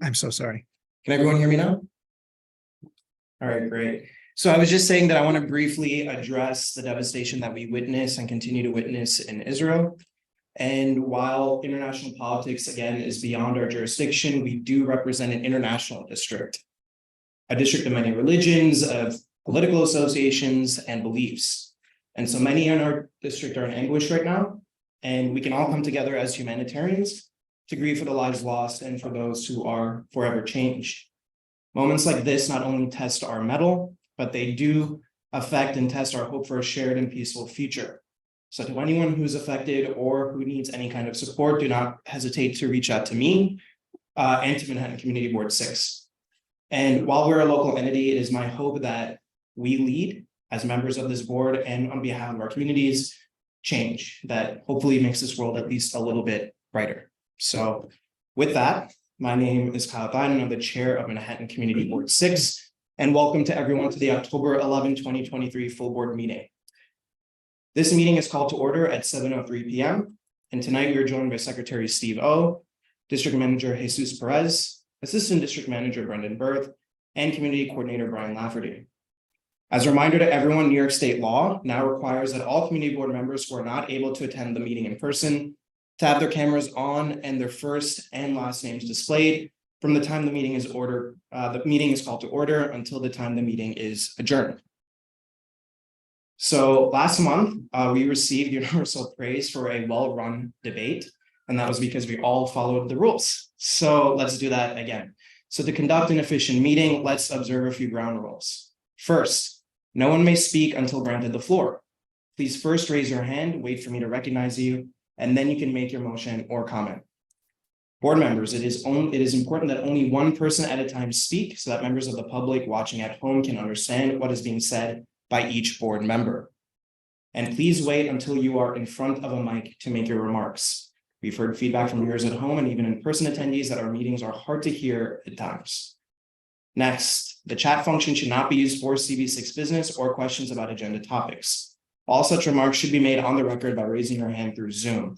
I'm so sorry. Can everyone hear me now? All right, great. So I was just saying that I want to briefly address the devastation that we witness and continue to witness in Israel. And while international politics, again, is beyond our jurisdiction, we do represent an international district, a district of many religions, of political associations, and beliefs. And so many in our district are in anguish right now, and we can all come together as humanitarians to grieve for the lives lost and for those who are forever changed. Moments like this not only test our mettle, but they do affect and test our hope for a shared and peaceful future. So to anyone who's affected or who needs any kind of support, do not hesitate to reach out to me and to Manhattan Community Board 6. And while we're a local entity, it is my hope that we lead as members of this board and on behalf of our communities, change that hopefully makes this world at least a little bit brighter. So with that, my name is Kyle Biden. I'm the chair of Manhattan Community Board 6, and welcome to everyone to the October 11, 2023 full board meeting. This meeting is called to order at 7:03 p.m. And tonight we are joined by Secretary Steve O, District Manager Jesus Perez, Assistant District Manager Brendan Berth, and Community Coordinator Brian Lafferty. As a reminder to everyone, New York State law now requires that all community board members who are not able to attend the meeting in person to have their cameras on and their first and last names displayed from the time the meeting is called to order until the time the meeting is adjourned. So last month, we received universal praise for a well-run debate, and that was because we all followed the rules. So let's do that again. So to conduct an efficient meeting, let's observe a few ground rules. First, no one may speak until granted the floor. Please first raise your hand, wait for me to recognize you, and then you can make your motion or comment. Board members, it is important that only one person at a time speak so that members of the public watching at home can understand what is being said by each board member. And please wait until you are in front of a mic to make your remarks. We've heard feedback from viewers at home and even in-person attendees that our meetings are hard to hear at times. Next, the chat function should not be used for CB6 business or questions about agenda topics. All such remarks should be made on the record by raising your hand through Zoom.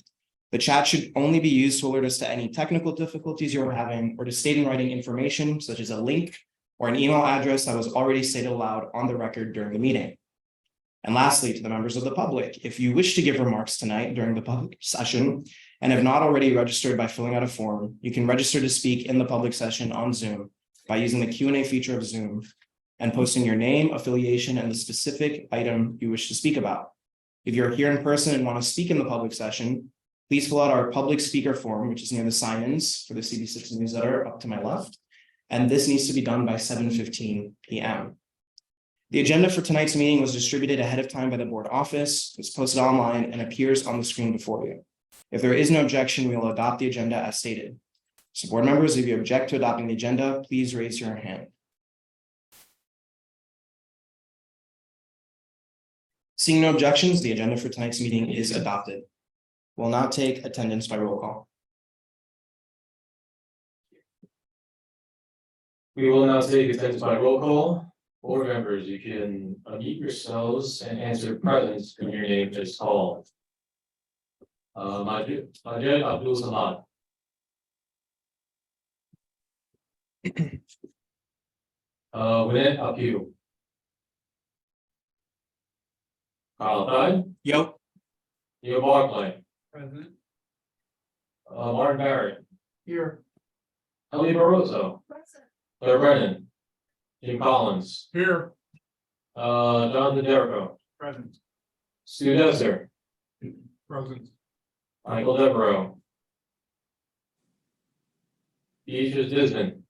The chat should only be used to alert us to any technical difficulties you're having or to state in writing information such as a link or an email address that was already stated aloud on the record during the meeting. And lastly, to the members of the public, if you wish to give remarks tonight during the public session and have not already registered by filling out a form, you can register to speak in the public session on Zoom by using the Q&A feature of Zoom and posting your name, affiliation, and the specific item you wish to speak about. If you're here in person and want to speak in the public session, please fill out our public speaker form, which is near the sign-ins for the CB6 newsletter up to my left. And this needs to be done by 7:15 p.m. The agenda for tonight's meeting was distributed ahead of time by the board office. It's posted online and appears on the screen before you. If there is no objection, we will adopt the agenda as stated. So board members, if you object to adopting the agenda, please raise your hand. Seeing no objections, the agenda for tonight's meeting is adopted. We'll now take attendance by roll call. We will now take attendance by roll call. Board members, you can unmute yourselves and answer present when your name is called. Majid Abdul Samad. Winnet Appeal. Kyle Tide. Yo. Neil Barclay. Present. Martin Barrett. Here. Ellie Barroso. Present. Claire Brennan. Jim Collins. Here. John DeDerico. Present. Stu Desser. Present. Michael Devereaux. Beatrice Disman.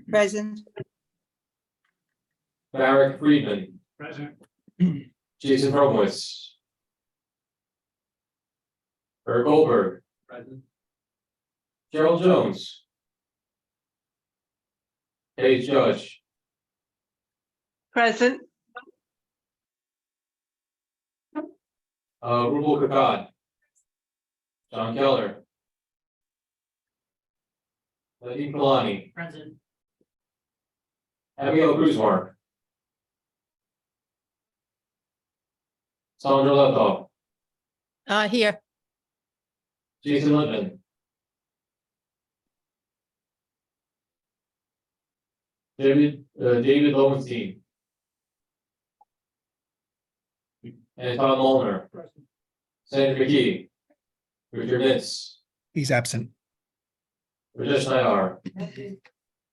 Present. Barrett Friedman. Present. Jason Bromwitz. Bert Goldberg. Present. Gerald Jones. Paige Judge. Present. Rubel Kakad. John Keller. Nadeem Kalani. Present. Abigail Gruzmark. Sandra Lethoff. Here. Jason Lippman. David Lowenstein. And Tom Mulner. Senator McKee. Richard Nitz. He's absent. Rajesh Nayar.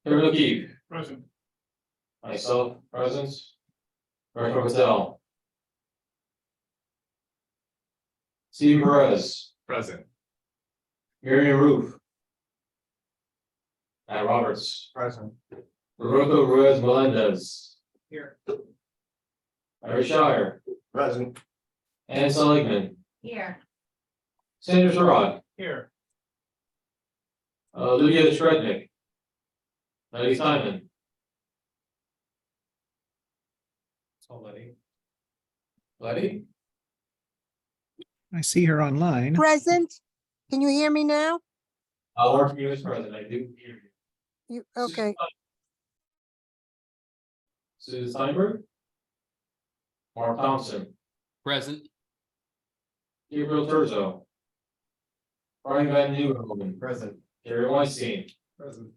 Kevin O'Keefe. Present. Myself, present. Director Patel. Steve Perez. Present. Miriam Roof. Matt Roberts. Present. Roberto Ruiz Melendez. Here. Larry Shire. Present. Ann Seligman. Here. Sandra Sherrod. Here. Lydia Shrednick. Letty Simon. Letty? I see her online. Present. Can you hear me now? I'll work for you as president. I do hear you. Okay. Susan Steinberg. Mark Thompson. Present. Gabriel Turzo. Brian Van Nieuwenhoven. Present. Gary Weinstein. Present.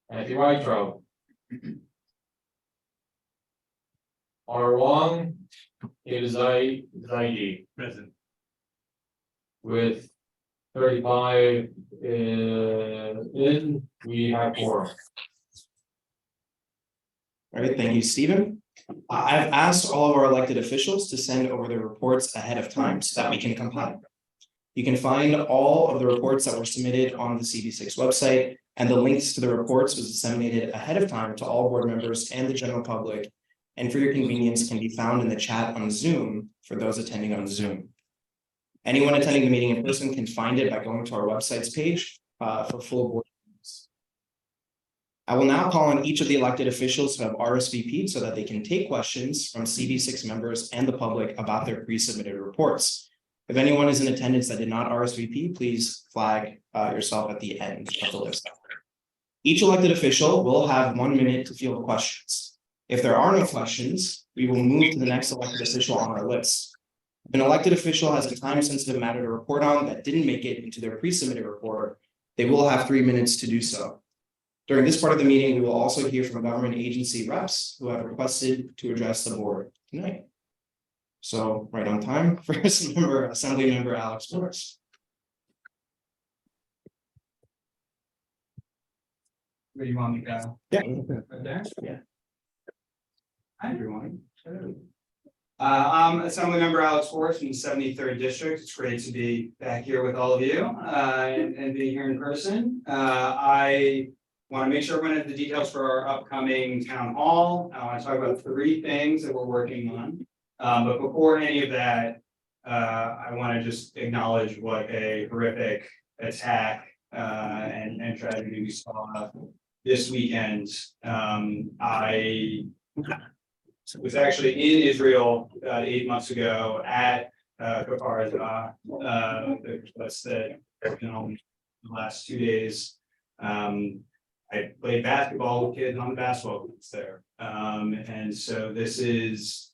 Matthew Whitetrow. R. Wong. David Zaidi. Present. With 35 in, we have 4. All right, thank you, Stephen. I've asked all of our elected officials to send over their reports ahead of time so that we can compile. You can find all of the reports that were submitted on the CB6 website, and the links to the reports was disseminated ahead of time to all board members and the general public, and for your convenience can be found in the chat on Zoom for those attending on Zoom. Anyone attending the meeting in person can find it by going to our website's page for full board meetings. I will now call on each of the elected officials who have RSVP'd so that they can take questions from CB6 members and the public about their pre-submitted reports. If anyone is in attendance that did not RSVP, please flag yourself at the end of the list. Each elected official will have 1 minute to field questions. If there are no questions, we will move to the next elected official on our list. If an elected official has a time-sensitive matter to report on that didn't make it into their pre-submitted report, they will have 3 minutes to do so. During this part of the meeting, we will also hear from government agency reps who have requested to address the board tonight. So, right on time, first Assembly Member Alex Morris. Where do you want me to go? Yeah. Right there? Yeah. Hi, everyone. I'm Assemblymember Alex Forrest from the 73rd District. It's great to be back here with all of you and being here in person. I want to make sure everyone has the details for our upcoming town hall. I want to talk about 3 things that we're working on. But before any of that, I want to just acknowledge what a horrific attack and tragedy we saw this weekend. I was actually in Israel about 8 months ago at Kfar Aza. That's the last 2 days. I played basketball with kids on the basketball courts there. And so this is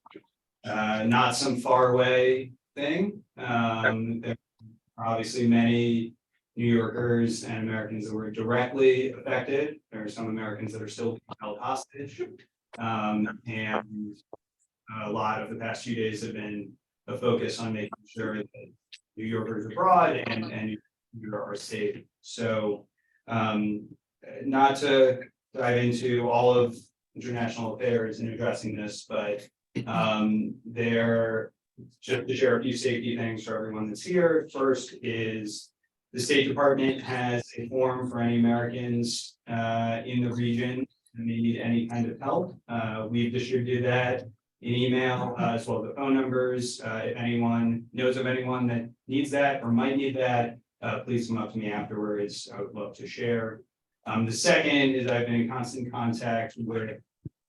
not some far away thing. There are obviously many New Yorkers and Americans that were directly affected. There are some Americans that are still being held hostage. And a lot of the past few days have been a focus on making sure that New Yorkers abroad and New Yorkers are safe. So not to dive into all of international affairs in addressing this, but there, just to share a few safety things for everyone that's here. First is the State Department has a form for any Americans in the region who need any kind of help. We've distributed that in email as well as the phone numbers. If anyone knows of anyone that needs that or might need that, please come up to me afterwards. I would love to share. The second is I've been in constant contact with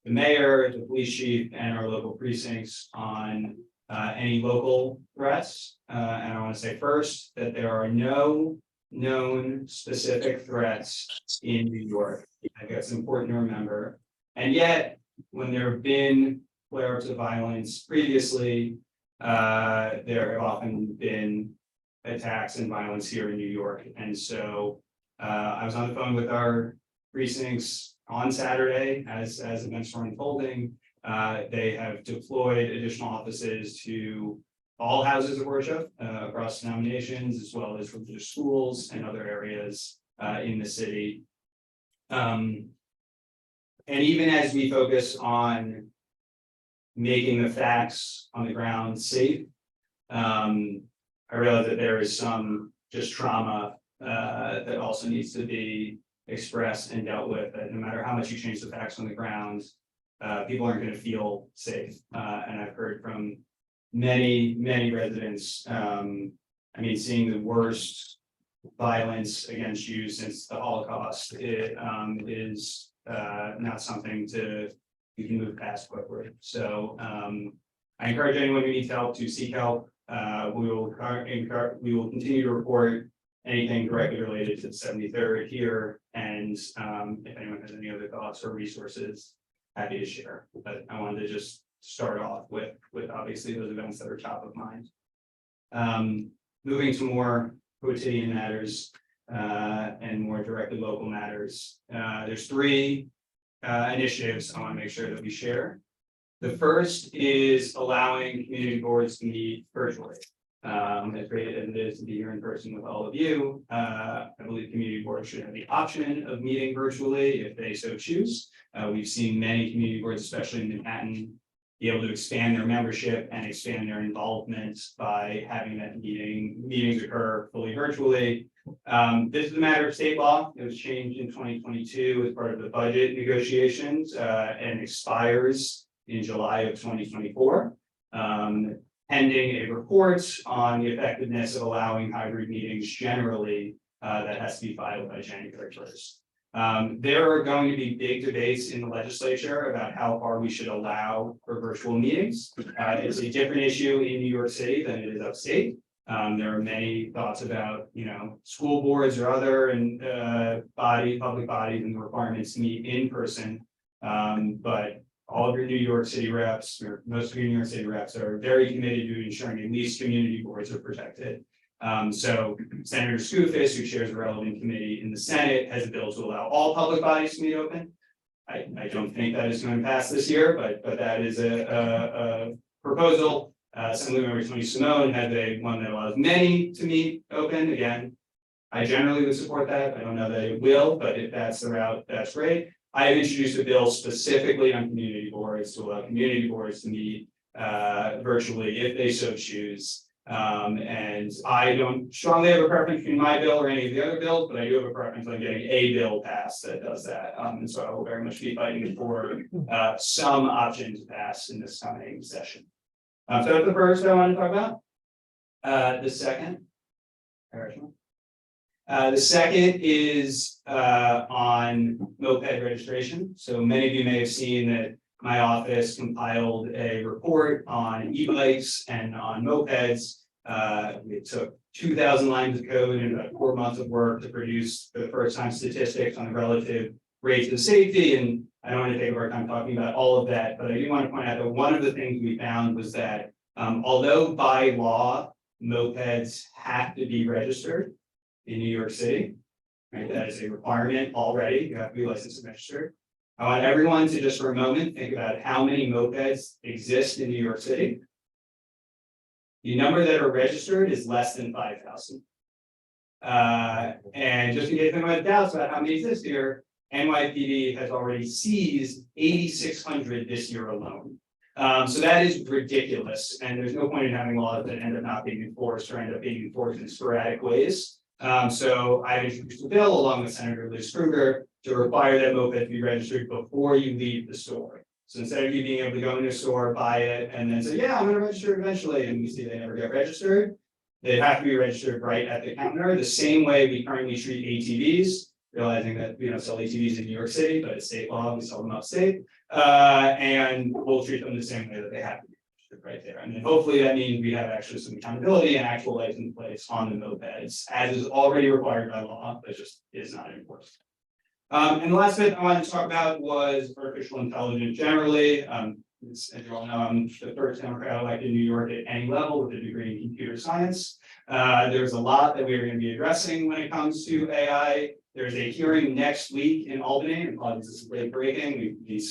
the mayor, the police chief, and our local precincts on any local threats. And I want to say first that there are no known specific threats in New York. I think that's important to remember. And yet, when there have been flare-ups of violence previously, there have often been attacks and violence here in New York. And so I was on the phone with our precincts on Saturday as events were unfolding. They have deployed additional offices to all houses of worship across denominations, as well as religious schools and other areas in the city. And even as we focus on making the facts on the ground safe, I realize that there is some just trauma that also needs to be expressed and dealt with. That no matter how much you change the facts on the ground, people aren't going to feel safe. And I've heard from many residents. I mean, seeing the worst violence against Jews since the Holocaust is not something you can move past quickly. So I encourage anyone who needs help to seek help. We will continue to report anything directly related to the 73rd here, and if anyone has any other thoughts or resources, happy to share. But I wanted to just start off with obviously those events that are top of mind. Moving to more quotidian matters and more directly local matters. There's three initiatives I want to make sure that we share. The first is allowing community boards to meet virtually. As great as it is to be here in person with all of you, I believe community boards should have the option of meeting virtually if they so choose. We've seen many community boards, especially in Manhattan, be able to expand their membership and expand their involvement by having that meetings occur fully virtually. This is a matter of state law. It was changed in 2022 as part of the budget negotiations and expires in July of 2024. Pending a report on the effectiveness of allowing hybrid meetings generally, that has to be filed by January 1st. There are going to be big debates in the legislature about how far we should allow for virtual meetings. It's a different issue in New York City than it is upstate. There are many thoughts about, school boards or other and public bodies and the requirements to meet in person. But all of your New York City reps, or most of your New York City reps, are very committed to ensuring at least community boards are protected. So Senator Skoufis, who chairs the relevant committee in the Senate, has a bill to allow all public bodies to meet open. I don't think that is going to pass this year, but that is a proposal. Assemblymember Tony Simone has one that allows many to meet open. Again, I generally would support that. I don't know that it will, but if that's the route, that's great. I have introduced a bill specifically on community boards to allow community boards to meet virtually if they so choose. And I don't strongly have a preference between my bill or any of the other bills, but I do have a preference on getting a bill passed that does that. And so I will very much be fighting for some option to pass in this coming session. So that's the first I want to talk about. The second. The second is on moped registration. So many of you may have seen that my office compiled a report on e-bikes and on mopeds. It took 2,000 lines of code and about 4 months of work to produce for the first time statistics on the relative rates of safety. And I don't want to take our time talking about all of that, but I do want to point out that one of the things we found was that although by law, mopeds have to be registered in New York City, right? That is a requirement already. You have to be licensed and registered. I want everyone to just for a moment think about how many mopeds exist in New York City. The number that are registered is less than 5,000. And just in case anyone has doubts about how many exist here, NYPD has already seized 8,600 this year alone. So that is ridiculous. And there's no point in having laws that end up not being enforced or end up being enforced in sporadic ways. So I introduced a bill along with Senator Liz Kruger to require that moped be registered before you leave the store. So instead of you being able to go into a store, buy it, and then say, yeah, I'm going to register eventually, and we see they never get registered, they have to be registered right at the counter, the same way we currently treat ATVs, realizing that we don't sell ATVs in New York City, but it's state law, we sell them upstate, and we'll treat them the same way that they have to be registered right there. And then hopefully that means we have actually some accountability and actual license plates on the mopeds, as is already required by law, but just is not enforced. And the last bit I wanted to talk about was artificial intelligence generally. As you all know, I'm the first Democrat elected in New York at any level with a degree in computer science. There's a lot that we are going to be addressing when it comes to AI there's a hearing next week in Albany, and apologies, this is late breaking, we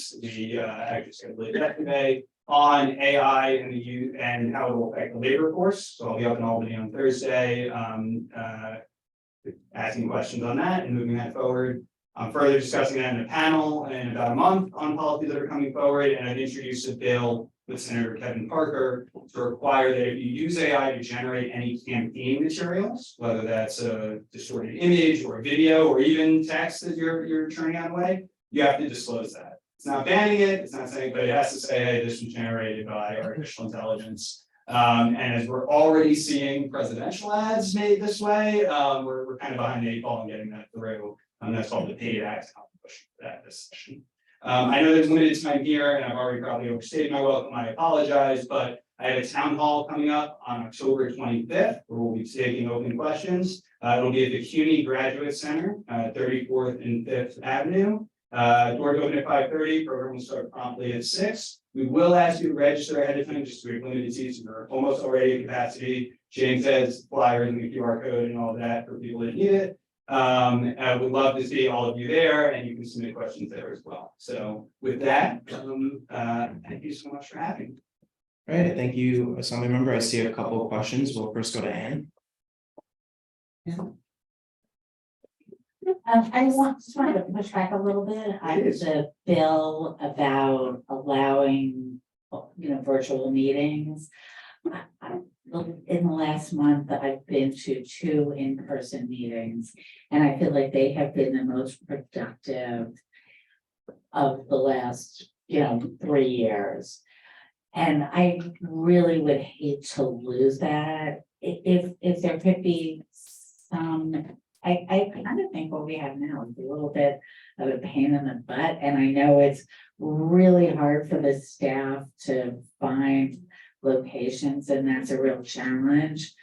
actually scheduled it yesterday on AI and the use and how it will affect the labor force. So I'll be up in Albany on Thursday, asking questions on that and moving that forward. I'm further discussing that in a panel in about a month on policies that are coming forward, and I've introduced a bill with Senator Kevin Parker to require that if you use AI to generate any campaign materials, whether that's a distorted image or a video or even text that you're turning out away, you have to disclose that. It's not banning it, it's not saying, but it has to say, hey, this was generated by artificial intelligence. And as we're already seeing presidential ads made this way, we're kind of behind the eight ball in getting that through. That's called the paid ads push that this session. I know there's limited time here, and I've already probably overstated my welcome. I apologize, but I have a town hall coming up on October 25th, where we'll be taking open questions. It'll be at the CUNY Graduate Center, 34th and 5th Avenue. Doors open at 5:30. Program will start promptly at 6. We will ask you to register ahead of time, just to limited seats. We're almost already at capacity. James has flyers and the QR code and all of that for people that need it. I would love to see all of you there, and you can submit questions there as well. So with that, thank you so much for having me. All right, thank you, Assembly Member. I see a couple of questions. We'll first go to Ann. I just wanted to push back a little bit on the bill about allowing, virtual meetings. In the last month, I've been to 2 in-person meetings, and I feel like they have been the most productive of the last, 3 years. And I really would hate to lose that. If there could be some, I kind of think what we have now is a little bit of a pain in the butt, and I know it's really hard for the staff to find locations, and that's a real challenge.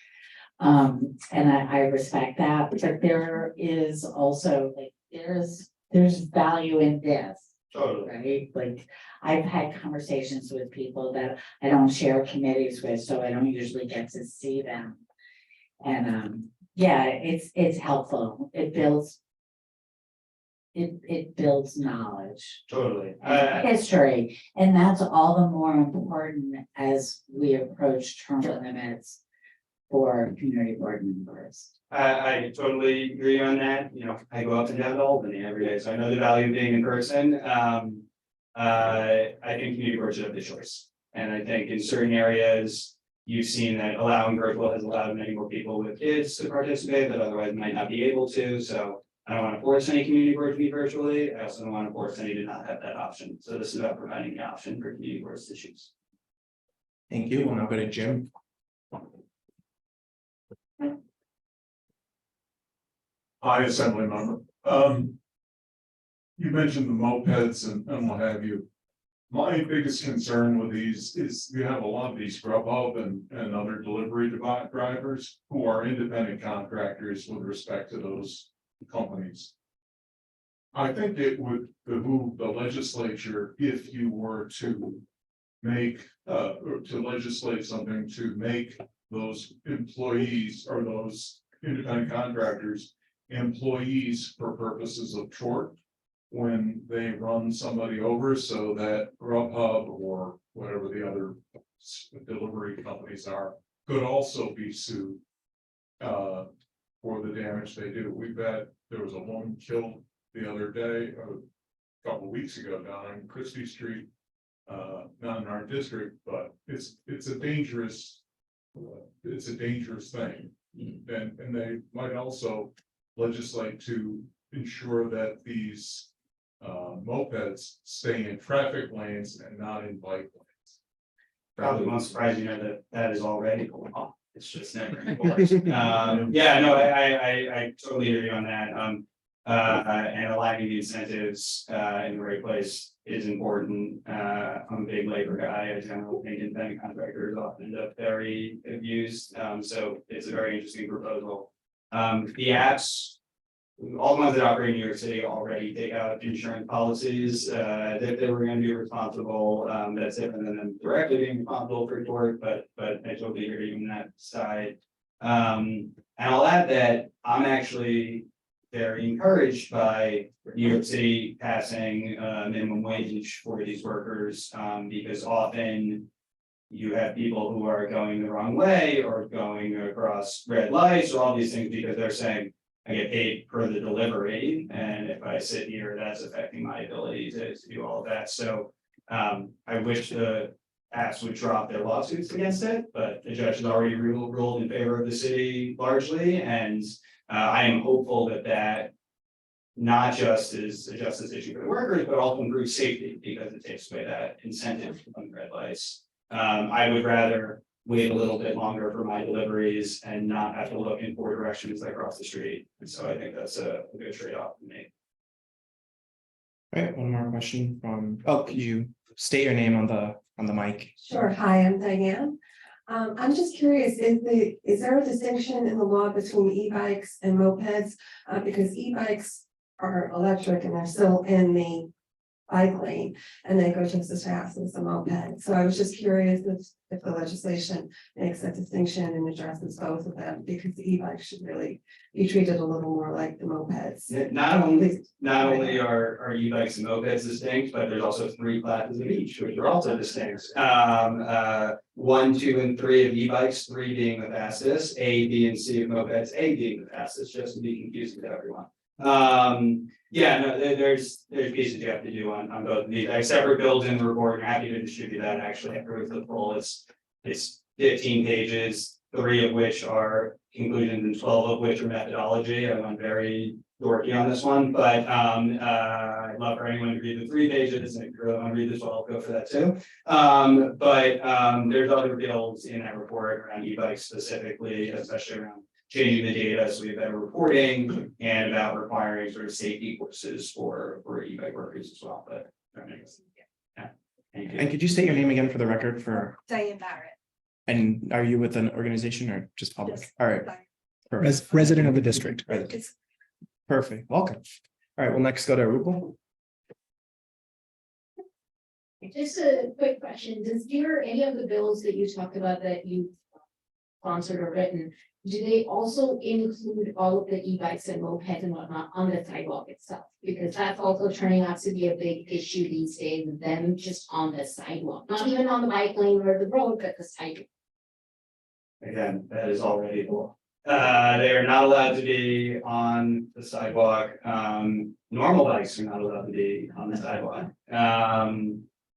And I respect that, but there is also there's value in this. Totally. Right? Like, I've had conversations with people that I don't share committees with, so I don't usually get to see them. And yeah, it's helpful. It builds knowledge. Totally. And history, and that's all the more important as we approach term limits for community board members. I totally agree on that. I go up and down to Albany every day, so I know the value of being in person. I think community boards should have the choice. And I think in certain areas, you've seen that allowing virtual has allowed many more people with kids to participate that otherwise might not be able to. So I don't want to force any community board to meet virtually. I also don't want to force any to not have that option. So this is about providing the option for community boards to choose. Thank you. We'll now go to Jim. Hi, Assembly Member. You mentioned the mopeds and what have you. My biggest concern with these is you have a lot of these Grubhub and other delivery drivers who are independent contractors with respect to those companies. I think it would behoove the legislature if you were to make or to legislate something to make those employees or those independent contractors employees for purposes of tort when they run somebody over, so that Grubhub or whatever the other delivery companies are could also be sued for the damage they do. There was a woman killed the other day, a couple of weeks ago, down on Christie Street, not in our district, but it's a dangerous thing. And they might also legislate to ensure that these mopeds stay in traffic lanes and not in bike lanes. Probably won't surprise you know that is already going on. It's just never enforced. Yeah, no, I totally agree on that. And aligning the incentives in the right place is important. I'm a big labor guy. I generally think independent contractors often end up very abused. So it's a very interesting proposal. The apps, all the ones that operate in New York City already take out insurance policies that they were going to be responsible. That's different than them directly being responsible for tort, but I totally agree on that side. And I'll add that I'm actually very encouraged by New York City passing minimum wage for these workers, because often you have people who are going the wrong way or going across red lights or all these things because they're saying, I get paid per the delivery, and if I sit here, that's affecting my ability to do all of that. So I wish the apps would drop their lawsuits against it, but the judge has already ruled in favor of the city largely, and I am hopeful that that not just is a justice issue for the workers, but also improves safety because it takes away that incentive from red lights. I would rather wait a little bit longer for my deliveries and not have to look in 4 directions like across the street. And so I think that's a good trade-off to make. All right, one more question from, oh, could you state your name on the mic? Sure. Hi, I'm Diane. I'm just curious, is there a distinction in the law between e-bikes and mopeds? Because e-bikes are electric and they're still in the bike lane and they go just as fast as the moped. So I was just curious if the legislation makes that distinction and addresses both of them, because the e-bikes should really be treated a little more like the mopeds. Not only are e-bikes and mopeds distinct, but there's also 3 classes of each, which are also distinct. 1, 2, and 3 of e-bikes, 3 being the fastest, A, B, and C of mopeds, A being the fastest, just to be confusing to everyone. Yeah, no, there's pieces you have to do on both of these. I have separate bills in the report, and happy to distribute that actually after the full. It's 15 pages, 3 of which are conclusions and 12 of which are methodology. I went very dorky on this one, but I'd love for anyone to read the 3 pages, and if you really want to read this, well, I'll go for that too. But there's other bills in that report around e-bikes specifically, especially around changing the data so we have better reporting and about requiring sort of safety courses for e-bike workers as well, but. Yeah. Thank you. And could you state your name again for the record for, Diane Barrett. and are you with an organization or just public? Yes. All right. Perfect. Resident of the district. Perfect, welcome. All right, we'll next go to Rupal. Just a quick question, any of the bills that you talked about that you sponsored or written, do they also include all of the e-bikes and mopeds and whatnot on the sidewalk itself? Because that's also turning out to be a big issue these days, them just on the sidewalk, not even on the bike lane or the road, but the sidewalk. Again, that is already law. They are not allowed to be on the sidewalk. Normal bikes are not allowed to be on the sidewalk.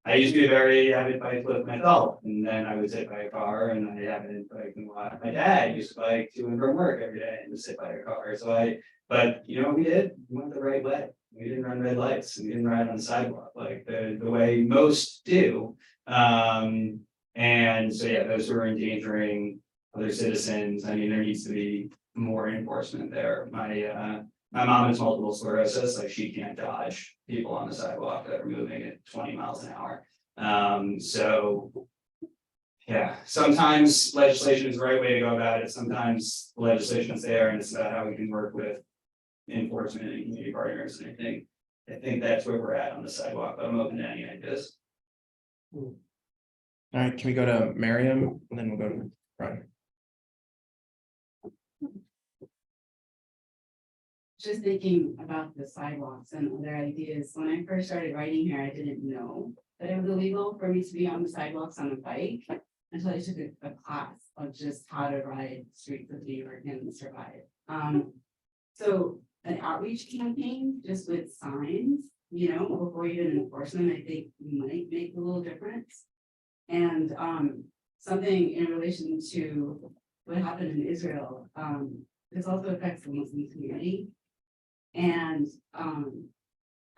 I used to be a very avid bicyclist myself, and then I would sit by a car, and I haven't biked in a while. My dad used to bike to and from work every day and just sit by a car. But you know what we did? We went the right way. We didn't run red lights. We didn't ride on the sidewalk like the way most do. And so yeah, those who are endangering other citizens, I mean, there needs to be more enforcement there. My mom has multiple sclerosis, like she can't dodge people on the sidewalk that are moving at 20 miles an hour. So yeah, sometimes legislation is the right way to go about it. Sometimes legislation is there and it's about how we can work with enforcement and community partners. And I think that's where we're at on the sidewalk, but I'm open to any ideas. All right, can we go to Miriam and then we'll go to Brian. Just thinking about the sidewalks and other ideas, when I first started writing here, I didn't know that it was illegal for me to be on the sidewalks on a bike until I took a class of just how to ride the streets of New York and survive. So an outreach campaign just with signs, before you even enforce them, I think might make a little difference. And something in relation to what happened in Israel, this also affects the Muslim community. And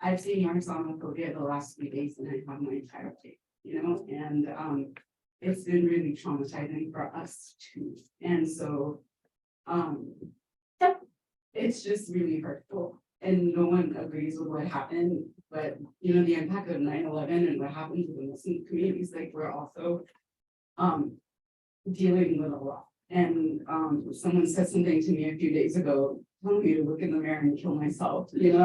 I've seen your Islamophobia the last few days and I have my entire life, and it's been really traumatizing for us too. And so it's just really hurtful. And no one agrees with what happened, but the impact of 9/11 and what happened to the Muslim communities, like we're also dealing with a lot. And someone said something to me a few days ago, telling me to look in the mirror and kill myself, and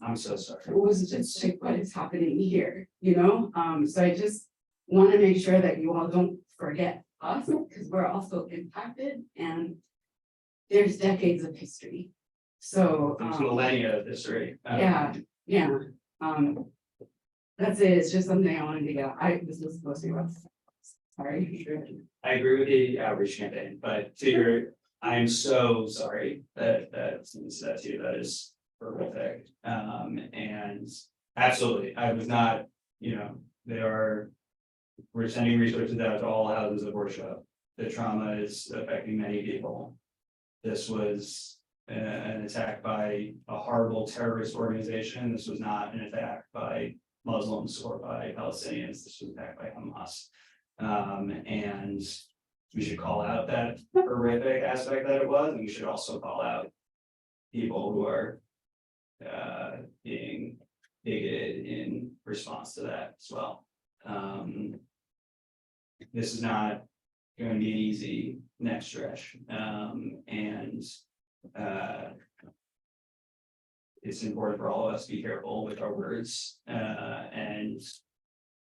I'm so sorry. it was just like what is happening here, so I just want to make sure that you all don't forget us, because we're also impacted and there's decades of history So, There's millennia of history. yeah, that's it, it's just something I wanted to get, this was supposed to be about. Sorry. I agree with the outreach campaign, but to your, I am so sorry that someone said that to you, that is horrific. And absolutely, I was not, we're sending resources out to all houses of worship. The trauma is affecting many people. This was an attack by a horrible terrorist organization. This was not an attack by Muslims or by Palestinians. This was an attack by Hamas. And we should call out that horrific aspect that it was, and we should also call out people who are being bigoted in response to that as well. This is not going to be an easy next stretch, and it's important for all of us to be careful with our words and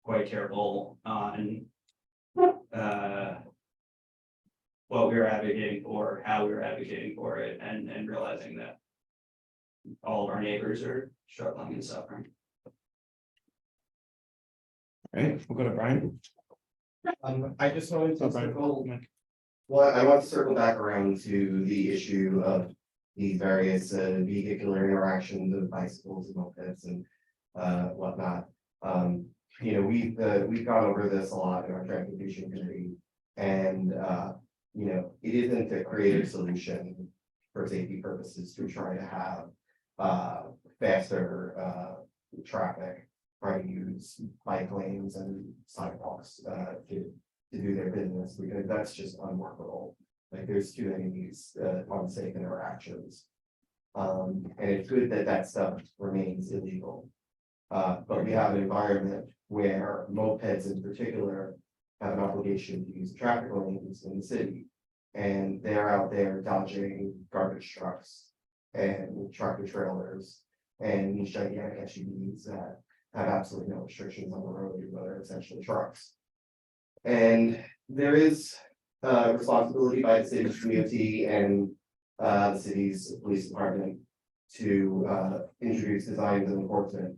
quite careful on what we're advocating for, how we're advocating for it, and realizing that all of our neighbors are struggling and suffering. All right, we'll go to Brian. I just wanted to Brian. circle, well, I want to circle back around to the issue of these various vehicular interactions of bicycles and mopeds and whatnot. We've gone over this a lot in our transportation committee, and it isn't a creative solution for safety purposes to try to have faster traffic, trying to use bike lanes and sidewalks to do their business, because that's just unworkable. Like, there's too many of these unsafe interactions. And it's good that that stuff remains illegal. But we have an environment where mopeds in particular have an obligation to use traffic lanes in the city. And they're out there dodging garbage trucks and tractor trailers and these gigantic SUVs that have absolutely no restrictions on the road, but are essentially trucks. And there is responsibility by the city's community and the city's police department to introduce designs and enforcement.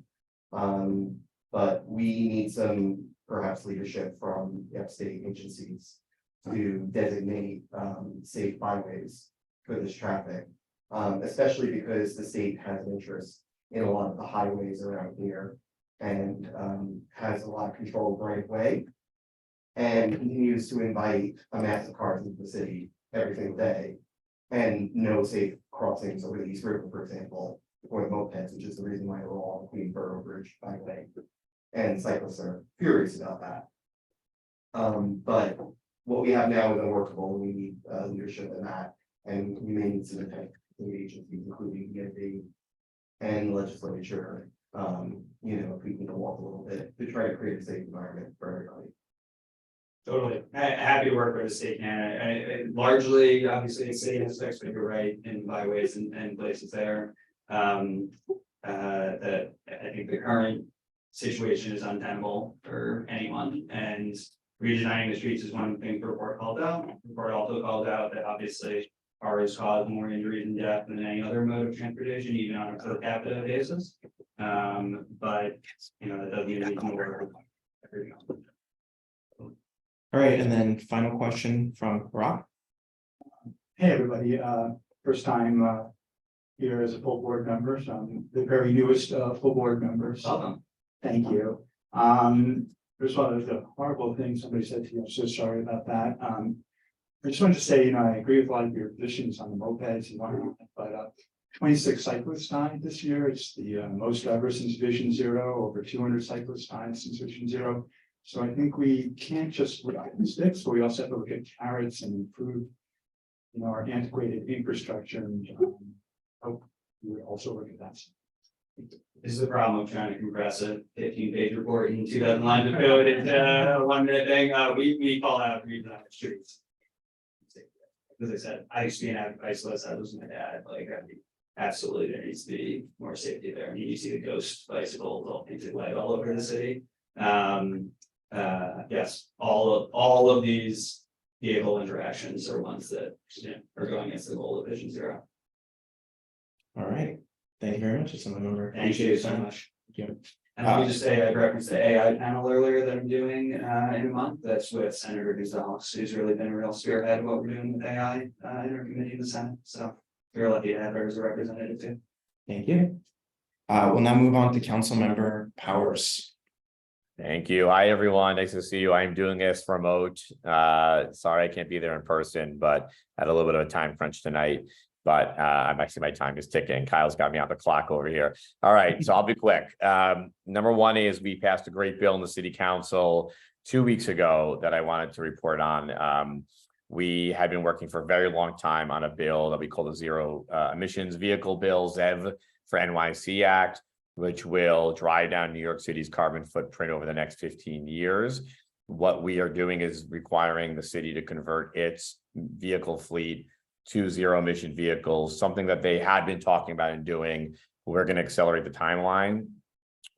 But we need some perhaps leadership from the upstate agencies to designate safe byways for this traffic, especially because the state has an interest in a lot of the highways around here and has a lot of control of right of way, and continues to invite a mass of cars into the city every single day, and no safe crossings over the East River, for example, for the mopeds, which is the reason why we're all on Queensboro Bridge byway. And cyclists are furious about that. But what we have now is unworkable, and we need leadership in that, and we may need some intent from the agencies, including the DND and legislature. If we can walk a little bit to try to create a safe environment for everybody. Totally. Happy to work with the state can. Largely, obviously, the city aspects, but you're right, in byways and places there. That I think the current situation is untenable for anyone, and redesigning the streets is one thing the report called out. The report also called out that obviously cars cause more injuries and death than any other mode of transportation, even on a per capita basis. But that doesn't even ignore everything else. All right, and then final question from Rob. Hey, everybody, first time here as a full board member, so I'm the very newest full board member. So Welcome. thank you. First of all, there's a horrible thing somebody said to you. I'm so sorry about that. I just wanted to say, I agree with a lot of your positions on the mopeds and whatnot, but 26 cyclists died this year. It's the most ever since Vision Zero. Over 200 cyclists died since Vision Zero. So I think we can't just look at the sticks, but we also have to look at carrots and improve, our antiquated infrastructure. And hope we would also look at that. This is the problem of trying to compress a 15-page report in 2,000 lines of code into a 1-minute thing. We call out redesign the streets. As I said, I used to be an avid bicyclist. I was my dad. Absolutely, there needs to be more safety there. You see the ghost bicycles all painted white all over the city. Yes, all of these vehicle interactions are ones that are going against the goal of Vision Zero. All right, thank you very much, Assemblymember. Thank you so Peterson. much. And let me just say, I referenced the AI panel earlier that I'm doing in a month. That's with Senator Gonzalez, who's really been a real spearhead of what we're doing with AI in our committee in the Senate. So we're lucky to have her as a representative too. Thank you. We'll now move on to Councilmember Powers. Thank you. Hi, everyone. Nice to see you. I'm doing this remote. Sorry, I can't be there in person, but had a little bit of a time crunch tonight. But I'm actually, my time is ticking. Kyle's got me on the clock over here. All right, so I'll be quick. Number one is we passed a great bill in the city council 2 weeks ago that I wanted to report on. We have been working for a very long time on a bill that we call the Zero Emissions Vehicle Bill, ZEV for NYC Act, which will drive down New York City's carbon footprint over the next 15 years. What we are doing is requiring the city to convert its vehicle fleet to zero emission vehicles, something that they had been talking about and doing. We're going to accelerate the timeline.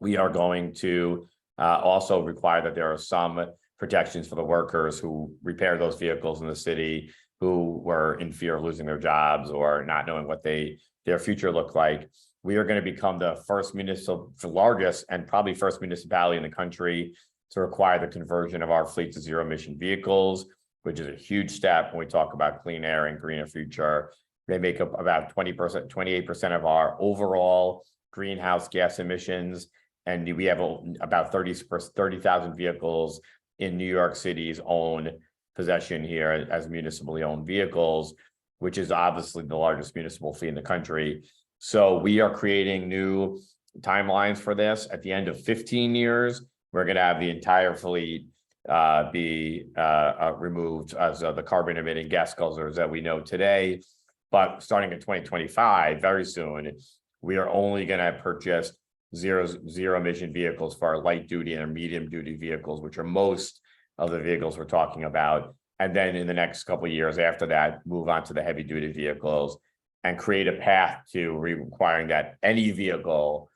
We are going to also require that there are some protections for the workers who repair those vehicles in the city, who were in fear of losing their jobs or not knowing what their future looked like. We are going to become the largest and probably first municipality in the country to require the conversion of our fleet to zero emission vehicles, which is a huge step when we talk about clean air and greener future. They make up about 20%, 28% of our overall greenhouse gas emissions. And we have about 30,000 vehicles in New York City's own possession here as municipally owned vehicles, which is obviously the largest municipal fleet in the country. So we are creating new timelines for this. At the end of 15 years, we're going to have the entire fleet be removed as the carbon emitting gas guzzlers that we know today. But starting in 2025, very soon, we are only going to purchase zero emission vehicles for our light duty and medium duty vehicles, which are most of the vehicles we're talking about. And then in the next couple of years after that, move on to the heavy duty vehicles and create a path to requiring that any vehicle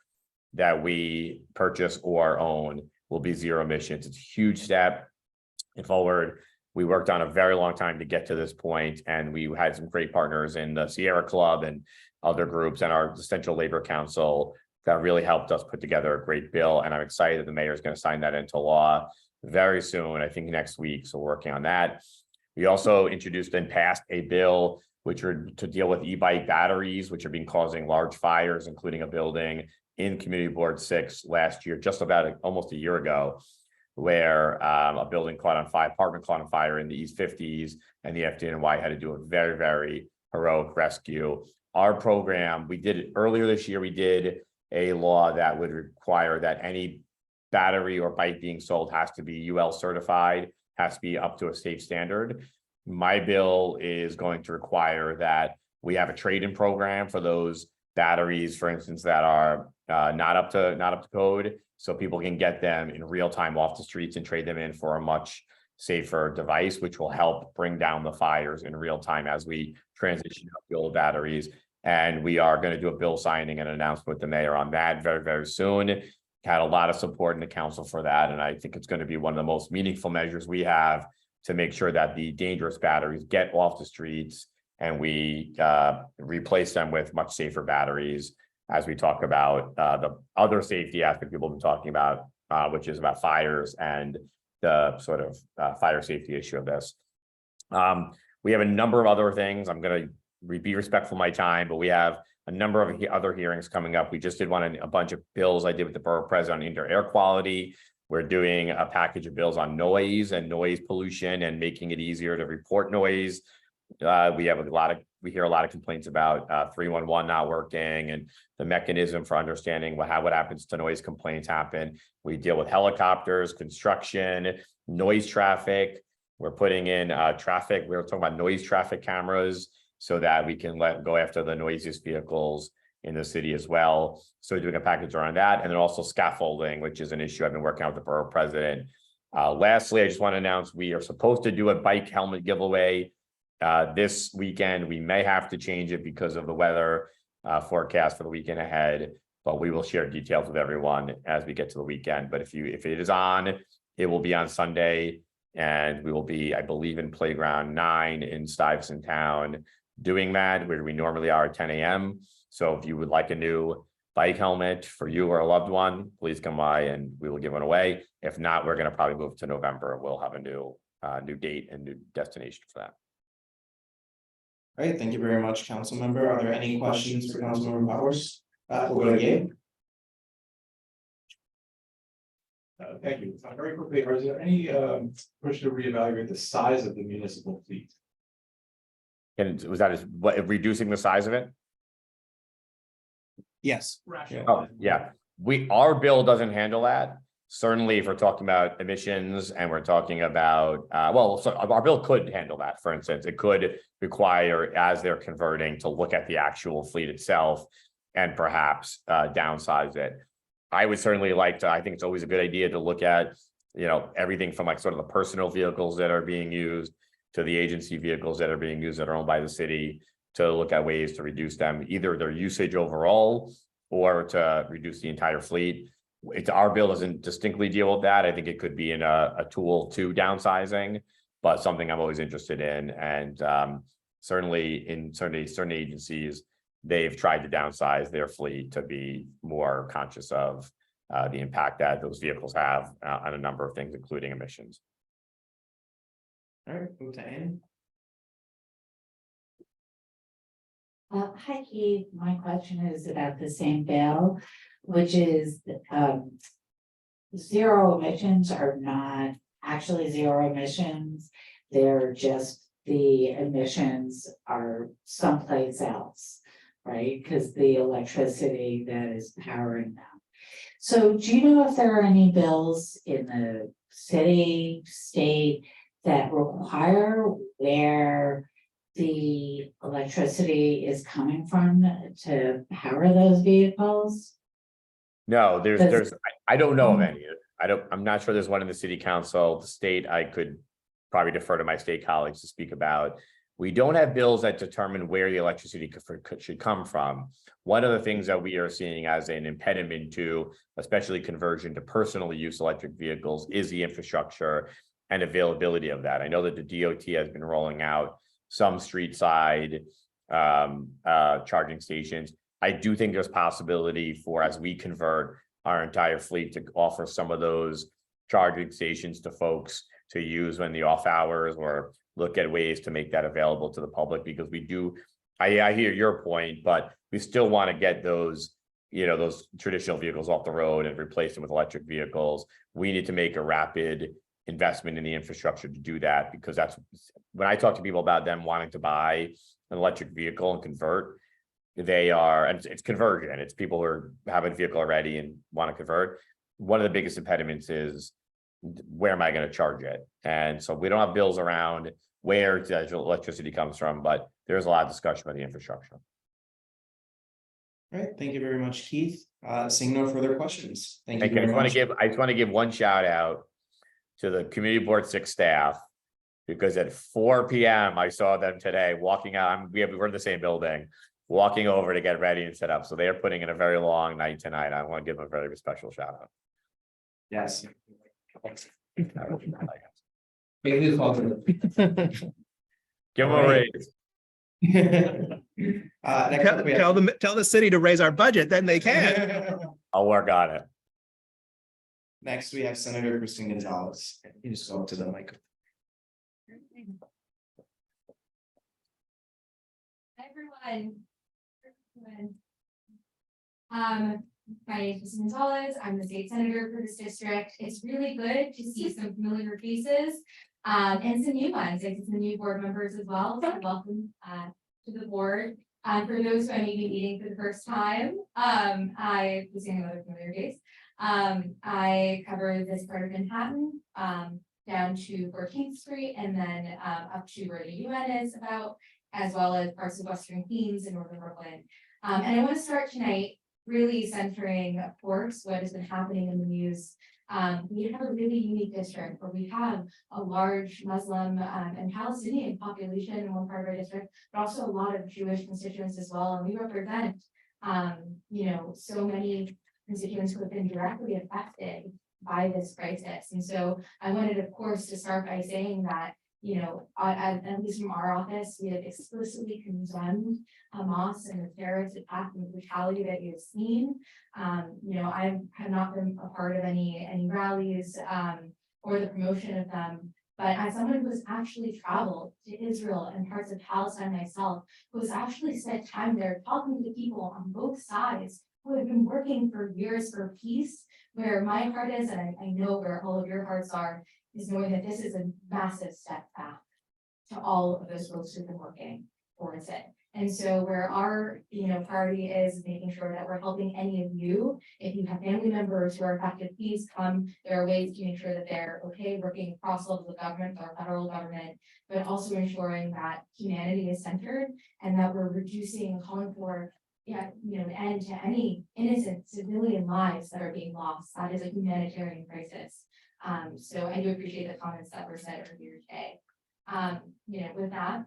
that we purchase or own will be zero emissions. It's a huge step forward. We worked on a very long time to get to this point, and we had some great partners in the Sierra Club and other groups and our Central Labor Council that really helped us put together a great bill. And I'm excited that the mayor is going to sign that into law very soon, I think next week. So we're working on that. We also introduced and passed a bill which are to deal with e-bike batteries, which have been causing large fires, including a building in Community Board 6 last year, just about almost a year ago, where a building apartment caught on fire in the East 50s, and the FDNY had to do a very, very heroic rescue. Our program, we did it earlier this year, we did a law that would require that any battery or bike being sold has to be UL certified, has to be up to a safe standard. My bill is going to require that we have a trade-in program for those batteries, for instance, that are not up to code, so people can get them in real time off the streets and trade them in for a much safer device, which will help bring down the fires in real time as we transition up the old batteries. And we are going to do a bill signing and announcement with the mayor on that very, very soon. Had a lot of support in the council for that, and I think it's going to be one of the most meaningful measures we have to make sure that the dangerous batteries get off the streets and we replace them with much safer batteries as we talk about the other safety aspect people have been talking about, which is about fires and the sort of fire safety issue of this. We have a number of other things. I'm going to be respectful of my time, but we have a number of other hearings coming up. We just did a bunch of bills I did with the borough president on indoor air quality. We're doing a package of bills on noise and noise pollution and making it easier to report noise. We hear a lot of complaints about 311 not working and the mechanism for understanding what happens to noise complaints happen. We deal with helicopters, construction, noise traffic. We're putting in traffic. We're talking about noise traffic cameras so that we can go after the noisiest vehicles in the city as well. So doing a package around that, and then also scaffolding, which is an issue I've been working on with the borough president. Lastly, I just want to announce we are supposed to do a bike helmet giveaway this weekend. We may have to change it because of the weather forecast for the weekend ahead, but we will share details with everyone as we get to the weekend. But if it is on, it will be on Sunday, and we will be, I believe, in Playground 9 in Stuyvesant Town doing that where we normally are at 10 a.m. So if you would like a new bike helmet for you or a loved one, please come by and we will give one away. If not, we're going to probably move to November. We'll have a new date and new destination for that. All right, thank you very much, council member. Are there any questions for Councilmember Powers? We'll go to Gabe. Thank you. Very quickly, is there any push to reevaluate the size of the municipal fleet? And was that what reducing the size of it? Yes. Oh, yeah. Our bill doesn't handle that. Certainly, if we're talking about emissions and we're talking about, so our bill could handle that. For instance, it could require, as they're converting, to look at the actual fleet itself and perhaps downsize it. I would certainly like to, I think it's always a good idea to look at, everything from like sort of the personal vehicles that are being used to the agency vehicles that are being used that are owned by the city, to look at ways to reduce them, either their usage overall or to reduce the entire fleet. Our bill doesn't distinctly deal with that. I think it could be in a tool to downsizing, but something I'm always interested in. And certainly in certain agencies, they've tried to downsize their fleet to be more conscious of the impact that those vehicles have on a number of things, including emissions. All right, move to Anne. Hi, Keith. My question is about the same bill, which is, zero emissions are not actually zero emissions. They're just the emissions are someplace else, right? Because the electricity that is powering them. So do you know if there are any bills in the city, state that require where the electricity is coming from to power those vehicles? No, I don't know of any. I'm not sure there's one in the city council. The state, I could probably defer to my state colleagues to speak about. We don't have bills that determine where the electricity should come from. One of the things that we are seeing as an impediment to, especially conversion to personal use electric vehicles, is the infrastructure and availability of that. I know that the DOT has been rolling out some street side charging stations. I do think there's possibility for, as we convert our entire fleet, to offer some of those charging stations to folks to use when the off hours, or look at ways to make that available to the public, because we do, I hear your point, but we still want to get those, those traditional vehicles off the road and replace them with electric vehicles. We need to make a rapid investment in the infrastructure to do that, because that's when I talk to people about them wanting to buy an electric vehicle and convert, and it's conversion. It's people who have a vehicle already and want to convert. One of the biggest impediments is, where am I going to charge it? And so we don't have bills around where the electricity comes from, but there's a lot of discussion about the infrastructure. All right, thank you very much, Keith. Seeing no further questions. Thank you I very much. I just want to give one shout out to the Community Board 6 staff, because at 4 p.m. I saw them today walking out. We're in the same building, walking over to get ready and set up. So they are putting in a very long night tonight. I want to give them a very special shout out. Yes. Give them a raise. Next up we have- Tell the city to raise our budget, then they can. I'll work on it. Next, we have Senator Christine Gonzalez. You just go up to the mic. Hi, everyone. My name is Christine Gonzalez. I'm the state senator for this district. It's really good to see some familiar faces and some new ones, and some new board members as well. So welcome to the board. For those who I may be meeting for the first time, I was seeing another familiar face. I cover this part of Manhattan, down to 14th Street, and then up to where the UN is about, as well as parts of Western Queens and Northern Brooklyn. And I want to start tonight really centering, of course, what has been happening in the news. We have a really unique district where we have a large Muslim and Palestinian population in one part of our district, but also a lot of Jewish constituents as well. And we represent, so many constituents who have been directly affected by this crisis. And so I wanted, of course, to start by saying that, at least from our office, we have explicitly condemned Hamas and the terrorist attack and the brutality that you've seen. I have not been a part of any rallies or the promotion of them. But as someone who has actually traveled to Israel and parts of Palestine myself, who has actually spent time there talking to people on both sides who have been working for years for peace, where my heart is, and I know where all of your hearts are, is knowing that this is a massive step back to all of those folks who've been working towards it. And so where our, priority is making sure that we're helping any of you. If you have family members who are affected, please come. There are ways to make sure that they're okay working across levels of government, our federal government, but also ensuring that humanity is centered and that we're reducing and calling for an end to any innocent civilian lives that are being lost. That is a humanitarian crisis. So I do appreciate the comments that were said earlier today. With that,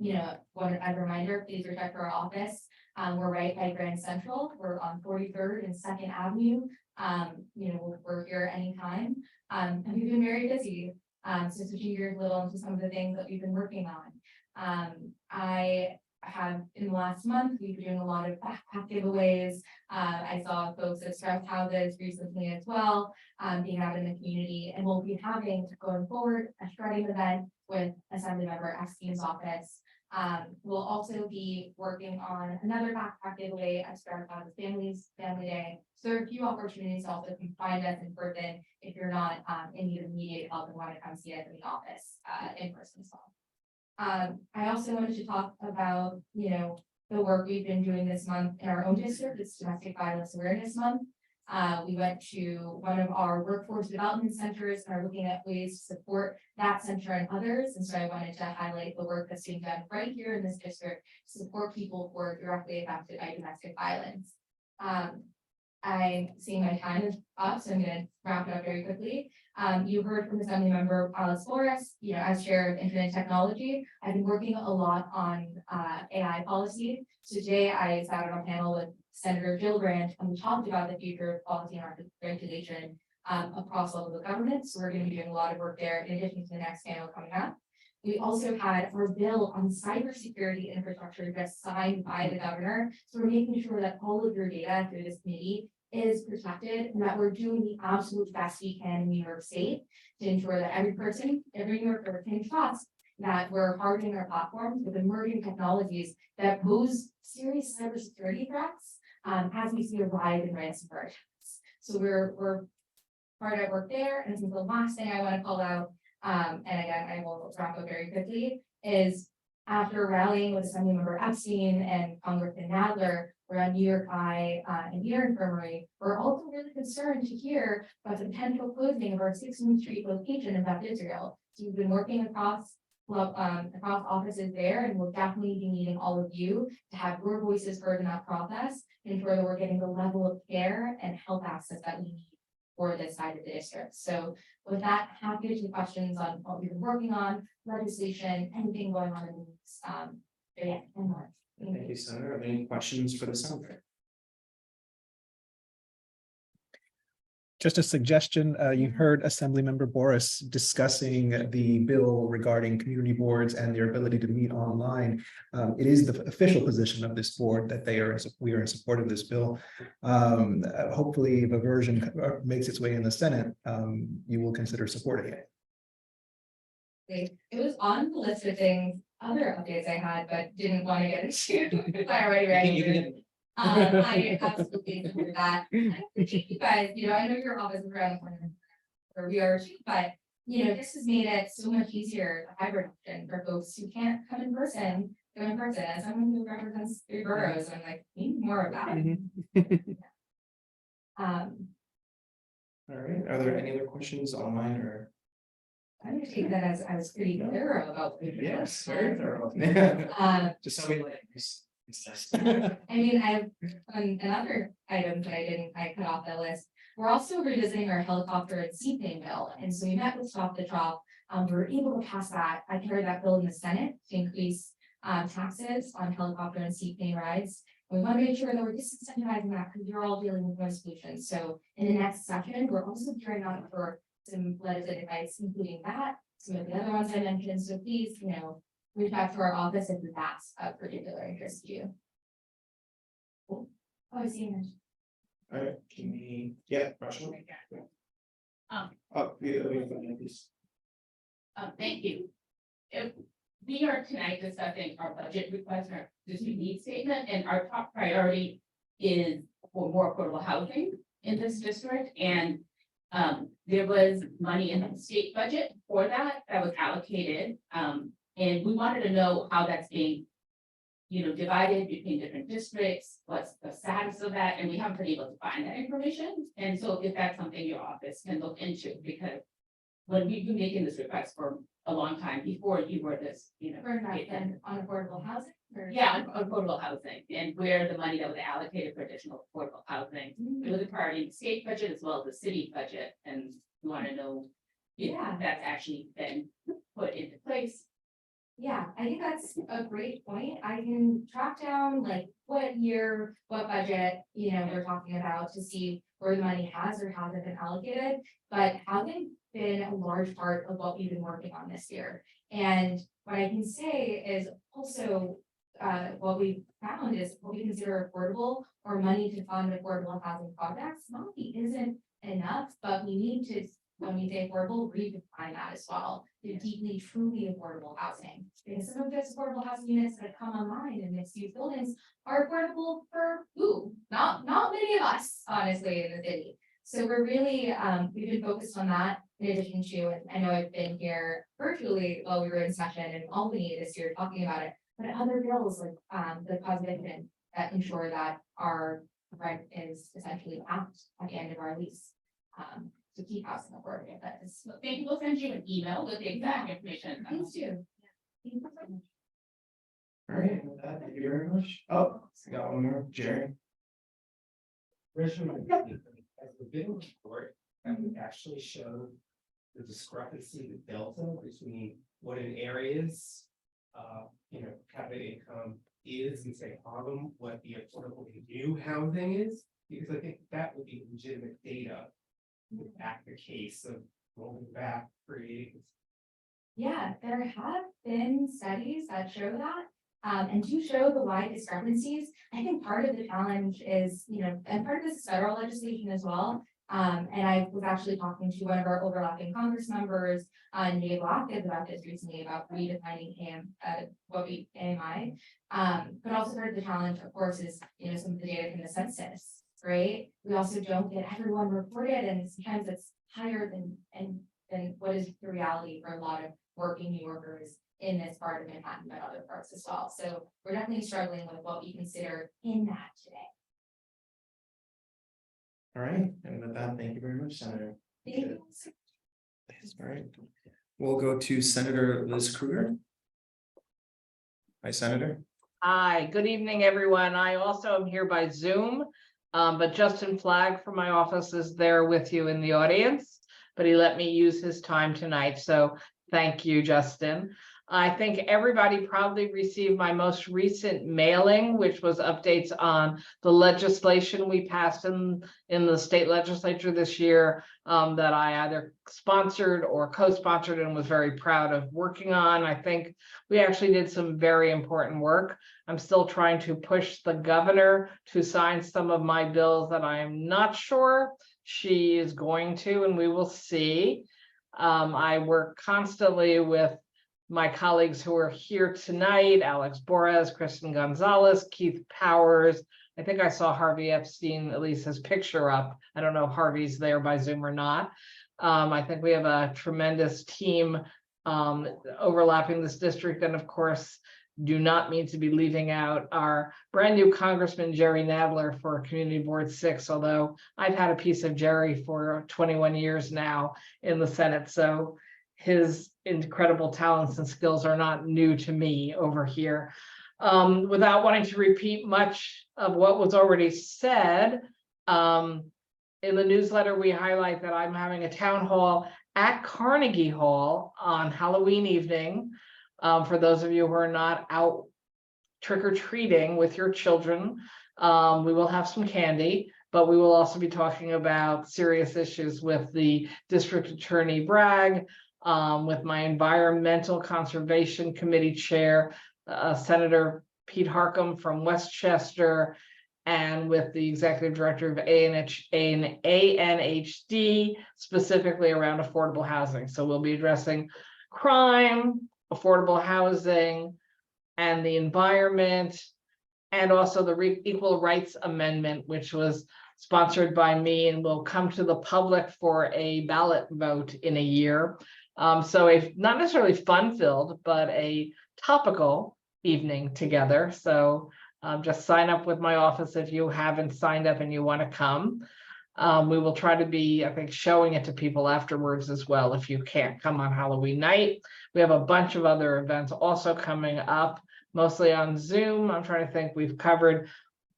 as a reminder, please reach out to our office. We're right by Grand Central. We're on 43rd and 2nd Avenue. We're here anytime. And we've been very busy. So switching gears a little into some of the things that we've been working on. I have in the last month, we've been doing a lot of backpack giveaways. I saw folks at Strauss houses recently as well, being out in the community, and we'll be having going forward a shredding event with Assemblymember Epstein's office. We'll also be working on another backpack giveaway at Strauss Houses Family Day. So there are a few opportunities to also come find us in person if you're not in need of immediate help and want to come see us in the office in person as well. I also wanted to talk about, the work we've been doing this month in our own district. It's Domestic Violence Awareness Month. We went to one of our workforce development centers and are looking at ways to support that center and others. And so I wanted to highlight the work that's being done right here in this district to support people who are directly affected by domestic violence. I'm seeing my time is up, so I'm going to wrap it up very quickly. You heard from Assemblymember Alex Flores, as chair of Internet Technology. I've been working a lot on AI policy. So today I sat on a panel with Senator Gillibrand, and we talked about the future of policy and regulation across levels of government. So we're going to be doing a lot of work there in addition to the next panel coming up. We also had our bill on cybersecurity infrastructure just signed by the governor. So we're making sure that all of your data through this committee is protected and that we're doing the absolute best we can in New York State to ensure that every New Yorker can trust that we're hardening our platforms with emerging technologies that pose serious cybersecurity threats as we see a rise in ransomware attacks. So we're hard at work there. And the last thing I want to call out, and again, I will wrap up very quickly, is after rallying with Assemblymember Epstein and Congressman Nadler around New York Eye and Ear Infirmary, we're also really concerned to hear about the potential closing of our 16th Street location in Beth Israel. So we've been working across offices there, and we'll definitely be needing all of you to have your voices heard in that process, and ensure that we're getting the level of care and health access that we need for this side of the district. So with that, happy to take questions on what we've been working on, legislation, anything going on in this, and more. Thank you, Senator. Are there any questions for the senator? Just a suggestion, you heard Assemblymember Boris discussing the bill regarding community boards and their ability to meet online. It is the official position of this board that we are in support of this bill. Hopefully, if a version makes its way in the Senate, you will consider supporting it. It was on the list of things, other updates I had, but didn't want to get into. I already read. I absolutely support that. I appreciate you guys, I know your office is around the corner where we are too, but this has made it so much easier, the hybrid option for folks who can't come in person, go in person. As someone who represents 3 boroughs, I'm like, we need more of that. All right, are there any other questions online or? I'm gonna take that as I was pretty thorough about. Yes, very thorough. Just so we like. I mean, I have another item that I cut off the list. We're also revisiting our helicopter and seaplane bill. And so we met with Stop the Drop. We were able to pass that. I carried that bill in the Senate to increase taxes on helicopter and seaplane rides. We want to make sure that we're disincentivizing that because you're all dealing with no solutions. So in the next session, we're also gearing up for some legislative advice, including that, some of the other ones I mentioned, so please, reach out to our office if that's of particular interest to you. Cool. Oh, I see you. All right, can we, yeah, Russell? Um. Oh, yeah, please. Thank you. If we are tonight discussing our budget request, our district needs statement, and our top priority is for more affordable housing in this district, and there was money in the state budget for that was allocated, and we wanted to know how that's being divided between different districts, what's the status of that, and we haven't been able to find that information. And so if that's something your office can look into, because when we've been making this request for a long time before you were this, For nothing on affordable housing? yeah, on affordable housing, and where the money that was allocated for additional affordable housing, it was a priority in the state budget as well as the city budget, and we want to know if that's actually been put into place. Yeah, I think that's a great point. I can track down like what year, what budget, we're talking about to see where the money has or hasn't been allocated, but haven't been a large part of what we've been working on this year. And what I can say is also what we found is what we consider affordable or money to fund affordable housing projects. Money isn't enough, but we need to, when we say affordable, redefine that as well. To deeply, truly affordable housing. Because some of those affordable housing units that have come online in mixed use buildings are affordable for who? Not many of us, honestly, in the city. So we're really, we've been focused on that in addition to, and I know I've been here virtually while we were in session in Albany this year talking about it, but other bills like the cause eviction that ensure that our rent is essentially capped at the end of our lease. To keep housing affordable. That is, Maybe we'll send you an email with the exact information. please do. Thank you so much. All right, with that, thank you very much. Oh, we got one more, Jerry. As the bill report, that would actually show the discrepancy, the delta between what in areas, capita income is in say Harlem, what the affordable new housing is, because I think that would be legitimate data. With back the case of rolling back creating. Yeah, there have been studies that show that. And do show the wide discrepancies. I think part of the challenge is, and part of this is federal legislation as well. And I was actually talking to one of our overlapping Congress members, Dave Lockett, about this recently about redefining AMI. But also part of the challenge, of course, is, some of the data from the census. Right. We also don't get everyone reported, and sometimes it's higher than what is the reality for a lot of working New Yorkers in this part of Manhattan, but other parts as well. So we're definitely struggling with what we consider in that today. All right, and with that, thank you very much, Senator. Thank you. All right, we'll go to Senator Liz Kruger. Hi, Senator. Hi, good evening, everyone. I also am here by Zoom. But Justin Flagg from my office is there with you in the audience, but he let me use his time tonight. So thank you, Justin. I think everybody probably received my most recent mailing, which was updates on the legislation we passed in the state legislature this year that I either sponsored or co-sponsored and was very proud of working on. I think we actually did some very important work. I'm still trying to push the governor to sign some of my bills that I'm not sure she is going to, and we will see. I work constantly with my colleagues who are here tonight, Alex Borres, Kristen Gonzalez, Keith Powers. I think I saw Harvey Epstein, at least his picture up. I don't know if Harvey's there by Zoom or not. I think we have a tremendous team overlapping this district. And of course, do not mean to be leaving out our brand new Congressman Jerry Nadler for Community Board 6, although I've had a piece of Jerry for 21 years now in the Senate. So his incredible talents and skills are not new to me over here. Without wanting to repeat much of what was already said, in the newsletter, we highlight that I'm having a town hall at Carnegie Hall on Halloween evening. For those of you who are not out trick-or-treating with your children, we will have some candy. but we will also be talking about serious issues with the District Attorney Bragg, with my Environmental Conservation Committee Chair, Senator Pete Harcum from Westchester, and with the Executive Director of ANHD, specifically around affordable housing. So we'll be addressing crime, affordable housing, and the environment, and also the Equal Rights Amendment, which was sponsored by me and will come to the public for a ballot vote in a year. So a not necessarily fun-filled, but a topical evening together. So just sign up with my office if you haven't signed up and you want to come. We will try to be, I think, showing it to people afterwards as well if you can't come on Halloween night. We have a bunch of other events also coming up, mostly on Zoom. I'm trying to think, we've covered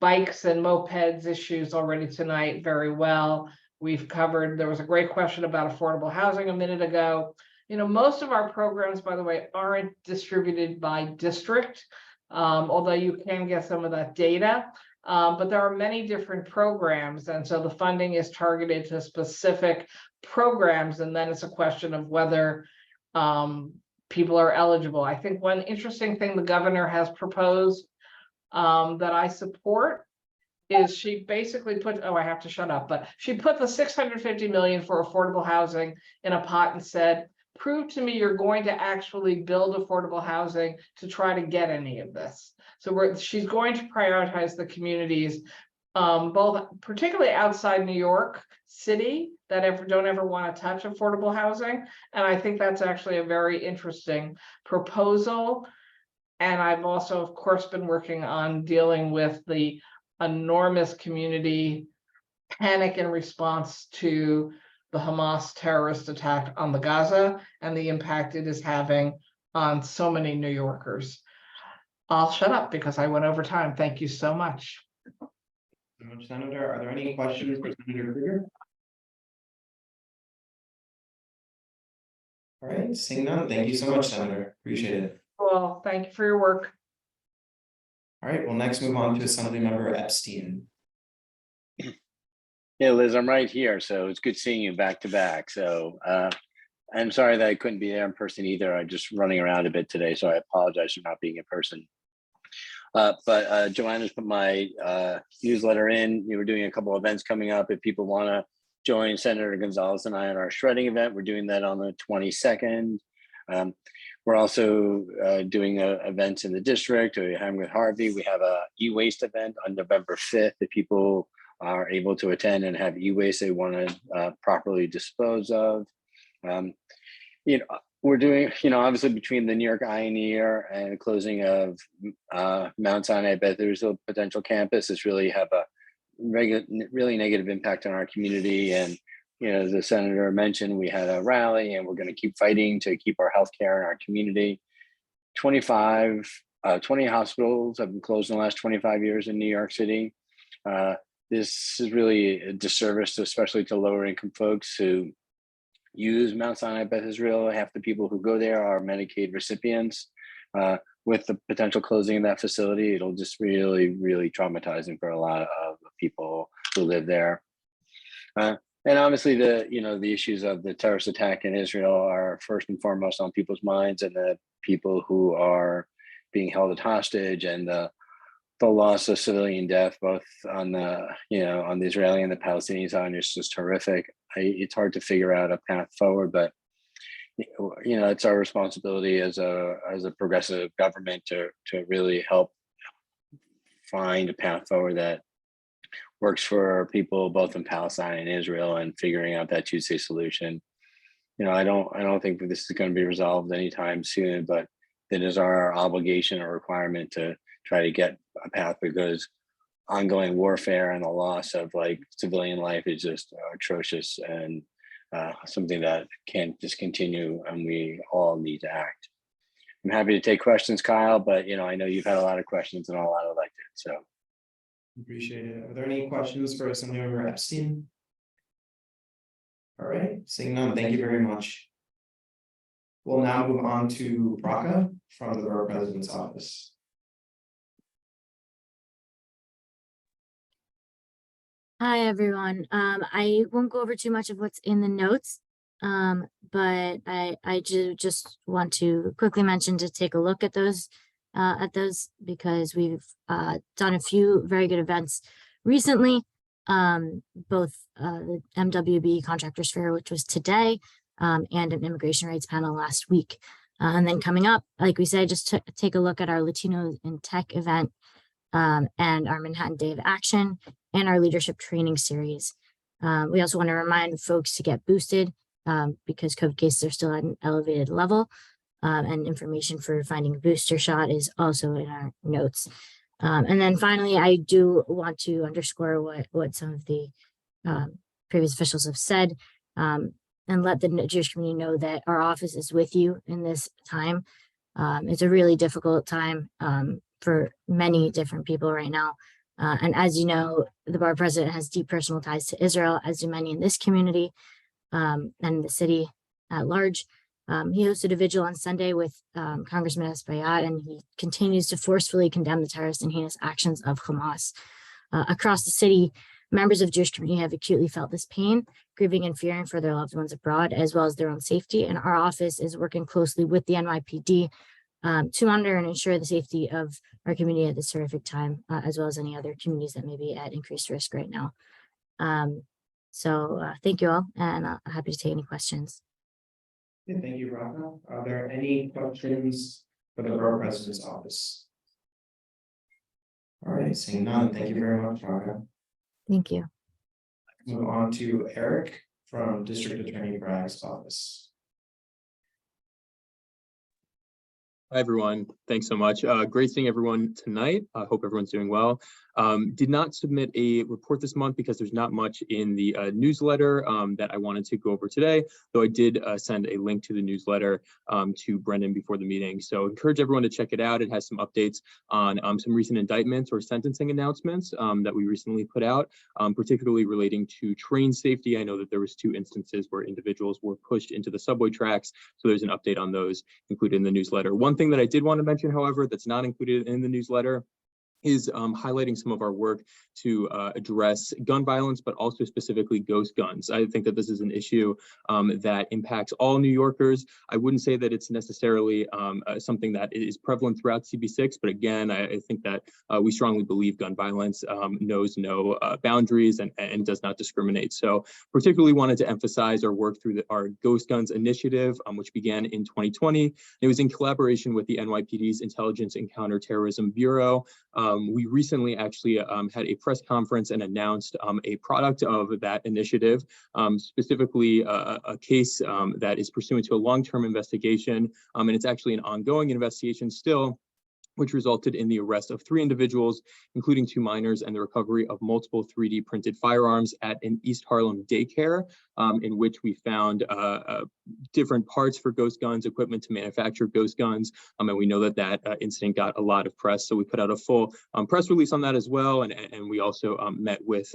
bikes and mopeds issues already tonight very well. We've covered, there was a great question about affordable housing a minute ago. You know, most of our programs, by the way, aren't distributed by district, although you can get some of that data. But there are many different programs, and so the funding is targeted to specific programs, and then it's a question of whether people are eligible. I think one interesting thing the governor has proposed that I support is she basically put, oh, I have to shut up, but she put the 650 million for affordable housing in a pot and said, prove to me you're going to actually build affordable housing to try to get any of this. So she's going to prioritize the communities, both particularly outside New York City, that don't ever want to touch affordable housing. And I think that's actually a very interesting proposal. And I've also, of course, been working on dealing with the enormous community panic in response to the Hamas terrorist attack on the Gaza and the impact it is having on so many New Yorkers. I'll shut up because I went over time. Thank you so much. Senator, are there any questions for Senator Krueger? All right, seeing none, thank you so much, Senator. Appreciate it. Well, thank you for your work. All right, we'll next move on to Assemblymember Epstein. Yeah, Liz, I'm right here, so it's good seeing you back to back. So I'm sorry that I couldn't be there in person either. I'm just running around a bit today, so I apologize for not being in person. But Joanna's put my newsletter in. We're doing a couple of events coming up. If people want to join Senator Gonzalez and I on our shredding event, we're doing that on the 22nd. We're also doing events in the district. We're having with Harvey. We have a e-waste event on November 5th. If people are able to attend and have e-waste they want to properly dispose of. We're doing, obviously between the New York Eye and Ear and the closing of Mount Sinai Bethesda potential campus, it's really have a really negative impact on our community. And as the senator mentioned, we had a rally and we're going to keep fighting to keep our healthcare in our community. 20 hospitals have been closed in the last 25 years in New York City. This is really a disservice, especially to lower income folks who use Mount Sinai Beth Israel. Half the people who go there are Medicaid recipients. With the potential closing of that facility, it'll just really, really traumatizing for a lot of people who live there. And obviously the issues of the terrorist attack in Israel are first and foremost on people's minds, and the people who are being held at hostage and the loss of civilian death, both on the on the Israeli and the Palestinian side, is just horrific. It's hard to figure out a path forward, but it's our responsibility as a progressive government to really help find a path forward that works for people both in Palestine and Israel, and figuring out that two-state solution. I don't think that this is going to be resolved anytime soon, but it is our obligation or requirement to try to get a path, because ongoing warfare and the loss of civilian life is just atrocious, and something that can't just continue, and we all need to act. I'm happy to take questions, Kyle, but I know you've had a lot of questions and a lot elected, so. Appreciate it. Are there any questions for Assemblymember Epstein? All right, seeing none, thank you very much. We'll now move on to Braca from the Borough President's Office. Hi, everyone. I won't go over too much of what's in the notes. But I just want to quickly mention to take a look at those because we've done a few very good events recently. Both the MWB Contractors Fair, which was today, and an immigration rights panel last week. And then coming up, like we said, just take a look at our Latino in Tech event, and our Manhattan Day of Action, and our leadership training series. We also want to remind folks to get boosted because COVID cases are still at an elevated level, and information for finding a booster shot is also in our notes. And then finally, I do want to underscore what some of the previous officials have said, and let the Jewish community know that our office is with you in this time. It's a really difficult time for many different people right now. And as you know, the borough president has deep personal ties to Israel, as do many in this community, and the city at large. He hosted a vigil on Sunday with Congressman Espaillat, and he continues to forcefully condemn the terrorist and heinous actions of Hamas. Across the city, members of the Jewish community have acutely felt this pain, grieving and fearing for their loved ones abroad, as well as their own safety. And our office is working closely with the NYPD to monitor and ensure the safety of our community at this horrific time, as well as any other communities that may be at increased risk right now. So thank you all, and I'm happy to take any questions. Yeah, thank you, Rafa. Are there any questions for the borough president's office? All right, seeing none, thank you very much, Rafa. Thank you. Move on to Eric from District Attorney Bragg's office. Hi, everyone. Thanks so much. Great seeing everyone tonight. I hope everyone's doing well. Did not submit a report this month because there's not much in the newsletter that I wanted to go over today, though I did send a link to the newsletter to Brendan before the meeting. So encourage everyone to check it out. It has some updates on some recent indictments or sentencing announcements that we recently put out, particularly relating to train safety. I know that there was 2 instances where individuals were pushed into the subway tracks. So there's an update on those included in the newsletter. One thing that I did want to mention, however, that's not included in the newsletter is highlighting some of our work to address gun violence, but also specifically ghost guns. I think that this is an issue that impacts all New Yorkers. I wouldn't say that it's necessarily something that is prevalent throughout CB6, but again, I think that we strongly believe gun violence knows no boundaries and does not discriminate. So particularly wanted to emphasize our work through our Ghost Guns initiative, which began in 2020. It was in collaboration with the NYPD's Intelligence and Counterterrorism Bureau. We recently actually had a press conference and announced a product of that initiative, specifically a case that is pursuant to a long-term investigation, and it's actually an ongoing investigation still, which resulted in the arrest of 3 individuals, including 2 minors, and the recovery of multiple 3D printed firearms at an East Harlem daycare, in which we found different parts for ghost guns, equipment to manufacture ghost guns, and we know that that incident got a lot of press. So we put out a full press release on that as well, and we also met with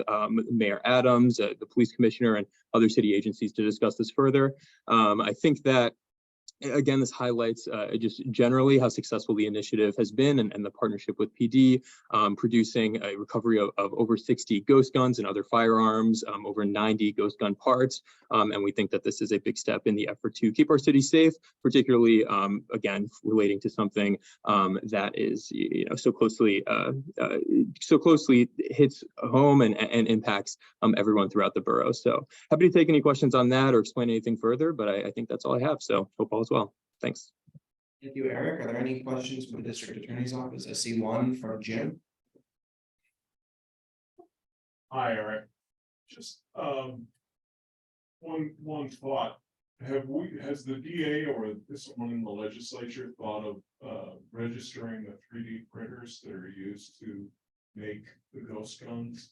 Mayor Adams, the police commissioner, and other city agencies to discuss this further. I think that again, this highlights just generally how successful the initiative has been and the partnership with PD, producing a recovery of over 60 ghost guns and other firearms, over 90 ghost gun parts. And we think that this is a big step in the effort to keep our city safe, particularly, again, relating to something that is, so closely hits home and impacts everyone throughout the borough. So happy to take any questions on that or explain anything further, but I think that's all I have. So hope all is well. Thanks. Thank you, Eric. Are there any questions from the district attorney's office? I see one from Jim. Hi, Eric. Just one thought. Has the DA or someone in the legislature thought of registering the 3D printers that are used to make the ghost guns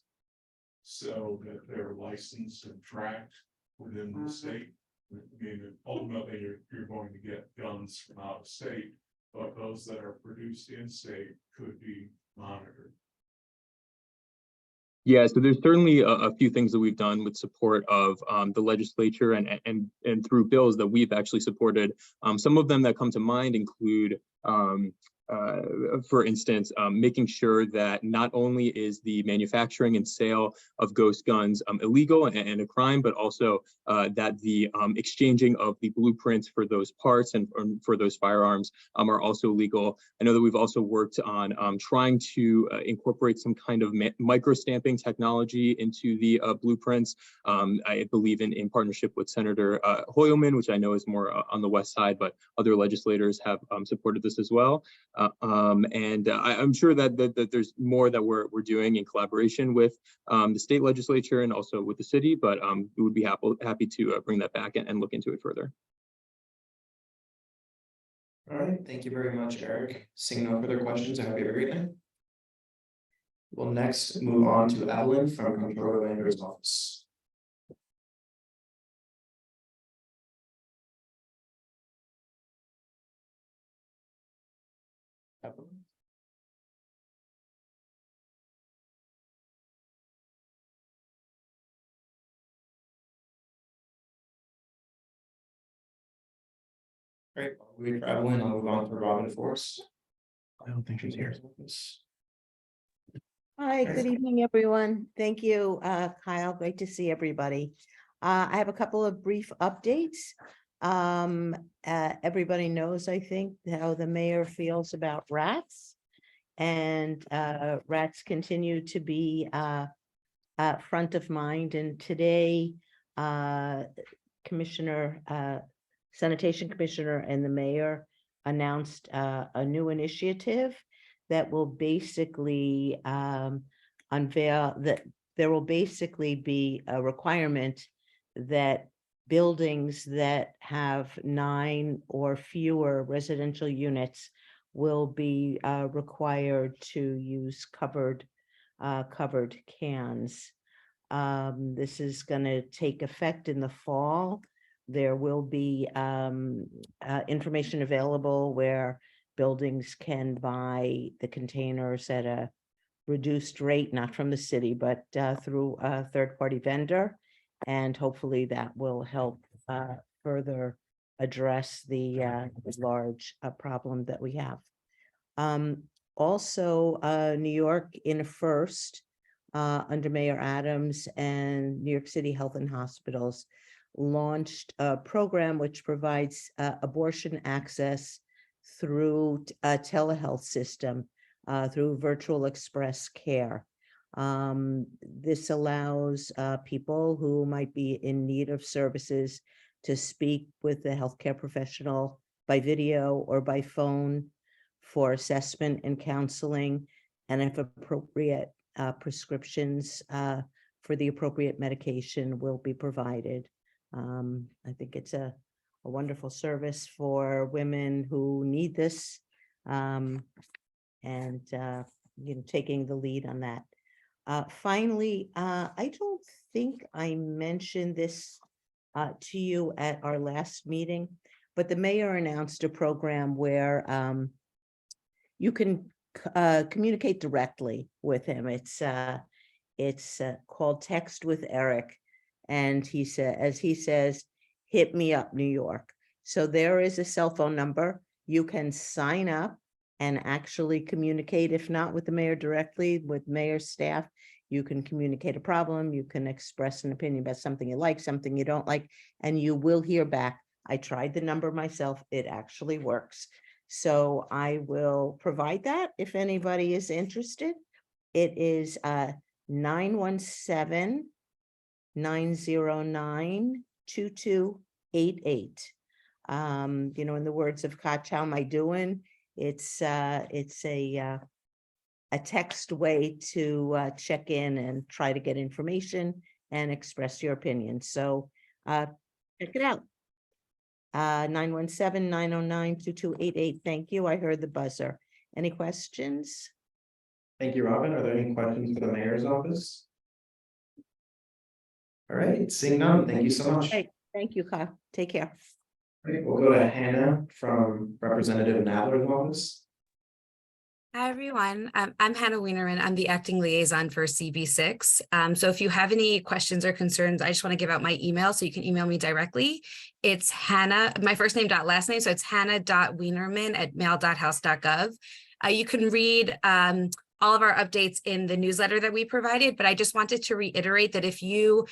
so that they're licensed and tracked within the state? I mean, ultimately, you're going to get guns from out of state, but those that are produced in state could be monitored. Yeah, so there's certainly a few things that we've done with support of the legislature and through bills that we've actually supported. Some of them that come to mind include for instance, making sure that not only is the manufacturing and sale of ghost guns illegal and a crime, but also that the exchanging of the blueprints for those parts and for those firearms are also legal. I know that we've also worked on trying to incorporate some kind of micro stamping technology into the blueprints. I believe in partnership with Senator Hoyleman, which I know is more on the west side, but other legislators have supported this as well. I'm sure that there's more that we're doing in collaboration with the state legislature and also with the city, but we would be happy to bring that back and look into it further. All right, thank you very much, Eric. Seeing no further questions, I hope you have a great night. We'll next move on to Evelyn from Comptroller Lander's office. Evelyn. Great, while we wait for Evelyn, I'll move on to Robin Force. I don't think she's here. Hi, good evening, everyone. Thank you, Kyle. Great to see everybody. I have a couple of brief updates. Everybody knows, I think, how the mayor feels about rats. And rats continue to be front of mind. And today, Sanitation Commissioner and the mayor announced a new initiative that will basically unveil that there will basically be a requirement that buildings that have 9 or fewer residential units will be required to use covered cans. This is going to take effect in the fall. There will be information available where buildings can buy the containers at a reduced rate, not from the city, but through a third-party vendor. And hopefully that will help further address the large problem that we have. Also, New York in a first under Mayor Adams and New York City Health and Hospitals launched a program which provides abortion access through a telehealth system through virtual express care. This allows people who might be in need of services to speak with the healthcare professional by video or by phone for assessment and counseling, and if appropriate, prescriptions for the appropriate medication will be provided. I think it's a wonderful service for women who need this, and taking the lead on that. Finally, I don't think I mentioned this to you at our last meeting, but the mayor announced a program where you can communicate directly with him. It's called Text with Eric. And he said, as he says, hit me up, New York. So there is a cell phone number. You can sign up and actually communicate, if not with the mayor directly, with mayor staff. You can communicate a problem. You can express an opinion about something you like, something you don't like, and you will hear back. I tried the number myself. It actually works. So I will provide that if anybody is interested. It is 917-909-2288. In the words of Koch, how am I doing? It's a text way to check in and try to get information and express your opinion. So check it out. 917-909-2288. Thank you. I heard the buzzer. Any questions? Thank you, Robin. Are there any questions for the mayor's office? All right, seeing none, thank you so much. Great. Thank you, Kyle. Take care. All right, we'll go to Hannah from Representative Nadler's office. Hi, everyone. I'm Hannah Wienerman. I'm the acting liaison for CB6. So if you have any questions or concerns, I just want to give out my email so you can email me directly. It's Hannah, my first name dot last name. So it's hannah.wienerman@mail.house.gov. You can read all of our updates in the newsletter that we provided, but I just wanted to reiterate that if you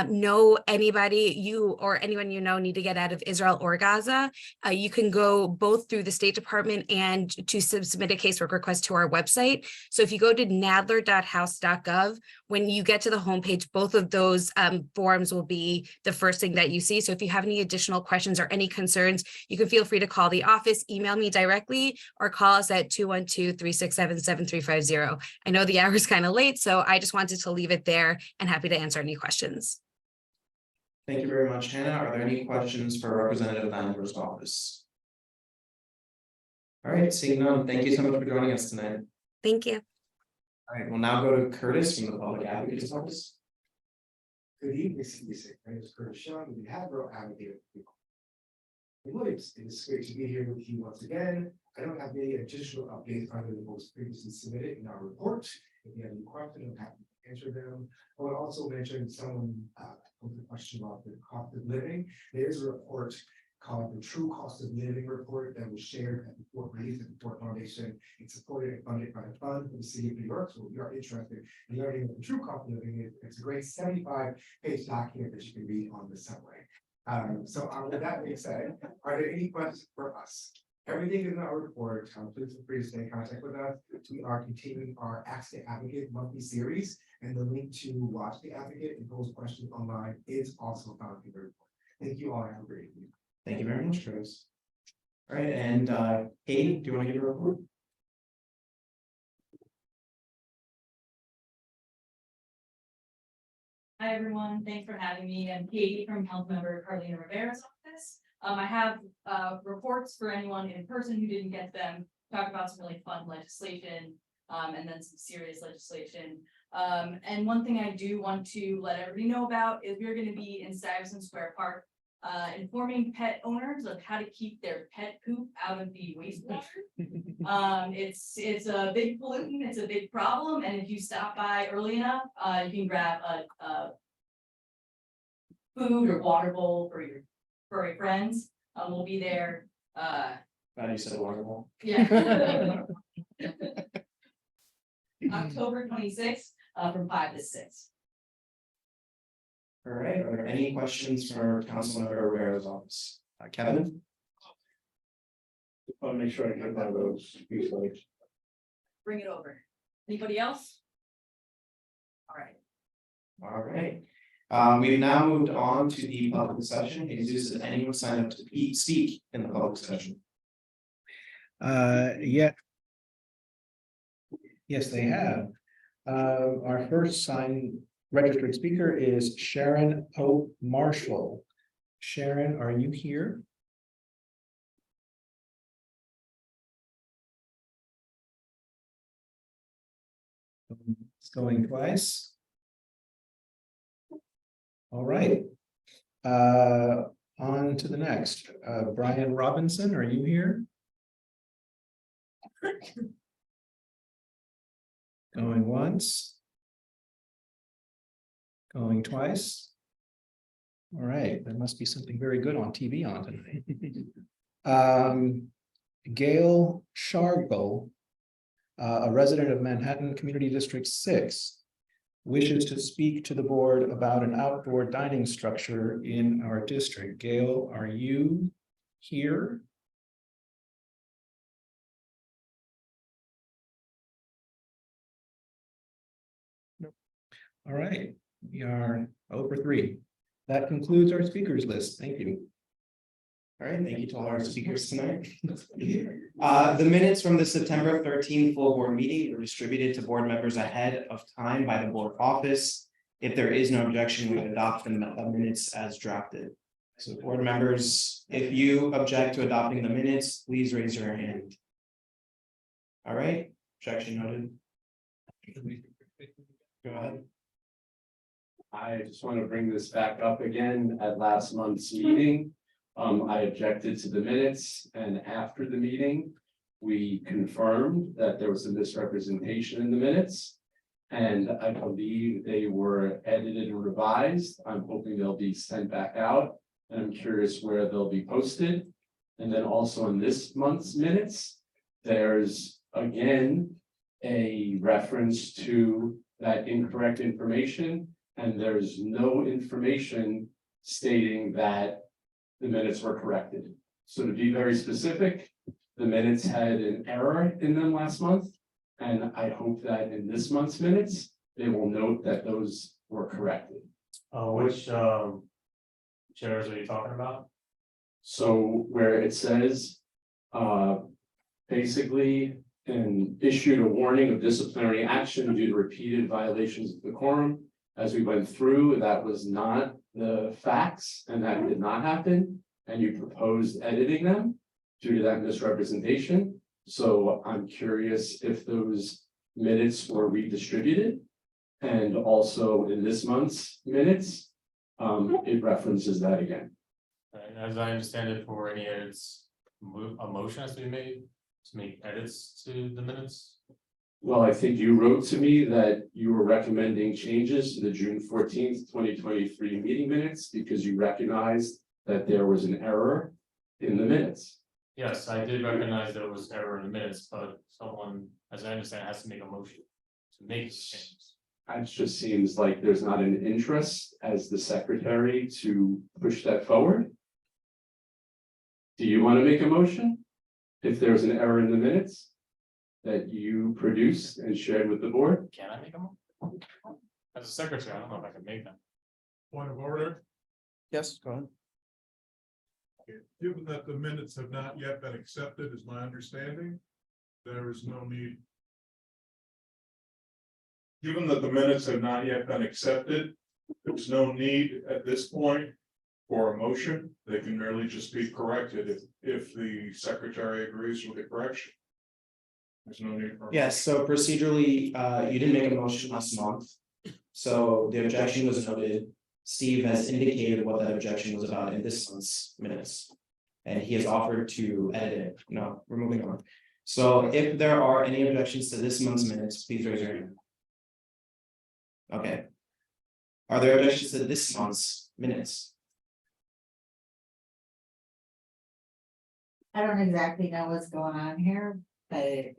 know anybody, you or anyone you know need to get out of Israel or Gaza, you can go both through the State Department and to submit a casework request to our website. So if you go to nadler.house.gov, when you get to the homepage, both of those forms will be the first thing that you see. So if you have any additional questions or any concerns, you can feel free to call the office, email me directly, or call us at 212-367-7350. I know the hour is kind of late, so I just wanted to leave it there and happy to answer any questions. Thank you very much, Hannah. Are there any questions for Representative Landler's office? All right, seeing none, thank you so much for joining us tonight. Thank you. All right, we'll now go to Curtis from the Public Advocate's Office. Good evening, CB6. My name is Curtis Sean, we have Rural Advocate. Williams, it is great to be here with you once again. I don't have any additional updates other than those previously submitted in our report. If you have any questions, I'm happy to answer them. I would also mention someone posed a question about the cost of living. There is a report called the True Cost of Living Report that was shared at the Fort Reeves and the Fort Foundation. It's supported and funded by the fund for the city of New York. So if you are interested in learning what the true cost of living is, it's a great 75-page document that you can read on the subway. So with that being said, are there any questions for us? Everything is in our report. Please feel free to stay in contact with us. We are continuing our Ask the Advocate monthly series, and the link to watch the Advocate and pose questions online is also found in the report. Thank you all. Have a great evening. Thank you very much, Curtis. All right, and Katie, do you want to give a report? Hi, everyone. Thanks for having me. I'm Katie from Health Member Carlina Rivera's office. I have reports for anyone in person who didn't get them, talk about some really fun legislation, and then some serious legislation. And one thing I do want to let everybody know about is we're going to be in Stuyvesant Square Park, informing pet owners of how to keep their pet poop out of the wastewater. It's a big pollutant, it's a big problem, and if you stop by early enough, you can grab a food or water bowl for your furry friends. We'll be there. Glad you said water bowl. Yeah. October 26th, from 5 to 6. All right, are there any questions for Councilmember Rivera's office? Kevin? I'll make sure I get one of those. Bring it over. Anybody else? All right. All right. We've now moved on to the public session. Does anyone sign up to speak in the public session? Yeah. Yes, they have. Our first registered speaker is Sharon Pope Marshall. Sharon, are you here? It's going twice. All right. On to the next. Brian Robinson, are you here? Going once. Going twice. All right, there must be something very good on TV on tonight. Gail Shargo, a resident of Manhattan Community District 6, wishes to speak to the board about an outdoor dining structure in our district. Gail, are you here? All right, we are over 3. That concludes our speakers list. Thank you. All right, thank you to all our speakers tonight. The minutes from the September 13th full board meeting were distributed to board members ahead of time by the board office. If there is no objection, we adopt the minutes as drafted. So board members, if you object to adopting the minutes, please raise your hand. All right, objection noted. Go ahead. I just want to bring this back up again at last month's meeting. I objected to the minutes, and after the meeting, we confirmed that there was a misrepresentation in the minutes. And I believe they were edited and revised. I'm hoping they'll be sent back out. And I'm curious where they'll be posted. And then also in this month's minutes, there's again a reference to that incorrect information. And there's no information stating that the minutes were corrected. So to be very specific, the minutes had an error in them last month. And I hope that in this month's minutes, they will note that those were corrected. Which chairs are you talking about? So where it says, basically, and issued a warning of disciplinary action due to repeated violations of the quorum. As we went through, that was not the facts and that did not happen. And you proposed editing them due to that misrepresentation. So I'm curious if those minutes were redistributed. And also in this month's minutes, it references that again. And as I understand it, for any edits, a motion has to be made to make edits to the minutes. Well, I think you wrote to me that you were recommending changes to the June 14th, 2023 meeting minutes because you recognized that there was an error in the minutes. Yes, I did recognize there was error in the minutes, but someone, as I understand, has to make a motion to make these changes. It just seems like there's not an interest as the secretary to push that forward. Do you want to make a motion? If there's an error in the minutes that you produced and shared with the board? Can I make a motion? As a secretary, I don't know if I can make them. Point of order. Yes, go ahead. Given that the minutes have not yet been accepted, is my understanding, there is no need. Given that the minutes have not yet been accepted, there's no need at this point for a motion. They can merely just be corrected if the secretary agrees with the correction. There's no need for. Yes, so procedurally, you didn't make a motion last month. So the objection was noted. Steve has indicated what that objection was about in this month's minutes. And he has offered to edit it. No, we're moving on. So if there are any objections to this month's minutes, please raise your hand. Okay. Are there objections to this month's minutes? I don't exactly know what's going on here, but it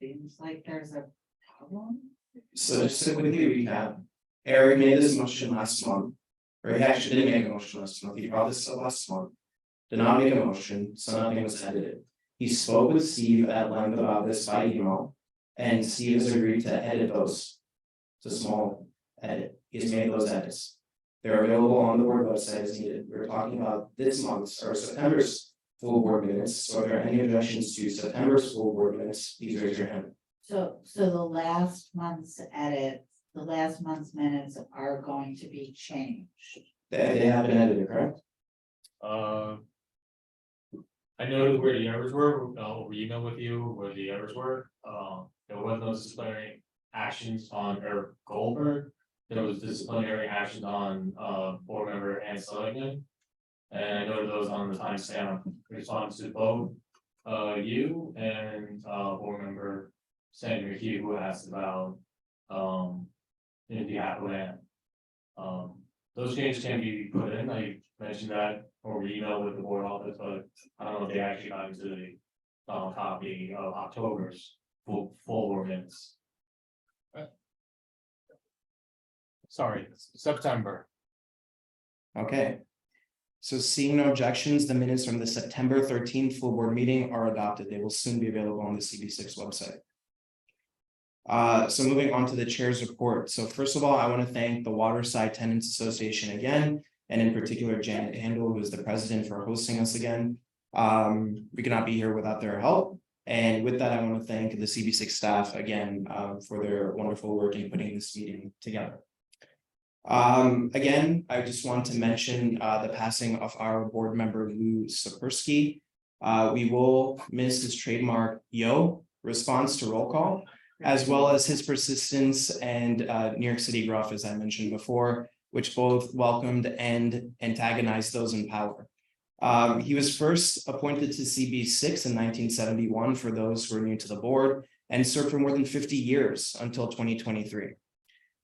seems like there's a problem. So just to quickly recap, Eric made this motion last month, or he actually didn't make a motion last month, he brought this up last month. Did not make a motion, so nothing was edited. He spoke with Steve at length about this by email, and Steve has agreed to edit those. It's a small edit, he's made those edits. They're available on the board website as needed. We're talking about this month's or September's full board minutes, so if there are any objections to September's full board minutes, please raise your hand. So the last month's edits, the last month's minutes are going to be changed. They have been edited, correct? I know where the errors were, I'll email with you where the errors were. There was no disciplinary actions on Eric Goldberg. There was disciplinary actions on board member Ann Seligman. And I noted those on the timestamp response to both you and board member Sandy McKee, who asked about in behalf of Ann. Those changes can be put in. I mentioned that or email with the board office, but I don't know if they actually got into the copy of October's full board minutes. Sorry, September. Okay. So seeing no objections, the minutes from the September 13th full board meeting are adopted. They will soon be available on the CB6 website. So moving on to the chair's report. So first of all, I want to thank the Waterside Tenants Association again, and in particular Janet Handel, who is the president, for hosting us again. We cannot be here without their help. And with that, I want to thank the CB6 staff again for their wonderful work in putting this meeting together. Again, I just want to mention the passing of our board member Lou Sapersky. We will miss his trademark yo response to roll call, as well as his persistence and New York City gruff, as I mentioned before, which both welcomed and antagonized those in power. He was first appointed to CB6 in 1971 for those who are new to the board, and served for more than 50 years until 2023.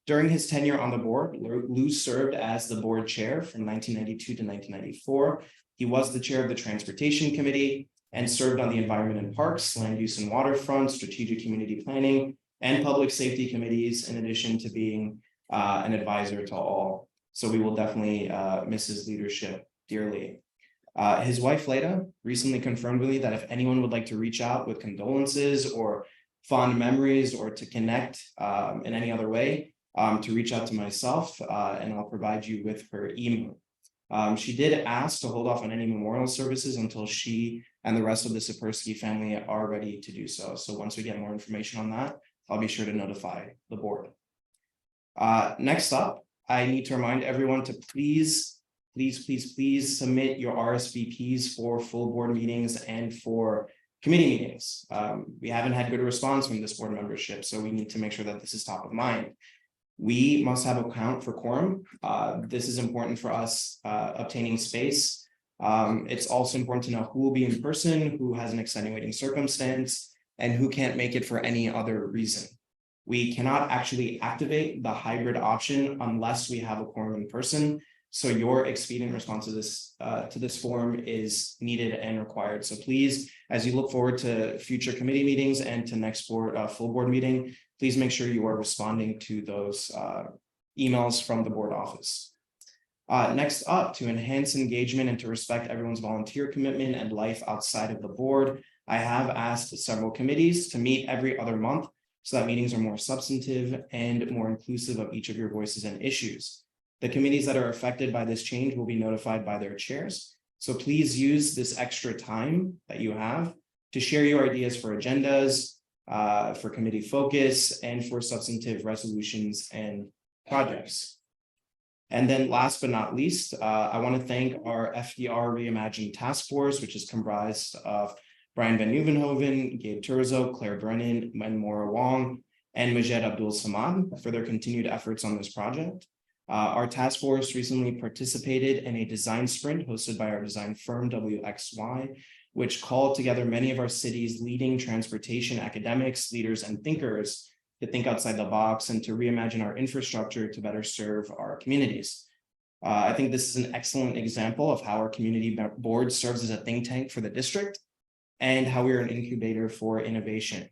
During his tenure on the board, Lou served as the board chair from 1992 to 1994. He was the chair of the Transportation Committee and served on the Environment and Parks, Land Use and Waterfront, Strategic Community Planning, and Public Safety Committees, in addition to being an advisor to all. So we will definitely miss his leadership dearly. His wife, Leda, recently confirmed with me that if anyone would like to reach out with condolences or fond memories or to connect in any other way, to reach out to myself, and I'll provide you with her email. She did ask to hold off on any memorial services until she and the rest of the Sapersky family are ready to do so. So once we get more information on that, I'll be sure to notify the board. Next up, I need to remind everyone to please submit your RSVPs for full board meetings and for committee meetings. We haven't had good response from this board membership, so we need to make sure that this is top of mind. We must have a count for quorum. This is important for us obtaining space. It's also important to know who will be in person, who has an extenuating circumstance, and who can't make it for any other reason. We cannot actually activate the hybrid option unless we have a quorum in person. So your expedient response to this form is needed and required. So please, as you look forward to future committee meetings and to next full board meeting, please make sure you are responding to those emails from the board office. Next up, to enhance engagement and to respect everyone's volunteer commitment and life outside of the board, I have asked several committees to meet every other month so that meetings are more substantive and more inclusive of each of your voices and issues. The committees that are affected by this change will be notified by their chairs. So please use this extra time that you have to share your ideas for agendas, for committee focus, and for substantive resolutions and projects. And then last but not least, I want to thank our FDR Reimagined Task Force, which is comprised of Brian Van Nieuwenhoven, Gabe Turzo, Claire Brennan, and Maura Wong, and Majed Abdul Samad for their continued efforts on this project. Our task force recently participated in a design sprint hosted by our design firm WXY, which called together many of our city's leading transportation academics, leaders, and thinkers to think outside the box and to reimagine our infrastructure to better serve our communities. I think this is an excellent example of how our community board serves as a think tank for the district and how we are an incubator for innovation.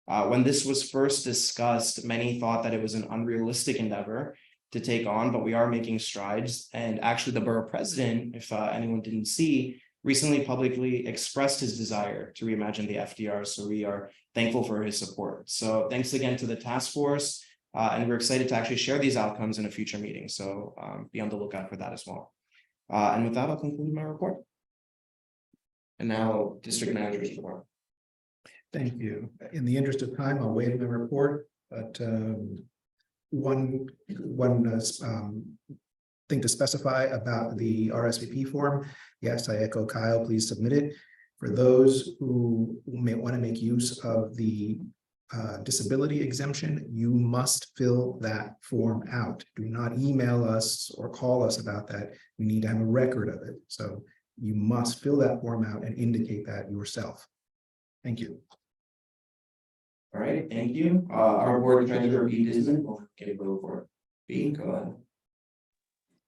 When this was first discussed, many thought that it was an unrealistic endeavor to take on, but we are making strides. And actually the borough president, if anyone didn't see, recently publicly expressed his desire to reimagine the FDR. So we are thankful for his support. So thanks again to the task force. And we're excited to actually share these outcomes in a future meeting. So be on the lookout for that as well. And with that, I'll conclude my report. And now District Manager's report. Thank you. In the interest of time, I'll waive my report, but one thing to specify about the RSVP form. Yes, I echo Kyle, please submit it. For those who may want to make use of the disability exemption, you must fill that form out. Do not email us or call us about that. We need to have a record of it. So you must fill that form out and indicate that yourself. Thank you. All right, thank you. Our board treasurer, B. Disman, will give a report. B, go ahead.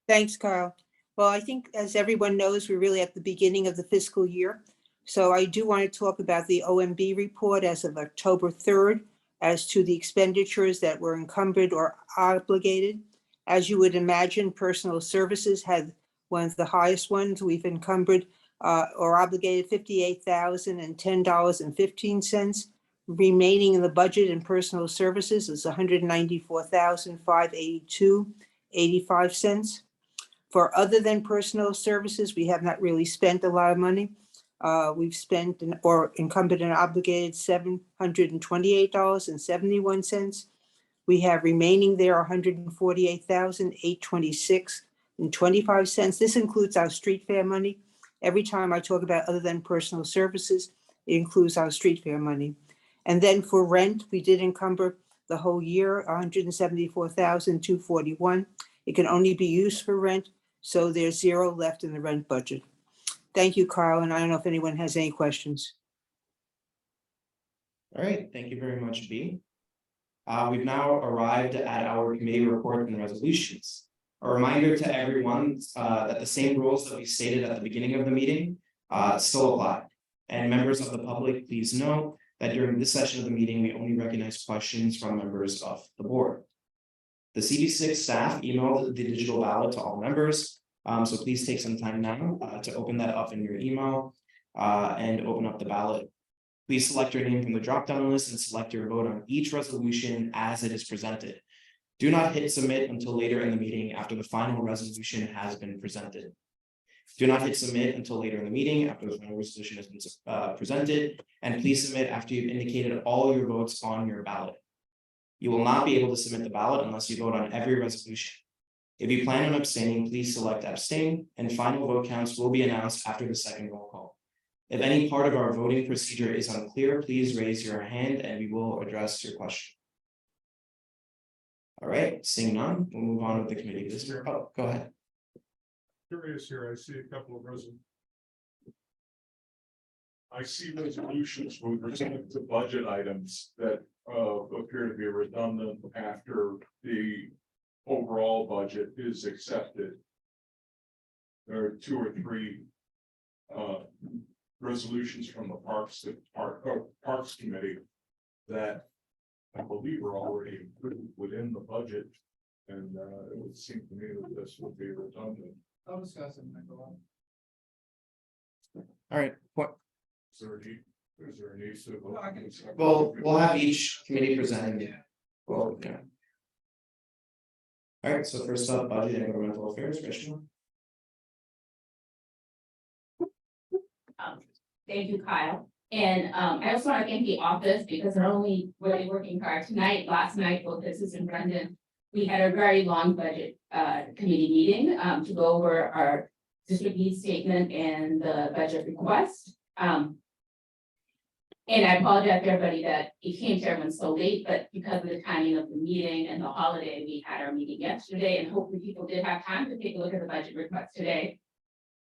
Thanks, Carl. Well, I think as everyone knows, we're really at the beginning of the fiscal year. So I do want to talk about the OMB report as of October 3rd as to the expenditures that were encumbered or obligated. As you would imagine, personal services had one of the highest ones. We've encumbered or obligated $58,010.15. Remaining in the budget in personal services is $194,582.85. For other than personal services, we have not really spent a lot of money. We've spent or encumbered and obligated $728.71. We have remaining there $148,826.25. This includes our street fair money. Every time I talk about other than personal services, it includes our street fair money. And then for rent, we did encumber the whole year, $174,241. It can only be used for rent, so there's zero left in the rent budget. Thank you, Carl, and I don't know if anyone has any questions. All right, thank you very much, B. We've now arrived at our committee report and resolutions. A reminder to everyone that the same rules that we stated at the beginning of the meeting still apply. And members of the public, please know that during this session of the meeting, we only recognize questions from members of the board. The CB6 staff emailed the digital ballot to all members, so please take some time now to open that up in your email and open up the ballot. Please select your name from the drop-down list and select your vote on each resolution as it is presented. Do not hit submit until later in the meeting after the final resolution has been presented. Do not hit submit until later in the meeting after the final resolution has been presented, and please submit after you've indicated all your votes on your ballot. You will not be able to submit the ballot unless you vote on every resolution. If you plan on abstaining, please select abstain, and final vote counts will be announced after the second roll call. If any part of our voting procedure is unclear, please raise your hand and we will address your question. All right, seeing none, we'll move on with the committee visitor. Oh, go ahead. Curious here, I see a couple of resolutions with respect to budget items that appear to be redundant after the overall budget is accepted. There are 2 or 3 resolutions from the Parks Committee that I believe are already included within the budget. And it would seem to me that this would be redundant. I'll discuss it, Michael. All right, what? Is there a need to? I can. Well, we'll have each committee presenting. Well, okay. All right, so first up, budget and governmental affairs, Rachel. Thank you, Kyle. And I also want to thank the office because they're only really working hard tonight. Last night, both this is in Brendan. We had a very long budget committee meeting to go over our district needs statement and the budget request. And I apologize to everybody that it came to everyone so late, but because of the timing of the meeting and the holiday, we had our meeting yesterday, and hopefully people did have time to take a look at the budget request today.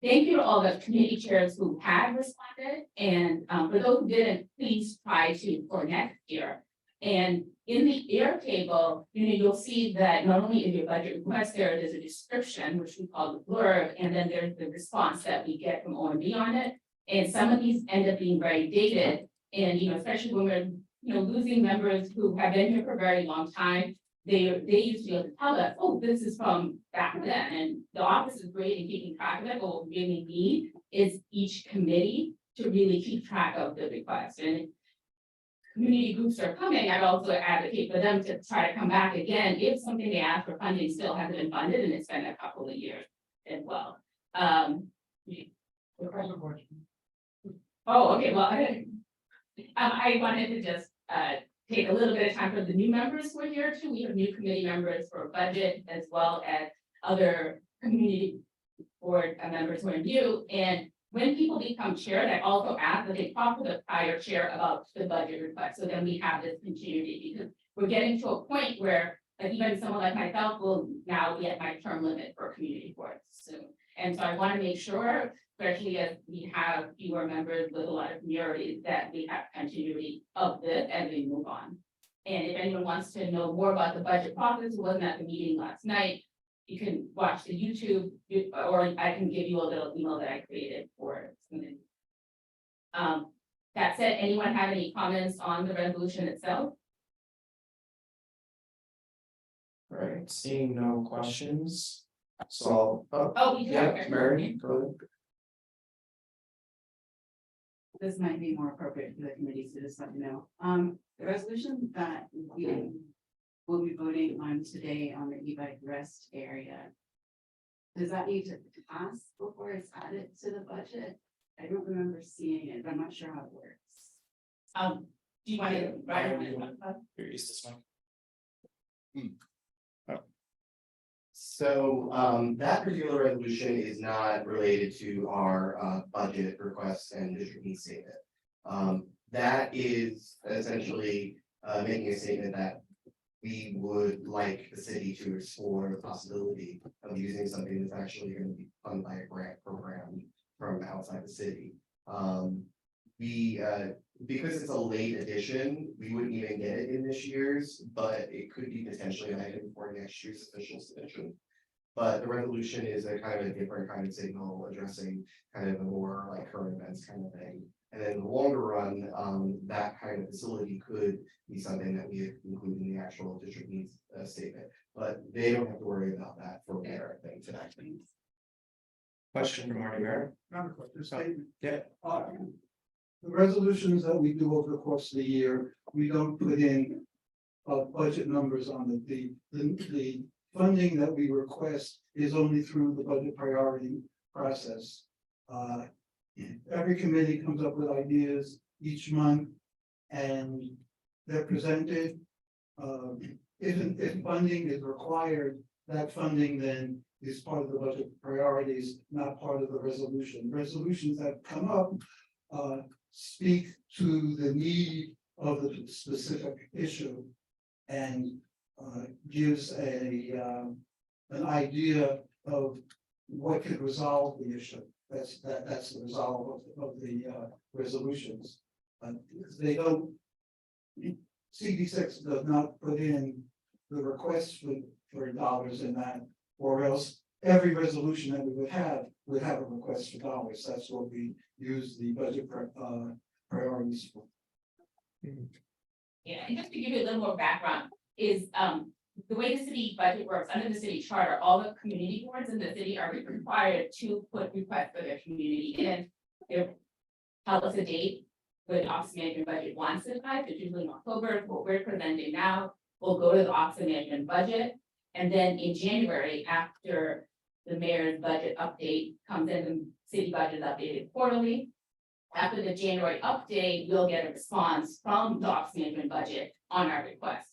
Thank you to all the committee chairs who have responded, and for those who didn't, please try to for next year. And in the air table, you'll see that not only in your budget request, there's a description, which we call the blurb, and then there's the response that we get from OMB on it. And some of these end up being very dated, and especially when we're losing members who have been here for a very long time. They used to be able to tell us, oh, this is from back then, and the office is great in keeping track of it. But what we really need is each committee to really keep track of the request. And community groups are coming, I'd also advocate for them to try to come back again if something they ask for funding still hasn't been funded, and it's been a couple of years as well. Oh, okay, well, I wanted to just take a little bit of time for the new members who are here too. We have new committee members for budget as well as other community board members who are new. And when people become chair, I also ask that they talk to the prior chair about the budget request. So then we have this continuity, because we're getting to a point where even someone like myself will now be at my term limit for community boards soon. And so I want to make sure, especially as we have fewer members with a lot of seniority, that we have continuity of this as we move on. And if anyone wants to know more about the budget process, who wasn't at the meeting last night, you can watch the YouTube, or I can give you a little email that I created for it. That said, anyone have any comments on the resolution itself? All right, seeing no questions. So, yeah, Mary, go ahead. This might be more appropriate for the committees to just let you know. The resolution that we will be voting on today on the e-bike rest area. Does that need to pass before it's added to the budget? I don't remember seeing it, but I'm not sure how it works. Do you want to write on it? You're used to this one. So that particular resolution is not related to our budget requests and district needs statement. That is essentially making a statement that we would like the city to explore the possibility of using something that's actually going to be funded by a grant program from outside the city. Because it's a late addition, we wouldn't even get it in this year's, but it could be potentially an item for next year's official submission. But the resolution is a kind of a different kind of signal addressing kind of a more like current events kind of thing. And then in the longer run, that kind of facility could be something that we include in the actual district needs statement, but they don't have to worry about that for their thing tonight. Question from Marty Merritt. Not a question, statement. Yeah. The resolutions that we do over the course of the year, we don't put in budget numbers on the funding that we request is only through the budget priority process. Every committee comes up with ideas each month and they're presented. If funding is required, that funding then is part of the budget priorities, not part of the resolution. Resolutions that come up speak to the need of the specific issue and gives an idea of what could resolve the issue. That's the resolve of the resolutions. They don't. CB6 does not put in the request for dollars in that, or else every resolution that we would have a request for dollars. That's what we use the budget priorities for. Yeah, and just to give you a little more background, is the way the city budget works, under the city charter, all the community boards in the city are required to put requests for their community in. They tell us a date when office management budget wants it by, which is usually in October. What we're presenting now will go to the office management budget. And then in January, after the mayor's budget update comes in, the city budget is updated quarterly. After the January update, we'll get a response from the office management budget on our request.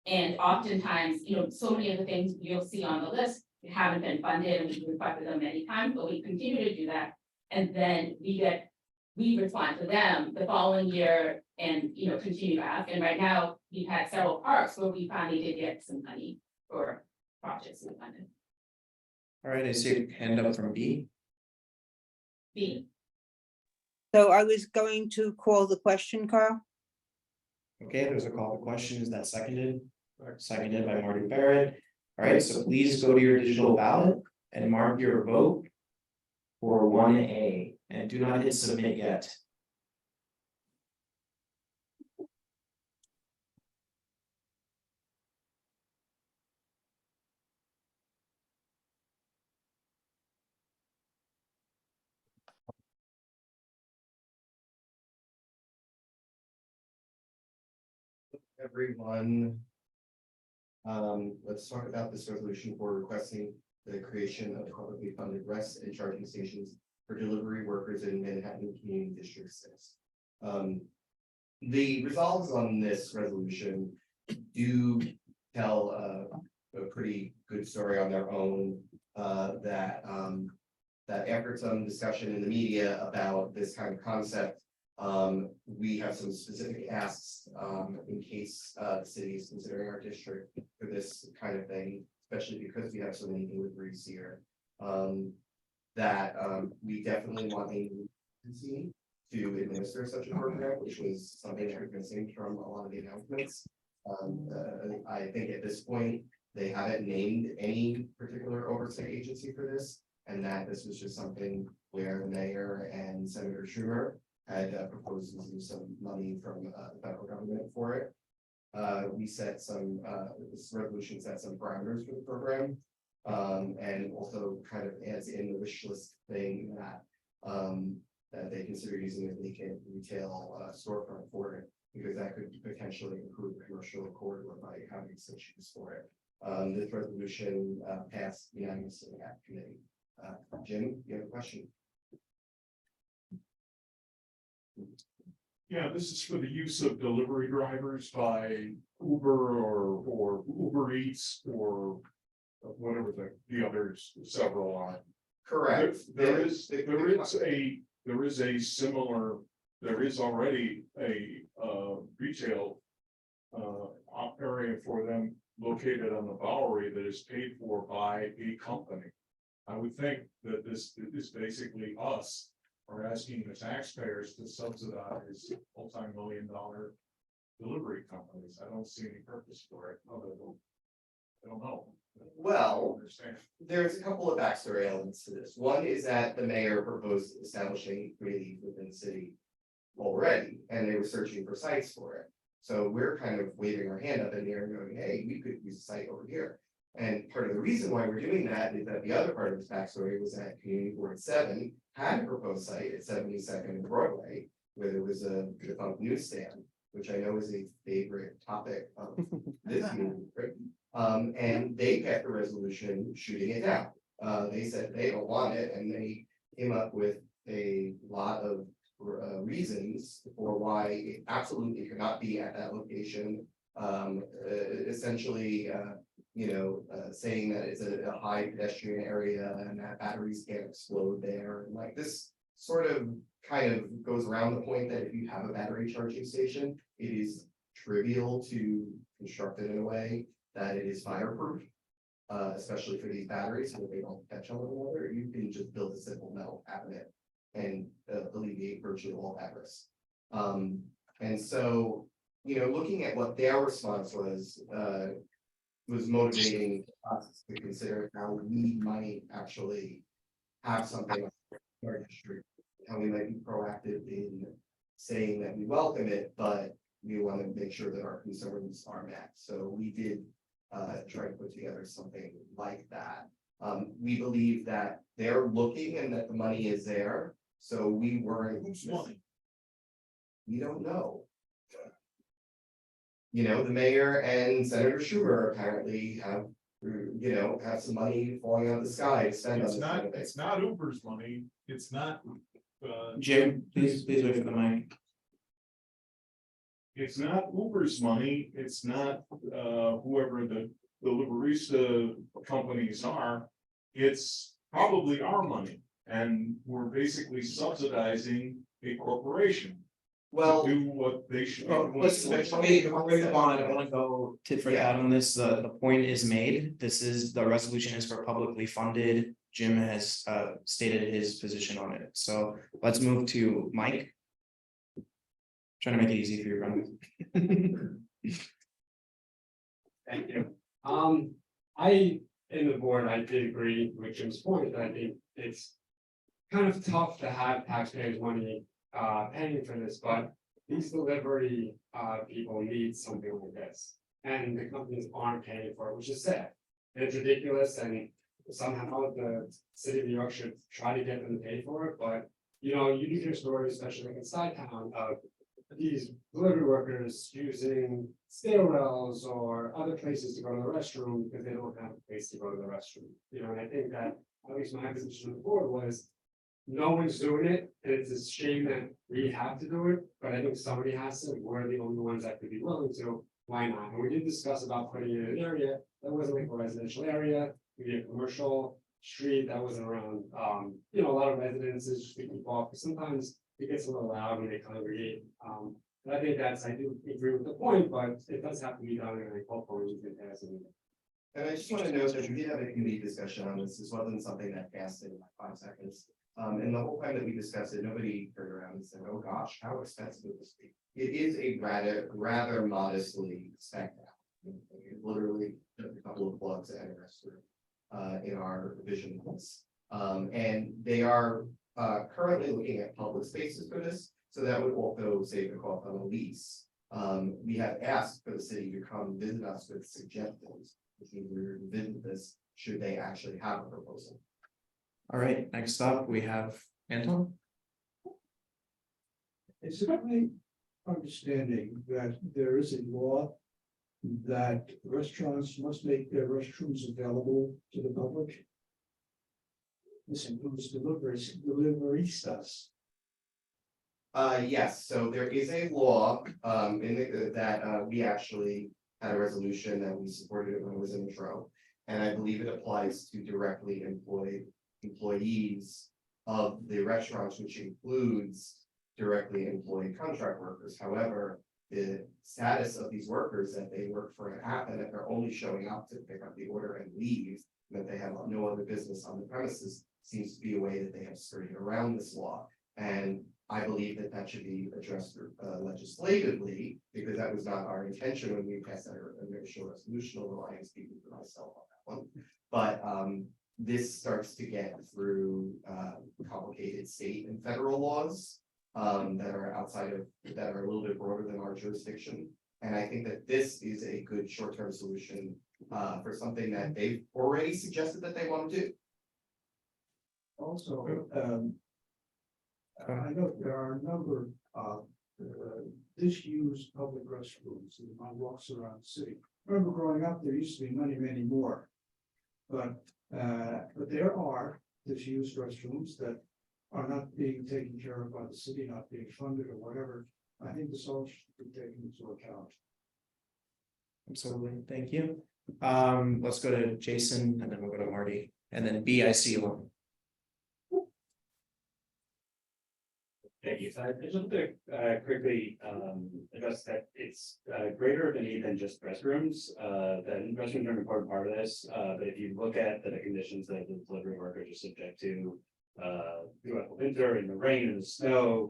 And oftentimes, so many of the things you'll see on the list haven't been funded, and we've requested them many times, but we continue to do that. And then we respond to them the following year and, continue to ask. And right now, we've had several parks where we finally did get some money for projects we funded. All right, I see a hand up from B. B. So I was going to call the question, Carl. Okay, there's a call to question. Is that seconded? Seconded by Marty Barrett. All right, so please go to your digital ballot and mark your vote for 1A and do not hit submit yet. Everyone. Let's talk about this resolution for requesting the creation of publicly funded rest and charging stations for delivery workers in Manhattan Community District 6. The resolves on this resolution do tell a pretty good story on their own, that after some discussion in the media about this kind of concept, we have some specific asks in case the city is considering our district for this kind of thing, especially because we have so many deliveries here. That we definitely want a agency to administer such a program, which was something that was missing from a lot of the announcements. I think at this point, they haven't named any particular oversight agency for this, and that this was just something where the mayor and Senator Schumer had proposed to use some money from the federal government for it. We set some, this resolution set some parameters for the program, and also kind of adds in the wish list thing that that they consider using a vacant retail storefront for it, because that could potentially improve the commercial corridor by having such use for it. This resolution passed unanimously at committee. Jim, you have a question? Yeah, this is for the use of delivery drivers by Uber or Uber Eats or whatever the others, several are. Correct. There is already a retail area for them located on the Bowery that is paid for by a company. I would think that this is basically us, are asking the taxpayers to subsidize multi-million-dollar delivery companies. I don't see any purpose for it, other than, I don't know. Well, Understand. there's a couple of backstory elements to this. One is that the mayor proposed establishing relief within the city already, and they were searching for sites for it. So we're kind of waving our hand up in the air and going, hey, we could use a site over here. And part of the reason why we're doing that is that the other part of this backstory was that Community Board 7 had a proposed site at 72nd and Broadway, where there was a defunct newsstand, which I know is a favorite topic of this meeting. And they kept the resolution shooting it down. They said they don't want it, and they came up with a lot of reasons for why it absolutely could not be at that location. Essentially, saying that it's a high pedestrian area and that batteries can't explode there. And like this sort of kind of goes around the point that if you have a battery charging station, it is trivial to construct it in a way that it is fireproof, especially for these batteries so that they don't catch on one another. You can just build a simple metal cabinet and alleviate virtually all that risk. And so, looking at what their response was motivating us to consider how we might actually have something in our district, how we might be proactive in saying that we welcome it, but we want to make sure that our concerns are met. So we did try to put together something like that. We believe that they're looking and that the money is there. So we weren't. Who's money? We don't know. The mayor and Senator Schumer apparently have, have some money falling out of the sky to spend on this kind of thing. It's not Uber's money, it's not, Jim, please wait for the mic. it's not Uber's money, it's not, whoever the deliverista companies are. It's probably our money, and we're basically subsidizing a corporation. Well, to do what they should. Listen, before we move on, I don't want to go tit for tat on this. The point is made. The resolution is for publicly funded. Jim has stated his position on it. So let's move to Mike. Trying to make it easy for you, Brendan. Thank you. In the board, I did agree with Jim's point that I think it's kind of tough to have taxpayers' money paying for this, but these delivery people need something like this, and the companies aren't paying for it, which is sad. It's ridiculous, and somehow the city of New York should try to get them to pay for it. But you hear stories, especially like in Side Town, of these delivery workers using stairwells or other places to go to the restroom because they don't have a place to go to the restroom. And I think that at least my position on the board was, no one's doing it, and it's a shame that we have to do it, but I think somebody has to. We're the only ones that could be willing to. Why not? And we did discuss about putting it in an area that wasn't like a residential area, maybe a commercial street that wasn't around, a lot of residences just to keep off. Because sometimes it gets a little loud when they congregate. But I think I do agree with the point, but it does have to be done, and I hope we can pass it. And I just want to note that we did have a committee discussion on this. This wasn't something that passed in like 5 seconds. And the whole time that we discussed it, nobody turned around and said, oh gosh, how expensive would this be? It is a rather modestly spec'd out. Literally a couple of plugs at a restaurant in our vision list. And they are currently looking at public spaces for this. So that would also save the cost on a lease. We have asked for the city to come visit us with suggestions. If we were to visit this, should they actually have a proposal? All right, next up, we have Anton. Is it my understanding that there is a law that restaurants must make their restrooms available to the public? This includes deliveristas. Yes, so there is a law that we actually had a resolution that we supported it when it was in the intro. And I believe it applies to directly employed employees of the restaurants, which includes directly employed contract workers. However, the status of these workers, that they work for an app and that they're only showing up to pick up the order and leave, that they have no other business on the premises, seems to be a way that they have skirted around this law. And I believe that that should be addressed legislatively, because that was not our intention when we passed our initial resolution, although I am speaking for myself on that one. But this starts to get through complicated state and federal laws that are outside of, that are a little bit broader than our jurisdiction. And I think that this is a good short-term solution for something that they've already suggested that they want to do. Also, I know there are a number of disused public restrooms on walks around the city. I remember growing up, there used to be many, many more. But there are disused restrooms that are not being taken care of by the city, not being funded or whatever. I think this all should be taken into account. Absolutely, thank you. Let's go to Jason and then we'll go to Marty, and then B, I see one. Thank you. So I just want to quickly address that it's greater of a need than just restrooms. Then restrooms are an important part of this. But if you look at the conditions that the delivery workers are subject to throughout the winter, in the rain and the snow,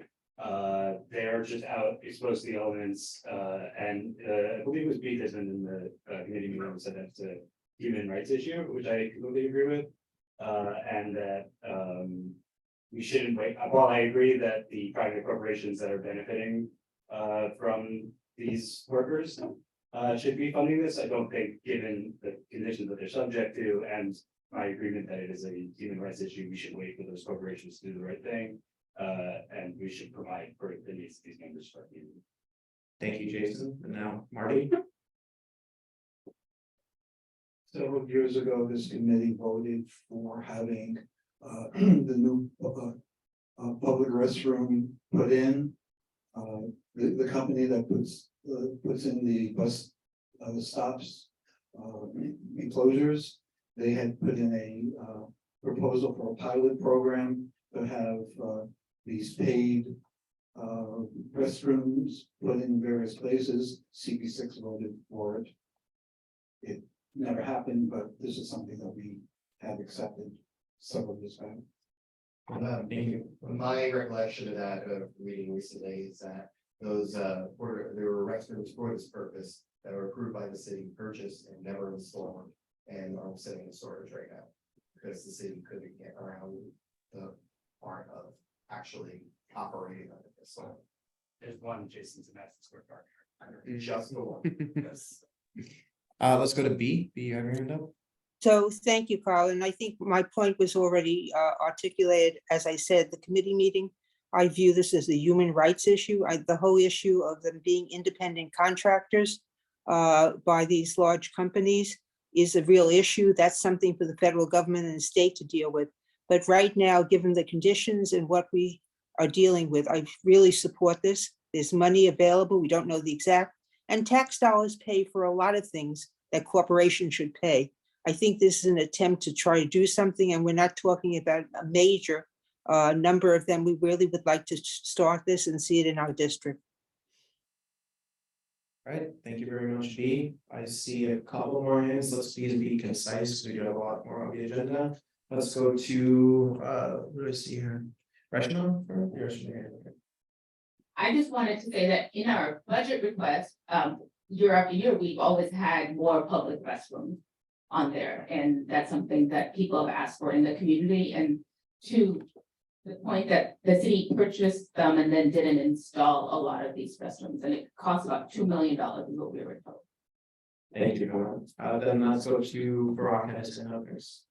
they're just out exposed to the elements. And I believe it was Pete that's been in the committee meeting said that's a human rights issue, which I completely agree with. And that we shouldn't wait. While I agree that the private corporations that are benefiting from these workers should be funding this, I don't think, given the conditions that they're subject to and my agreement that it is a human rights issue, we should wait for those corporations to do the right thing. And we should provide for the needs of these members for our community. Thank you, Jason. And now Marty. Several years ago, this committee voted for having the new public restroom put in. The company that puts in the bus stops enclosures, they had put in a proposal for a pilot program to have these paid restrooms put in various places. CB6 voted for it. It never happened, but this is something that we have accepted several years back. Thank you. My recollection of that reading recently is that those there were restrooms for this purpose that were approved by the city, purchased and never installed, and are sitting in storage right now because the city couldn't get around the part of actually operating on it. So There's one Jason's Madison Square Park. just the one. Yes. Let's go to B. B, you have your hand up? So thank you, Carl. And I think my point was already articulated. As I said, the committee meeting, I view this as a human rights issue. The whole issue of them being independent contractors by these large companies is a real issue. That's something for the federal government and the state to deal with. But right now, given the conditions and what we are dealing with, I really support this. There's money available. We don't know the exact. And tax dollars pay for a lot of things that corporations should pay. I think this is an attempt to try to do something, and we're not talking about a major number of them. We really would like to start this and see it in our district. All right, thank you very much, B. I see a couple more hands. Let's please be concise. We do have a lot more on the agenda. Let's go to what do I see here? Reshma? I just wanted to say that in our budget request, year after year, we've always had more public restrooms on there. And that's something that people have asked for in the community. And to the point that the city purchased them and then didn't install a lot of these restrooms. And it costs about $2 million is what we were told. Thank you. Then let's go to Barack and others.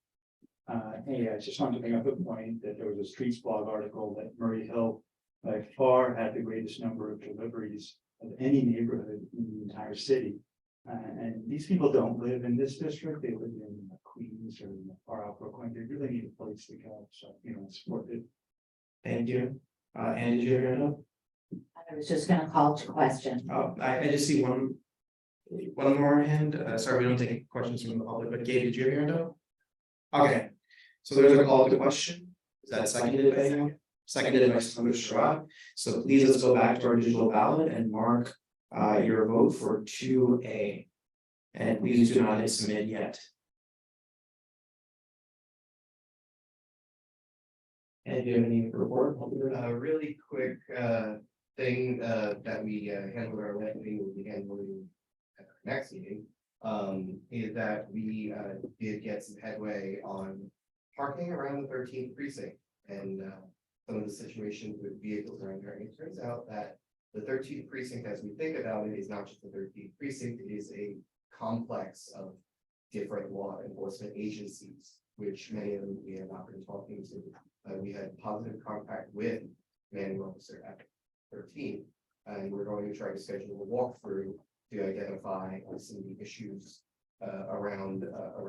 Hey, I just wanted to bring up a point that there was a Streets blog article that Murray Hill by far had the greatest number of deliveries of any neighborhood in the entire city. And these people don't live in this district, they live in Queens or far out Brooklyn, they really need a place to go, so, support it. Thank you. Andy, did you have your hand up? I was just gonna call to question. Oh, I just see one more hand. Sorry, we don't take questions from the public, but Gabe, did you have your hand up? Okay, so there's a call to question. Is that seconded by anyone? Seconded by Mr. Schwab. So please let's go back to our digital ballot and mark Your vote for 2A. And please do not hit submit yet. And do you have any report? Really quick, thing, that we, handled our last meeting, will be handling at our next meeting. Is that we, did get some headway on parking around the 13th precinct. And, some of the situations with vehicles around there, and it turns out that the 13th precinct, as we think about it, is not just the 13th precinct, it is a complex of different law enforcement agencies, which many of them we have not been talking to. We had positive contact with commanding officer at 13, and we're going to try to schedule a walkthrough to identify some of the issues around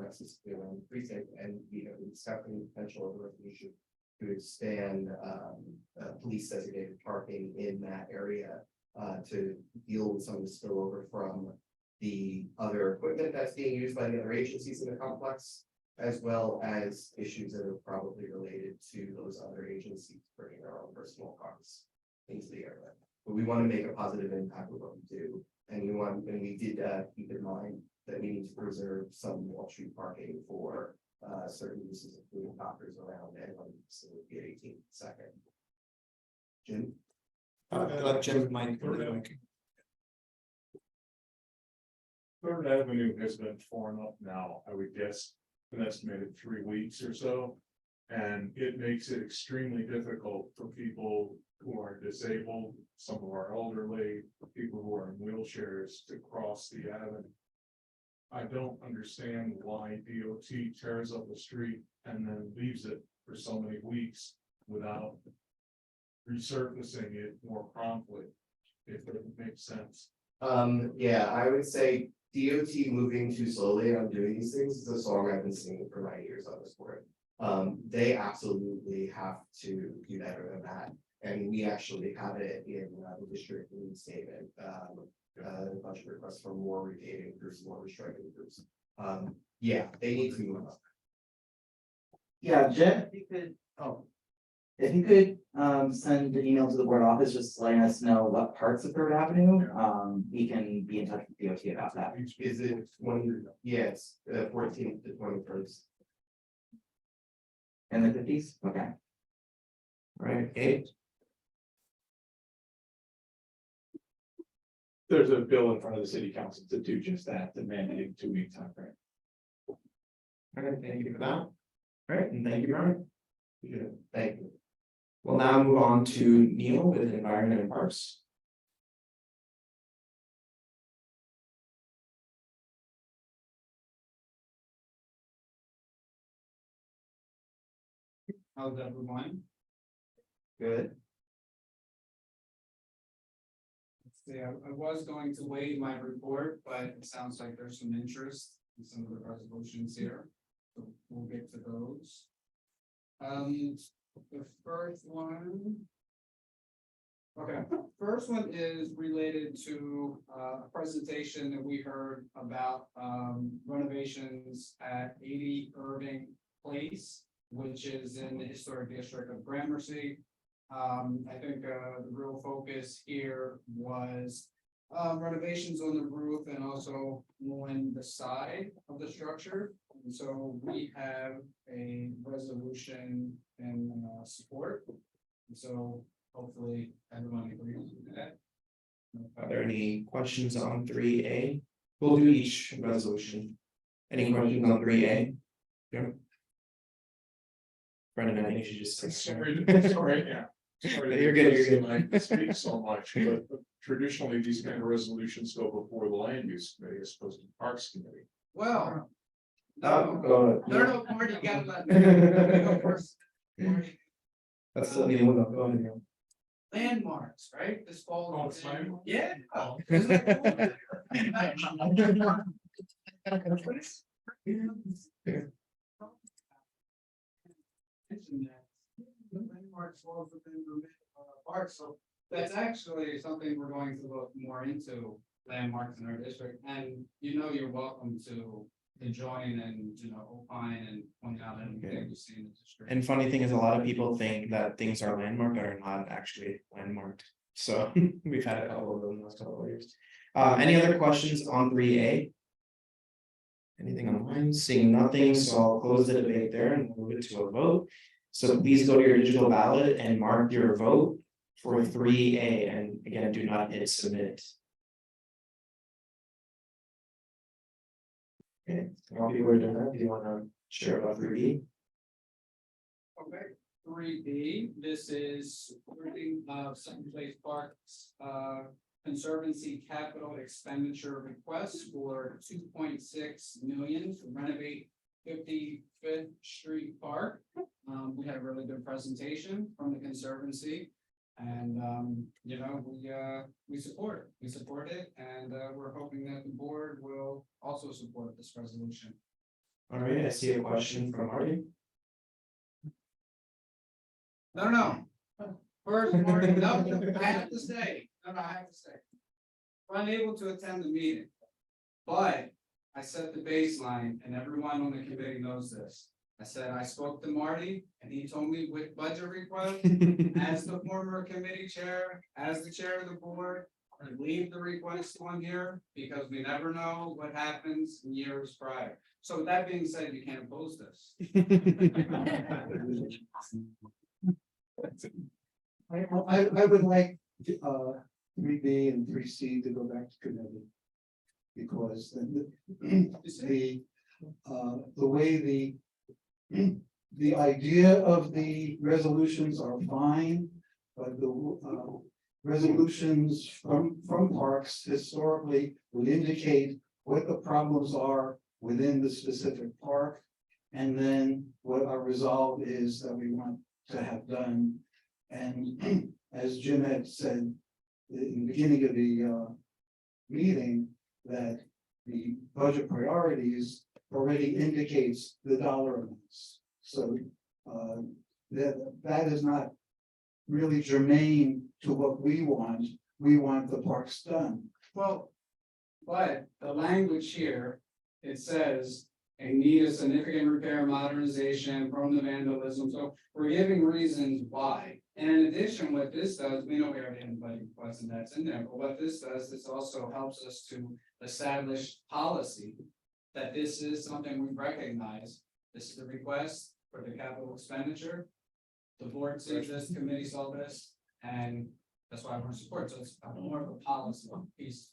specifically around the precinct, and discussing the potential of a resolution to expand police designated parking in that area to deal with some of the spillover from the other equipment that's being used by the other agencies in the complex, as well as issues that are probably related to those other agencies bringing their own personal cars into the area. But we want to make a positive impact with what we do, and we did keep in mind that we need to preserve some Wall Street parking for certain uses, including doctors around and so at 18th second. Jim? Jim might. Third Avenue has been torn up now, I would guess, an estimated 3 weeks or so. And it makes it extremely difficult for people who are disabled, some of our elderly, people who are in wheelchairs to cross the avenue. I don't understand why DOT tears up the street and then leaves it for so many weeks without resurfacing it more promptly, if it makes sense. Yeah, I would say DOT moving too slowly on doing these things is a song I've been singing for 9 years on this board. They absolutely have to do better than that. And we actually have it in the district lead statement, a bunch of requests for more repaving groups, more restricting groups. Yeah, they need to move up. Yeah, Jen, if you could send an email to the board office, just letting us know what parts of Third Avenue, we can be in touch with DOT about that. Is it 20? Yes, 14th to 21st. In the 50s? Okay. Right, Kate? There's a bill in front of the city council to do just that, the mandated 2-week time frame. All right, thank you for that. All right, and thank you, Brian. Thank you. We'll now move on to Neil with Environment and Parks. How's everyone? Good. Let's see, I was going to waive my report, but it sounds like there's some interest in some of the resolutions here. So we'll get to those. The first one. Okay, first one is related to a presentation that we heard about renovations at 80 Irving Place, which is in the historic district of Gramercy. I think the real focus here was renovations on the roof and also on the side of the structure. And so we have a resolution in support. And so hopefully everyone agrees with that. Are there any questions on 3A? We'll do each resolution. Any questions on 3A? Yeah. Brendan, I think you should just. Sorry, yeah. Sorry, You're good, you're good. I speak so much, but traditionally, these kind of resolutions go before the land use committee as opposed to the parks committee. Well. Go No, Marty, you gotta let me go first. Marty. That's the only one. Go ahead, Neil. Landmarks, right? This fall. Oh, it's landmarks? Yeah. Landmarks falls within the park, so that's actually something we're going to look more into, landmarks in our district, and you're welcome to join and opine and point out anything you see in the district. And funny thing is, a lot of people think that things are landmarked that are not actually landmarked. So we've had a couple of them in the last couple of years. Any other questions on 3A? Anything online? Seeing nothing, so I'll close the debate there and move it to a vote. So please go to your digital ballot and mark your vote for 3A, and again, do not hit submit. Okay, while people are doing that, do you want to share about 3B? Okay, 3B, this is supporting Second Place Parks Conservancy capital expenditure request for 2.6 million to renovate 55th Street Park. We had a really good presentation from the Conservancy, and you know, we support it, and we're hoping that the board will also support this resolution. All right, I see a question from Marty. No. First, Marty, no, I have to say, I'm unable to attend the meeting, but I set the baseline, and everyone on the committee knows this. I said, I spoke to Marty, and he told me with budget request, as the former committee chair, as the chair of the board, I leave the request on here, because we never know what happens in years prior. So with that being said, you can't oppose this. I would like 3B and 3C to go back to committee. Because the way the idea of the resolutions are fine, but the resolutions from parks historically would indicate what the problems are within the specific park, and then what our resolve is that we want to have done. And as Jim had said in the beginning of the meeting, that the budget priorities already indicates the dollar amounts. So that is not really germane to what we want. We want the parks done. Well, but the language here, it says a need a significant repair modernization from the vandalism. So we're giving reasons why. And in addition, what this does, we know we already have budget requests and that's in there, but what this does, this also helps us to establish policy that this is something we recognize. This is the request for the capital expenditure. The board sees this, committee saw this, and that's why I want to support. So it's more of a policy piece.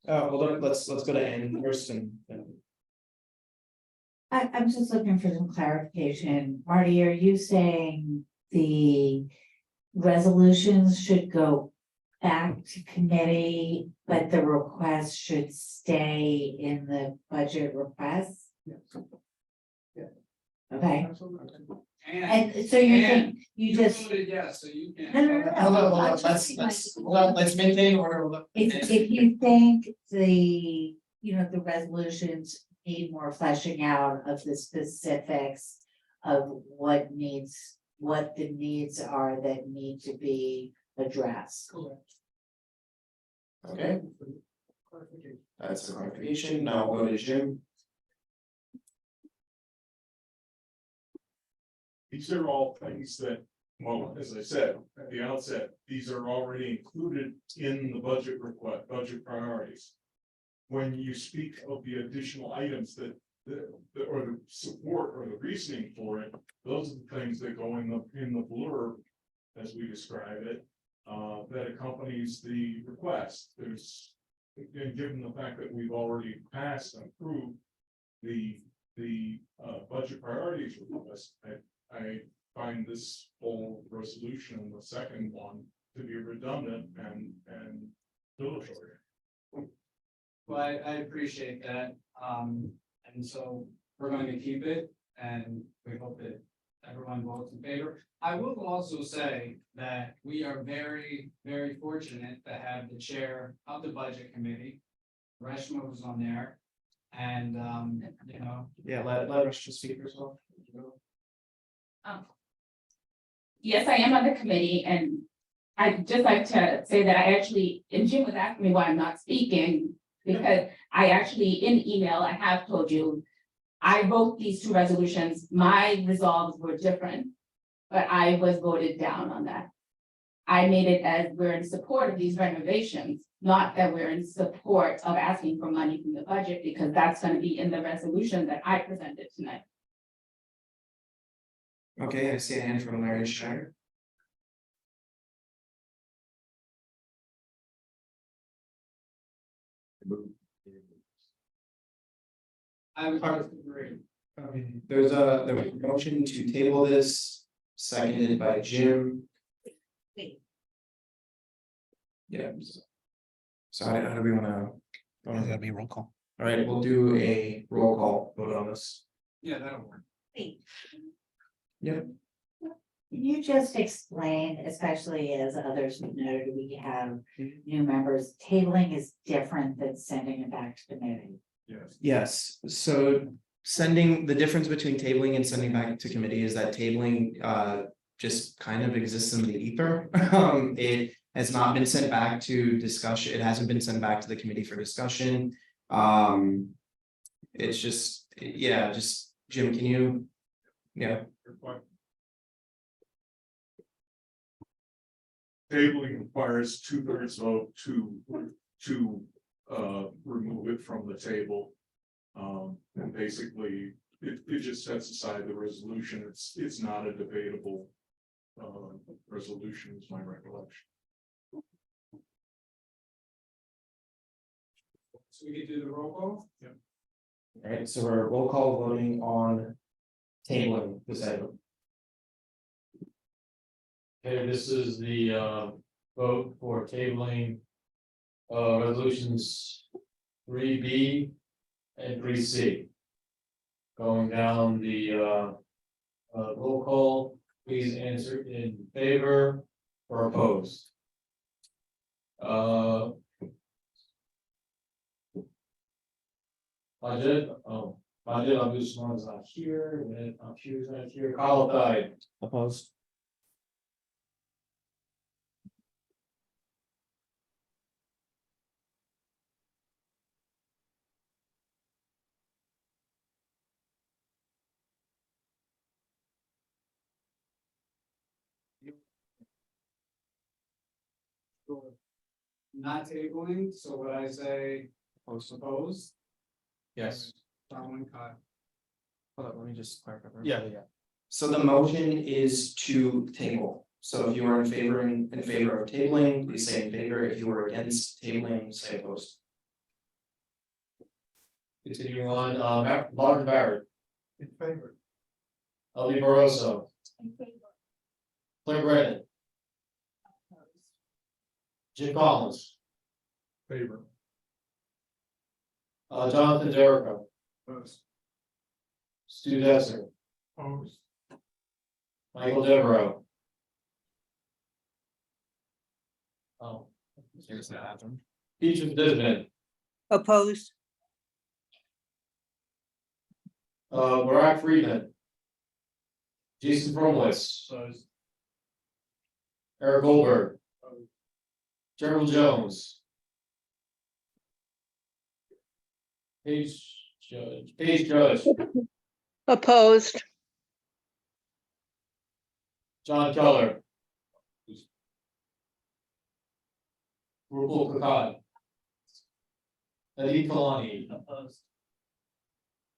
Well, let's go to Ann first and. I'm just looking for some clarification. Marty, are you saying the resolutions should go back to committee, but the request should stay in the budget request? Okay. And so you're saying you just. Voted yes, so you can. No. Let's maintain order. If you think the resolutions need more fleshing out of the specifics of what the needs are that need to be addressed. Okay. That's a clarification. Now we'll go to Jim. These are all things that, well, as I said at the outset, these are already included in the budget request, budget priorities. When you speak of the additional items or the support or the reasoning for it, those are the things that go in the blurb, as we describe it, that accompanies the request. There's, and given the fact that we've already passed and approved the budget priorities request, I find this whole resolution, the second one, to be redundant and dilatory. Well, I appreciate that. And so we're going to keep it, and we hope that everyone votes in favor. I will also say that we are very, very fortunate to have the chair of the budget committee. Reshma was on there, and Yeah, let Reshma speak herself. Yes, I am on the committee, and I'd just like to say that I actually, and Jim was asking me why I'm not speaking, because I actually, in email, I have told you, I wrote these two resolutions, my resolves were different, but I was voted down on that. I made it as we're in support of these renovations, Not that we're in support of asking for money from the budget, because that's gonna be in the resolution that I presented tonight. Okay, I see a hand from Larry Shire. I would agree. There was a motion to table this, seconded by Jim. Yeah. So how do we wanna? There's gotta be a roll call. All right, we'll do a roll call vote on this. Yeah, that'll work. Yep. Can you just explain, especially as others have noted, we have new members, tabling is different than sending it back to committee. Yes. Yes, so the difference between tabling and sending back to committee is that tabling just kind of exists in the ether. It has not been sent back to discussion, it hasn't been sent back to the committee for discussion. It's just, yeah, just Jim, can you? Yeah. Tabling requires 2/3 vote to remove it from the table. And basically, it just sets aside the resolution. It's not a debatable resolution, is my recollection. So we can do the roll call? Yeah. All right, so we're roll call voting on tabling this item. Okay, this is the vote for tabling resolutions 3B and 3C. Going down the roll call, please answer in favor or opposed. Budget, I'll do Swan's not here, and then Computer's not here, Kyle died. Opposed. Not tabling, so what I say, opposed? Yes. Following Kyle. Hold on, let me just clarify. Yeah. So the motion is to table. So if you are in favor of tabling, please say in favor. If you are against tabling, say opposed. Continuing on, Martin Barrett, In favor. Ali Barroso, Claire Brennan, Jim Collins, Favor. Jonathan Jericho, Opposed. Stu Desser, Opposed. Michael Devereaux. Here's the bathroom. Peaches Disman, Opposed, Barack Friedman, Jason Fromwitz, Eric Goldberg, Gerald Jones, Paige Judge, opposed, John Keller, Rupal Kakad, Adi Kalani,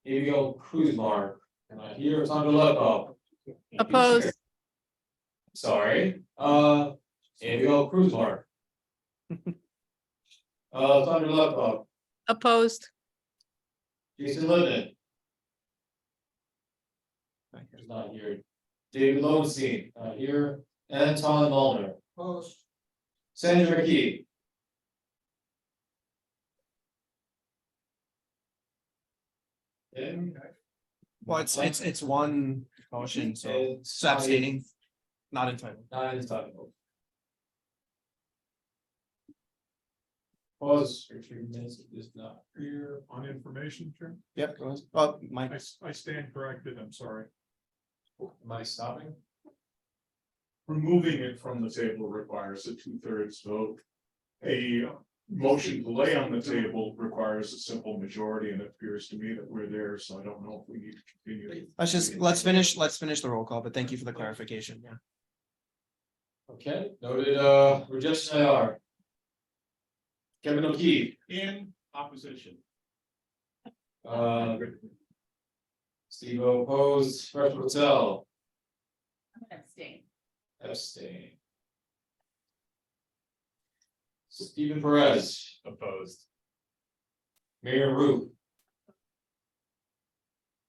Abigail Kuzmar, and I hear Sandra Lepko. opposed, Sorry, Abigail Kuzmar. Sandra Lepko, opposed, Jason Linden. He's not here. David Lowenstein, not here. Anton Mullner, Opposed. Sandra McKee. Well, it's one motion, so It's abstaining, not entitled. Not entitled. Pause for 3 minutes, it is not here. On information, Chair? Yep, go ahead. Oh, Mike. I stand corrected, I'm sorry. Am I stopping? Removing it from the table requires a 2/3 vote. A motion to lay on the table requires a simple majority, and it appears to me that we're there, so I don't know if we need to continue. Let's finish the roll call, but thank you for the clarification, yeah. Okay, noted, rejection IR. Kevin O'Keefe. In opposition. Steve opposed, Fred Patel. Abstain. Abstain. Stephen Perez. Opposed. Mayor Root.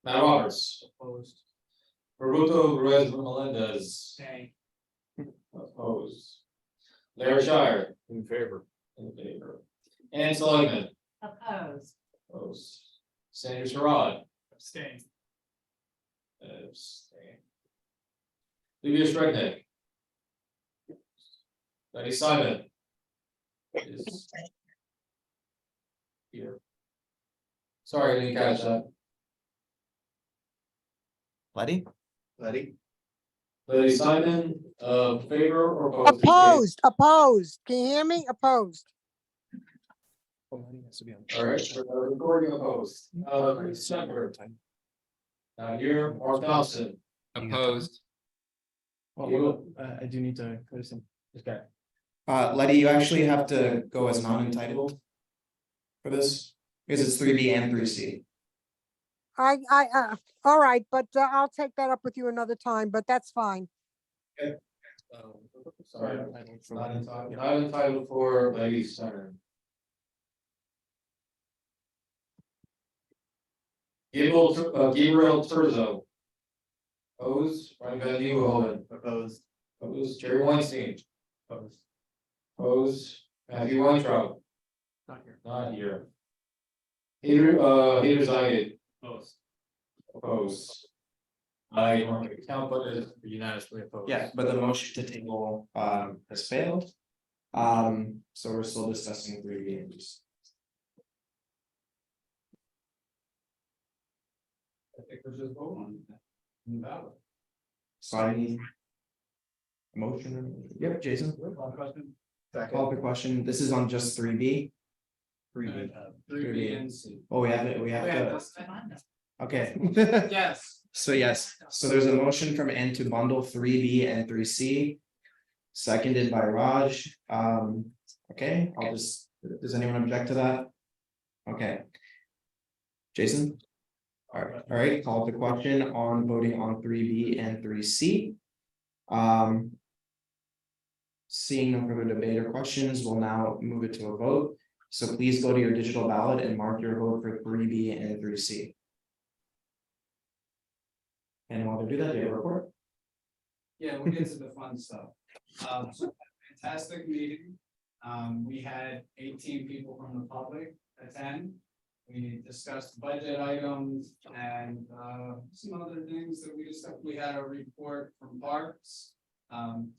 Matt Roberts. Opposed. Roberto Perez Melendez. Opposed. Larry Shire. In favor. In favor. Ann Seligman. Opposed. Opposed. Sanders Harrod. Abstain. Abstain. Livia Stregnick. Betty Simon. Is here. Sorry, I didn't catch that. Letty? Betty Simon, favor or opposed? Opposed. Can you hear me? Opposed. All right, recording opposed. December. Here, Mark Thompson. Opposed. I do need to go to some. Okay. Letty, you actually have to go as non-entitled for this, because it's 3B and 3C. All right, but I'll take that up with you another time, but that's fine. Sorry, not entitled for ladies' center. Gabriel Turzo. Opposed, Ryan Van Nieuwenhoven. Opposed. Opposed, Jerry Weinstein. Opposed. Opposed, Matthew Weintraub. Not here. Not here. Hader Zayed. Opposed. Opposed. I don't want to count, but it's unanimously opposed. Yeah, but the motion to table has failed. So we're still discussing 3B and just. I think we're just voting on the ballot. So I need. a Motion, yep, Jason. Call the question, this is on just 3B. 3B and C. Oh, we have it, we have to, okay. Yes. So yes, so there's a motion from N to bundle 3B and 3C. Seconded by Raj, okay, I'll just, does anyone object to that? Okay. Jason? All right, call the question on voting on 3B and 3C. Seeing no further debate or questions, we'll now move it to a vote. So please go to your digital ballot and mark your vote for 3B and 3C. And while they do that, do you have a report? Yeah, we'll get to the fun stuff. So fantastic meeting. We had 18 people from the public attend. We discussed budget items and some other things that we discussed. We had a report from parks.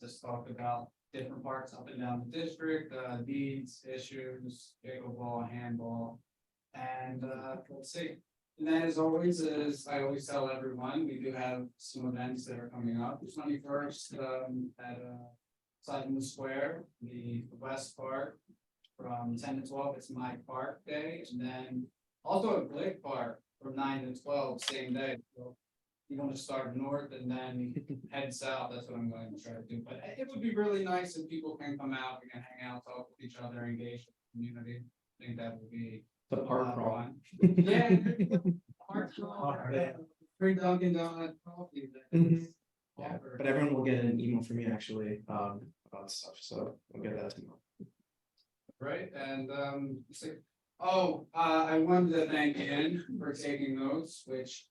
Just talked about different parks up and down the district, needs, issues, pickleball, handball. And let's see. And then as always, as I always tell everyone, we do have some events that are coming up. The 21st at Sutton Square, the West Park, from 10 to 12, it's my park day. And then also at Glick Park from 9 to 12, same day. So you want to start north and then head south, that's what I'm going to try to do. But it would be really nice if people can come out, we can hang out, talk with each other, engage with the community. I think that would be the park crawl. fun. Yeah. Park crawl, free Dunkin' Donut coffee. Yeah, but everyone will get an email from me actually about stuff, so we'll get that tomorrow. Right, and I wanted to thank Ann for taking notes, which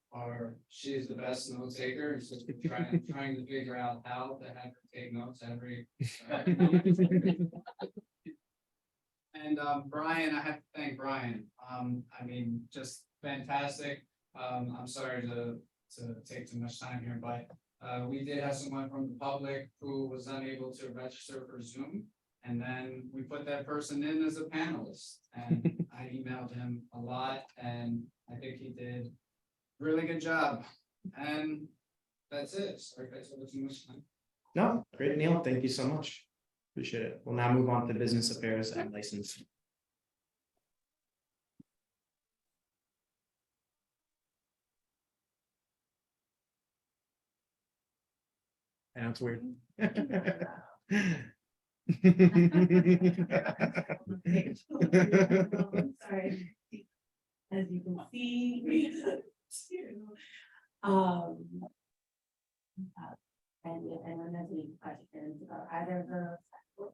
she's the best note taker. It's just trying to figure out how to have her take notes every. And Brian, I have to thank Brian. I mean, just fantastic. I'm sorry to take too much time here, but we did have someone from the public who was unable to register for Zoom. And then we put that person in as a panelist, and I emailed him a lot, and I think he did a really good job. And that's it. Sorry if I took too much time. No, great, Neil, thank you so much. Appreciate it. We'll now move on to business affairs and license. I know it's weird. Sorry. As you can see. Um. And if anyone has any questions about either of those,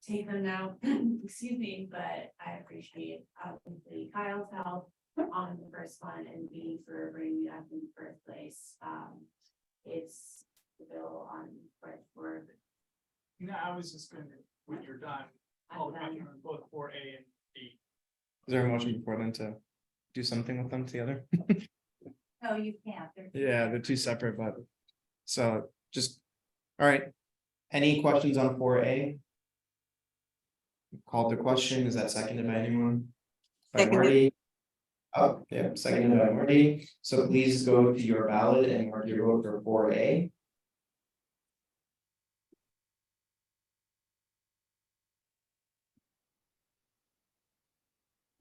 take them now, excuse me, but I appreciate obviously Kyle's help on the first one and me for bringing it up in the first place. It's the bill on first work. No, I was just gonna, when you're done, I'll run both for A and B. Is there a motion before then to do something with them together? No, you can't. Yeah, they're two separate, but so just, all right. Any questions on 4A? Called the question. Is that seconded by anyone? By Seconded. Marty? Oh, yeah, seconded by Marty. So please go to your ballot and mark your vote for 4A.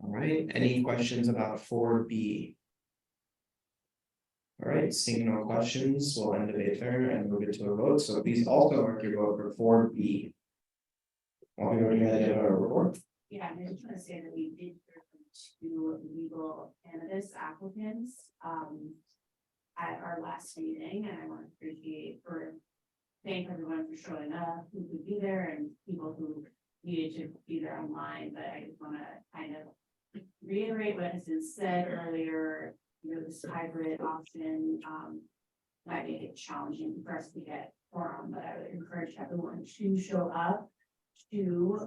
All right, any questions about 4B? All right, seeing no questions, we'll end debate there and move it to a vote. So please also mark your vote for 4B. While we're doing that, a report. Yeah, I just want to say that we did hear from two legal cannabis applicants at our last meeting, and I want to appreciate for thank everyone for showing up, who could be there, and people who needed to be there online. But I just want to kind of reiterate what has been said earlier. You know, this hybrid option might make it challenging for us to get quorum, but I would encourage everyone to show up to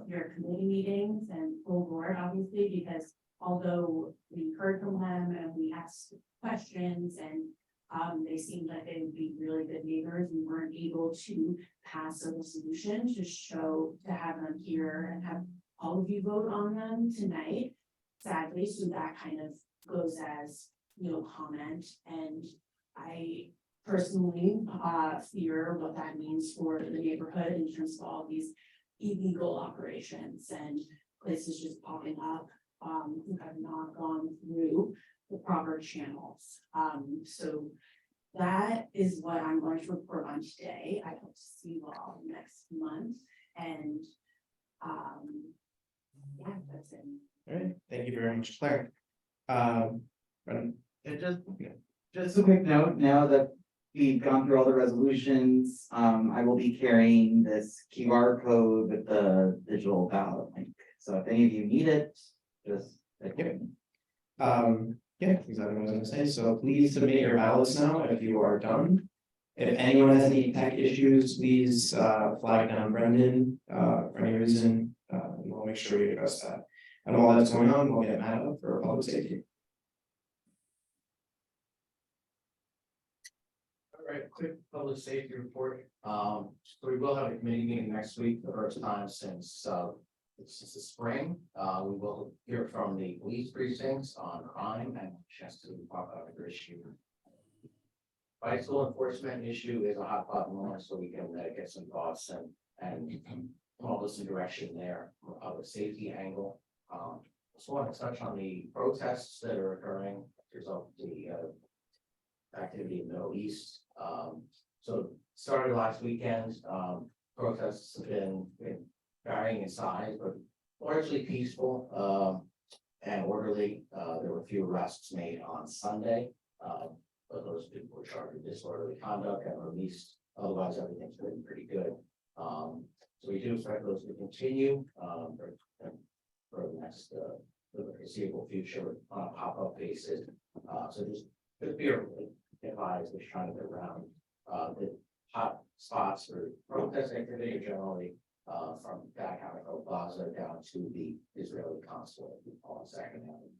your committee meetings and full board, obviously, because although we heard from them and we asked questions and they seemed like they would be really good neighbors, we weren't able to pass a resolution to have them here and have all of you vote on them tonight, sadly. So that kind of goes as, you know, comment. And I personally fear what that means for the neighborhood in terms of all these illegal operations and places just popping up who have not gone through the proper channels. So that is what I'm going to report on today. I hope to see you all next month. And yeah, that's it. All right, thank you very much, Claire. Brennan? Just a quick note, now that we've gone through all the resolutions, I will be carrying this QR code with the digital ballot link. So if any of you need it, just. Yeah, exactly what I was gonna say. So please submit your ballots now if you are done. If anyone has any tech issues, please flag down Brendan for any reason. We'll make sure we address that. And while that's going on, we'll get Matt up for public safety. All right, quick public safety report. So we will have a committee meeting next week, the first time since the spring. We will hear from the police precincts on crime and a chance to talk about the issue. Bicycle enforcement issue is a hot button one, so we can get some thoughts and all this direction there from a public safety angle. Just want to touch on the protests that are occurring as a result of the activity in the Middle East. So started last weekend. Protests have been varying in size, but largely peaceful and orderly. There were a few arrests made on Sunday, but those people were charged with disorderly conduct and released. Otherwise, everything's been pretty good. So we do expect those to continue for the next for the foreseeable future on a pop-up basis. So just be advised, just trying to get around the hot spots for protest activity generally. From back Hammerfell Plaza down to the Israeli consulate on Second Avenue.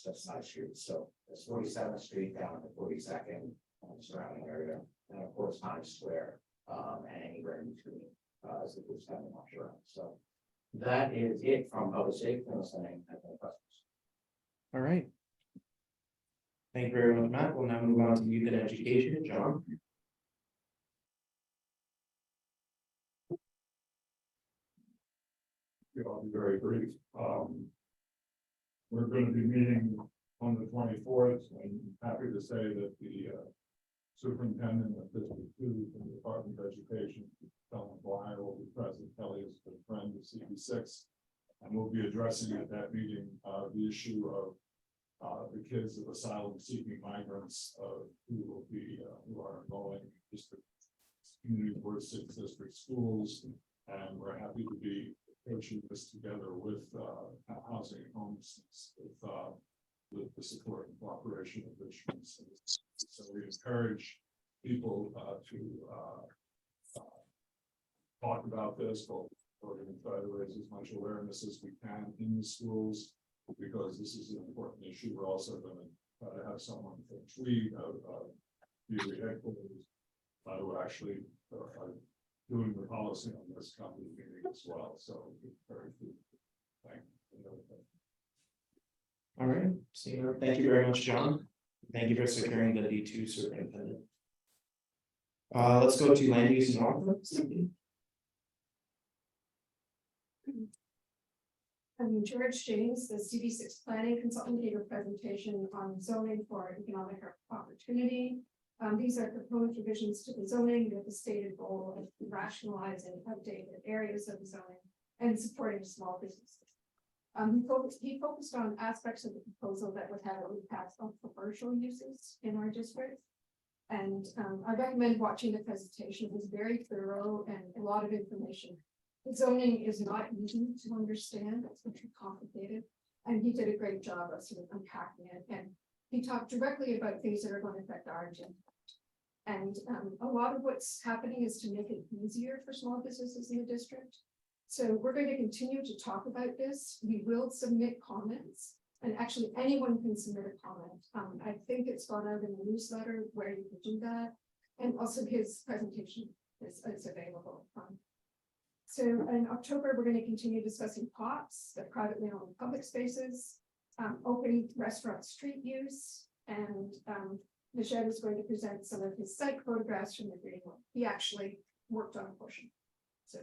That's side streets. So it's 47th Street down to 42nd and the surrounding area, and of course Times Square and anywhere in between as the police have march around. So that is it from public safety. Unless anyone has any questions. All right. Thank you very much, Matt. We'll now move on to youth and education. John. I'll be very brief. We're going to be meeting on the 24th. I'm happy to say that the Superintendent of District 2 from the Department of Education, Helen Blyer, will be present. Kelly is a good friend of CB6. And we'll be addressing at that meeting, the issue of the kids of asylum seeking migrants, who are enrolling in district community board 6 district schools. And we're happy to be approaching this together with housing and homelessness, with the support and cooperation of Richmond. So we encourage people to talk about this, but we're going to try to raise as much awareness as we can in the schools, because this is an important issue. We're also going to try to have someone from Tweed, the headquarters, who actually are doing the policy on this company meeting as well. So very good. Thank you. All right, so thank you very much, John. Thank you for securing the D2 superintendent. Let's go to land use and office. I'm George James, the CB6 planning consultant, gave a presentation on zoning for economic opportunity. These are proposed revisions to the zoning with the stated goal of rationalizing updated areas of the zoning and supporting small businesses. He focused on aspects of the proposal that would have an impact on commercial uses in our district. And I recommend watching the presentation. It was very thorough and a lot of information. The zoning is not easy to understand, it's pretty complicated. And he did a great job of sort of unpacking it. And he talked directly about things that are going to affect our agenda. And a lot of what's happening is to make it easier for small businesses in the district. So we're going to continue to talk about this. We will submit comments, and actually anyone can submit a comment. I think it's gone out in the newsletter where you can do that. And also his presentation is available. So in October, we're going to continue discussing POPs, the privately owned public spaces, open restaurant street use, and Michelle is going to present some of his site photographs from the Greenwood. He actually worked on a portion. So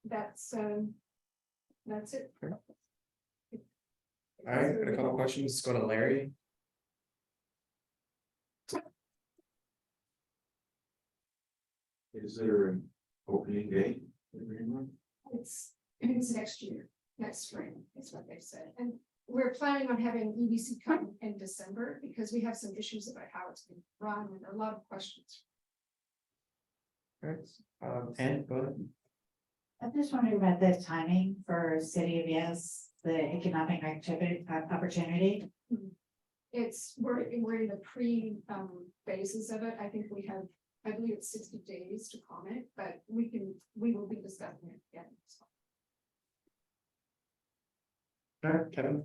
that's it. All right, got a couple questions. Let's go to Larry. Is there an opening date? It's next year, next spring, is what they said. And we're planning on having EBC come in December because we have some issues about how it's been run and there are a lot of questions. All right, and go ahead. I'm just wondering about the timing for City of Yes, the economic activity opportunity. We're in the pre phases of it. I think we have, I believe it's 60 days to comment, but we will be discussing it again. All right, Kevin.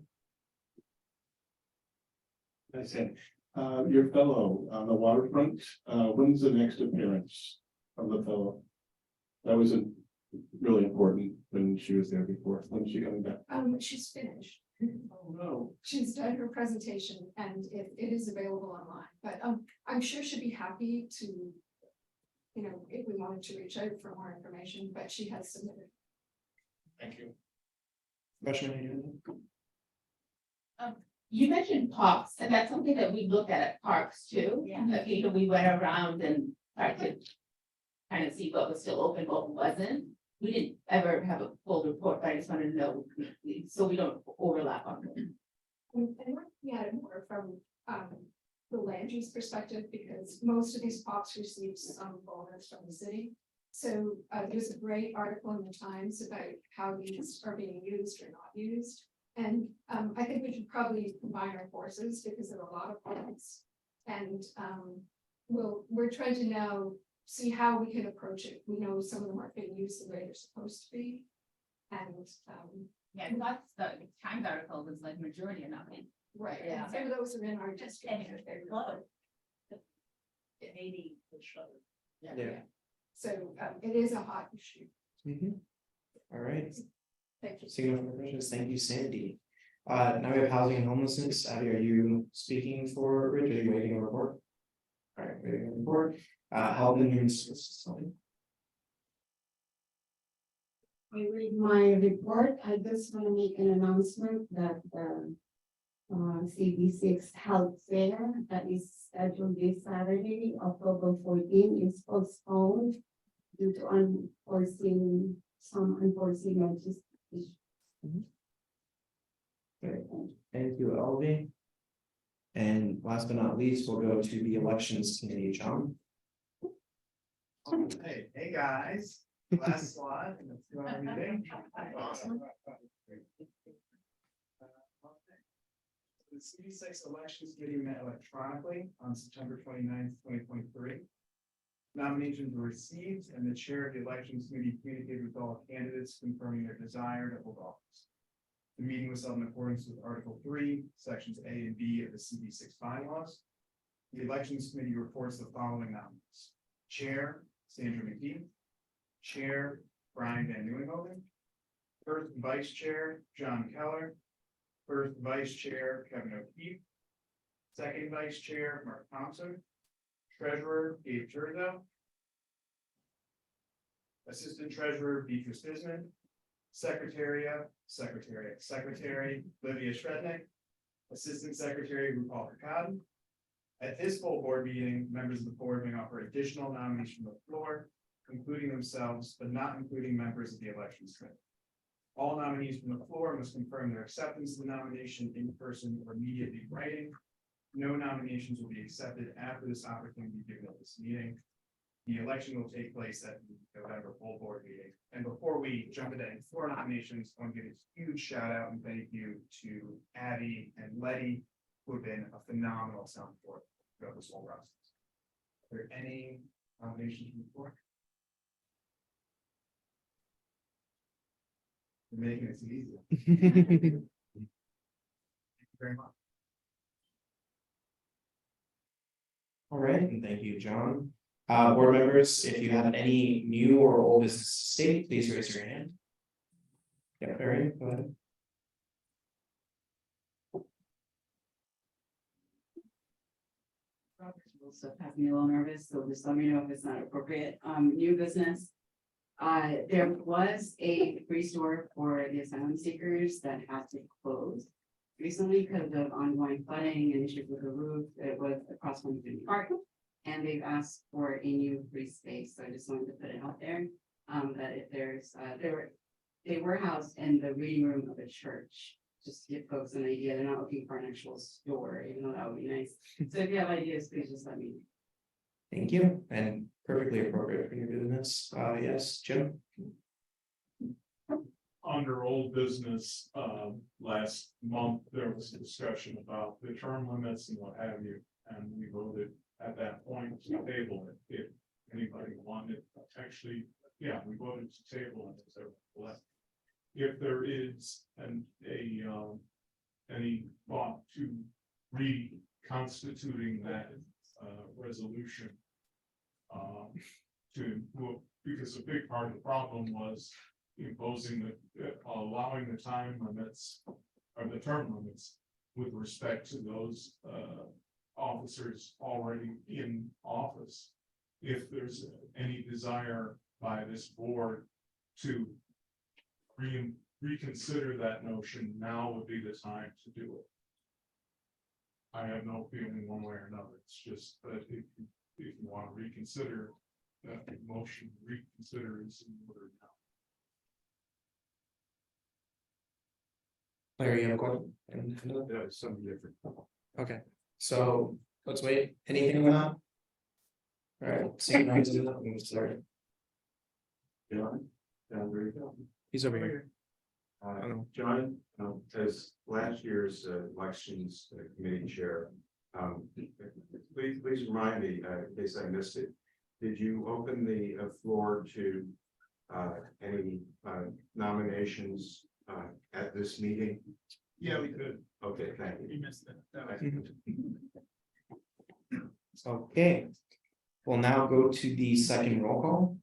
I said, your fellow on the waterfront, when's the next appearance of the fellow? That was really important when she was there before. When's she coming back? She's finished. Oh, no. She's done her presentation and it is available online, but I'm sure she'd be happy to, you know, if we wanted to reach out for more information, but she has submitted. Thank you. Question. You mentioned parks, and that's something that we looked at parks too. Yeah. You know, we went around and tried to kind of see what was still open, what wasn't. We didn't ever have a full report, but I just wanted to know, so we don't overlap on them. And we're looking at it more from the land use perspective, because most of these POPs receive some bonus from the city. So there's a great article in the Times about how these are being used or not used. And I think we should probably combine our forces because there are a lot of points. And we're trying to now see how we can approach it. We know some of them aren't being used the way they're supposed to be. And yeah, that's the Times article was like majority or nothing. Right, Yeah. and some of those are in our district. Yeah. So it is a hot issue. All right. Thank you. Seeing no further questions, thank you, Sandy. Now we have housing and homelessness. Abby, are you speaking for Rich? Are you waiting a report? All right, waiting a report. Health and Human Services. I read my report. I just want to make an announcement that CB6 health fair that is scheduled this Saturday, October 14, is postponed due to some unforeseen logistics. Thank you, Elvie. And last but not least, we'll go to the elections committee, John. Hey guys, last slide, let's do our meeting. The CB6 Elections Committee met electronically on September 29th, 2023. Nominations were received and the chair of the Elections Committee communicated with all candidates confirming their desire to hold office. The meeting was held in accordance with Article 3, Sections A and B of the CB6 bylaws. The Elections Committee reports the following nominees. Chair, Sandra McKee. Chair, Brian Van Nieuwenhoven. First Vice Chair, John Keller. First Vice Chair, Kevin O'Keefe. Second Vice Chair, Mark Thompson. Treasurer, Gabe Turzo. Assistant Treasurer, Beatrice Bisman. Secretary, Livia Shrednick. Assistant Secretary, Rupal Kakad. At this full board meeting, members of the board may offer additional nominees from the floor, including themselves, but not including members of the elections committee. All nominees from the floor must confirm their acceptance of the nomination in person or immediately writing. No nominations will be accepted after this opportunity given at this meeting. The election will take place at the November full board meeting. And before we jump into any floor nominations, I want to give a huge shout out and thank you to Abby and Letty, who have been a phenomenal sound for throughout this whole process. Are there any nominations from the floor? You're making it easy. Thank you very much. All right, and thank you, John. Board members, if you have any new or old business to state, please raise your hand. Yeah, Barry, go ahead. So has me a little nervous, so just let me know if it's not appropriate. New business. There was a free store for the asylum seekers that had to close recently because of ongoing flooding and issues with the roof. It was across from the park. And they've asked for a new free space, so I just wanted to put it out there. That if there's, they were housed in the reading room of a church. Just to give folks an idea, they're not looking for an actual store, even though that would be nice. So if you have ideas, please just let me know. Thank you, and perfectly appropriate for your business. Yes, Jim. Under old business, last month, there was a discussion about the term limits and what have you, and we voted at that point to table it. If anybody wanted, actually, yeah, we voted to table it as there left. If there is any thought to reconstituting that resolution, because a big part of the problem was imposing allowing the time limits or the term limits with respect to those officers already in office. If there's any desire by this board to reconsider that notion, now would be the time to do it. I have no feeling one way or another. It's just that if you want to reconsider that motion, reconsider is in order now. Larry, you have a question? Yeah, something different. Okay, so let's wait. Anything on that? All right, seeing none, we'll start. John, where you go? He's over here. John, as last year's elections committee chair, please remind me, in case I missed it, did you open the floor to any nominations at this meeting? Yeah, we could. Okay, thank you. We missed it. Okay, we'll now go to the second roll call.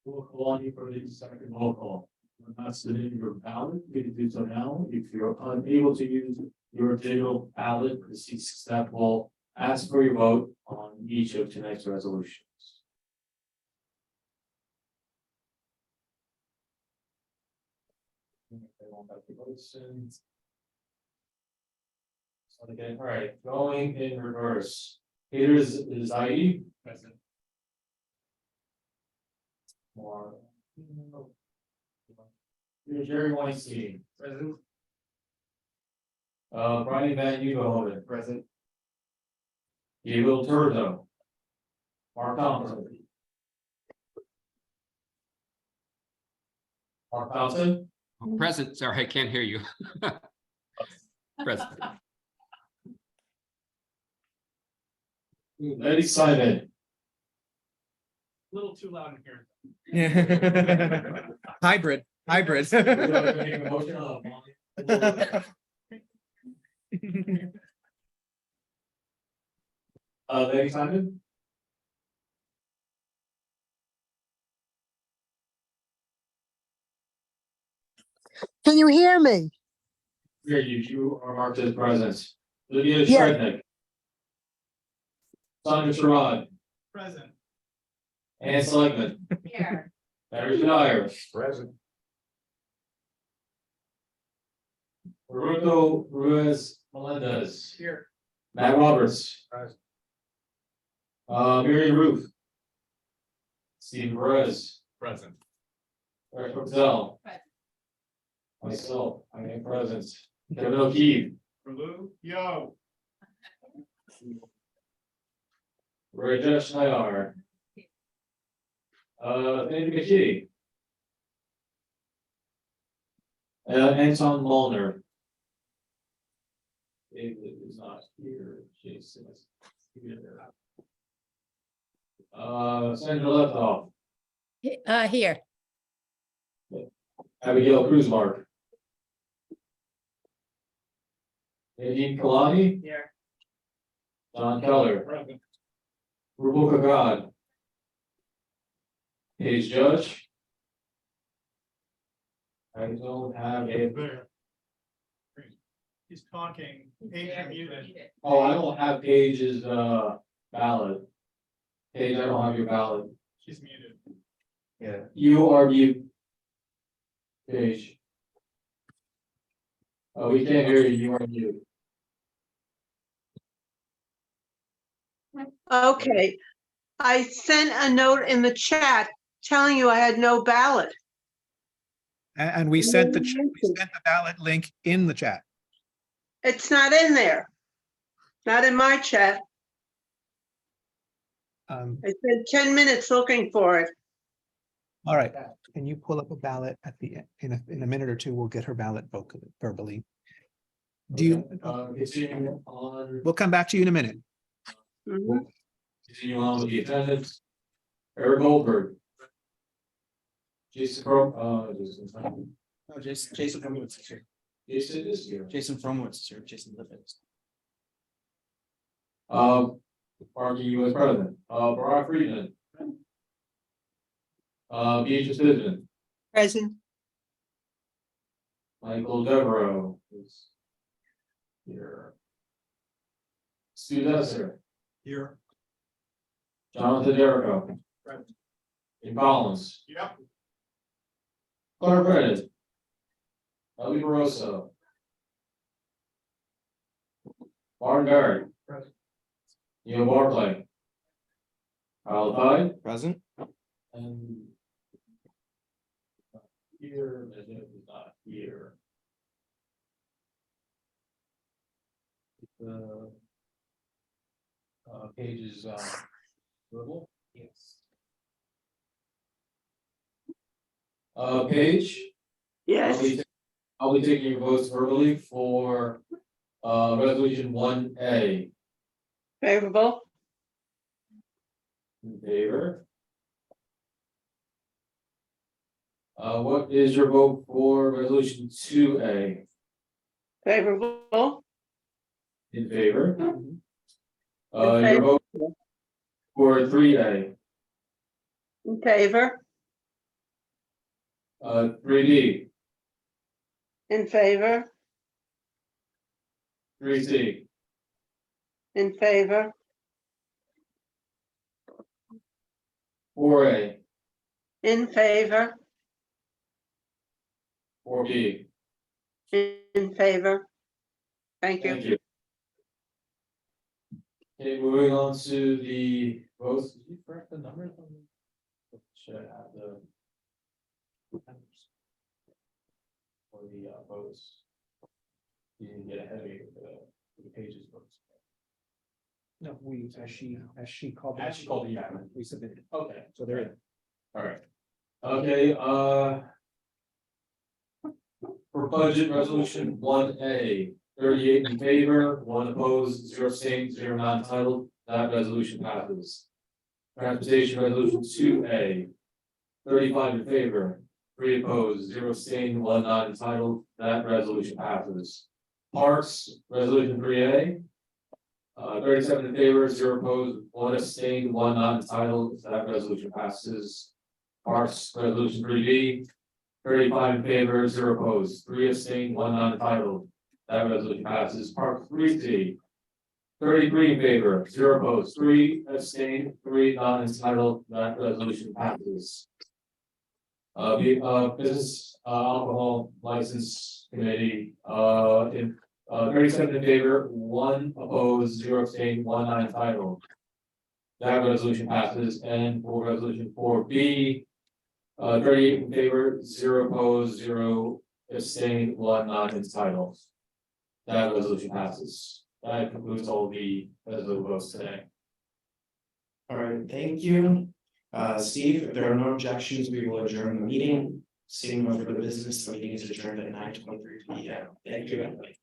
We'll call on you for the second roll call. When that's the name of your ballot, you can do so now. If you're unable to use your digital ballot, the C6 staff will ask for your vote on each of tonight's resolutions. Everyone got the votes in? So again, all right, going in reverse. Peter Zaidi. Present. More. Jerry Weinstein. Present. Brian Van Ugelhoven. Present. Gabriel Turdo. Mark Thompson. Mark Thompson. Present, sorry, I can't hear you. Present. Eddie Simon. A little too loud in here. Hybrid. Eddie Simon. Can you hear me? Here, you are marked as present. Lydia Yes. Shrednick. Sandra Sherrod. Present. Ann Seligman. Here. Barry Dyer. Present. Roberto Ruiz Melendez. Here. Matt Roberts. Present. Miriam Ruth. Steve Perez. Present. Eric Hotel. Present. Myself, I am present. Kevin O'Keefe. Blue, yo. Rajesh Nayar. Andy McKee. Anton Molnar. David is not here. Jason is here. Sandra Leftoff. Here. Abigail Cruzmark. Nadine Kalani. Here. John Keller. Present. Rebecca God. Paige Judge. I don't have a. There. He's talking. Page you're muted. Oh, I don't have Paige's ballot. Paige, I don't have your ballot. She's muted. Yeah. You are mute. Paige. Oh, we can't hear you. You are mute. Okay, I sent a note in the chat telling you I had no ballot. And we sent the ballot link in the chat. It's not in there. Not in my chat. I spent 10 minutes looking for it. All right, can you pull up a ballot at the, in a minute or two, we'll get her ballot verbally. Do you, Continuing on. we'll come back to you in a minute. Continue on with the attendance. Eric Goldberg. Jason No, Jason Fromowitz is here. Jason is here. Jason Fromowitz is here. Jason Lippitz. Parking U.S. President, Barack Friedman. Beatrice Pittman. Present. Michael Devereaux is here. Stu Desser. Here. Jonathan Derrico. Present. Jim Collins. Yep. Clark Brennan. Ellie Barroso. Martin Barrett. Present. Neil Barclay. Kyle Tide. Present. And here, as if it's not here. The pages, little. Yes. Paige. Yes. I'll be taking your votes verbally for resolution 1A. Favorable. In favor. What is your vote for resolution 2A? Favorable. In favor. In Your favor. vote for 3A. In favor. 3B. In favor. 3C. In favor. 4A, In favor, 4B. in favor. Thank Thank you. you. Okay, moving on to the votes. Did you correct the numbers? Should I have the? For the votes. You didn't get ahead of me with the pages votes. No, as she called. As she called it, yeah. We submitted. it. Okay. So there it is. All right. Okay, for budget resolution 1A, 38 in favor, 1 opposed, 0 abstained, 0 non-titled, that resolution passes. Transportation resolution 2A, 35 in favor, 3 opposed, 0 abstained, 1 non-entitled, that resolution passes. Parks, resolution 3A. 37 in favor, 0 opposed, 1 abstained, 1 non-entitled, that resolution passes. Parks, resolution 3B. 35 in favor, 0 opposed, 3 abstained, 1 non-entitled, that resolution passes. Parks 3C. 33 in favor, 0 opposed, 3 abstained, 3 non-entitled, that resolution passes. Business alcohol license committee, 37 in favor, 1 opposed, 0 abstained, 1 non-entitled. That resolution passes, and for resolution 4B. 38 in favor, 0 opposed, 0 abstained, 1 non-entitled. That resolution passes. That concludes all the votes today. All right, thank you. Steve, if there are no objections, we will adjourn the meeting. Seeing no further business, the meeting is adjourned at 9:23 p.m. Thank you, everybody.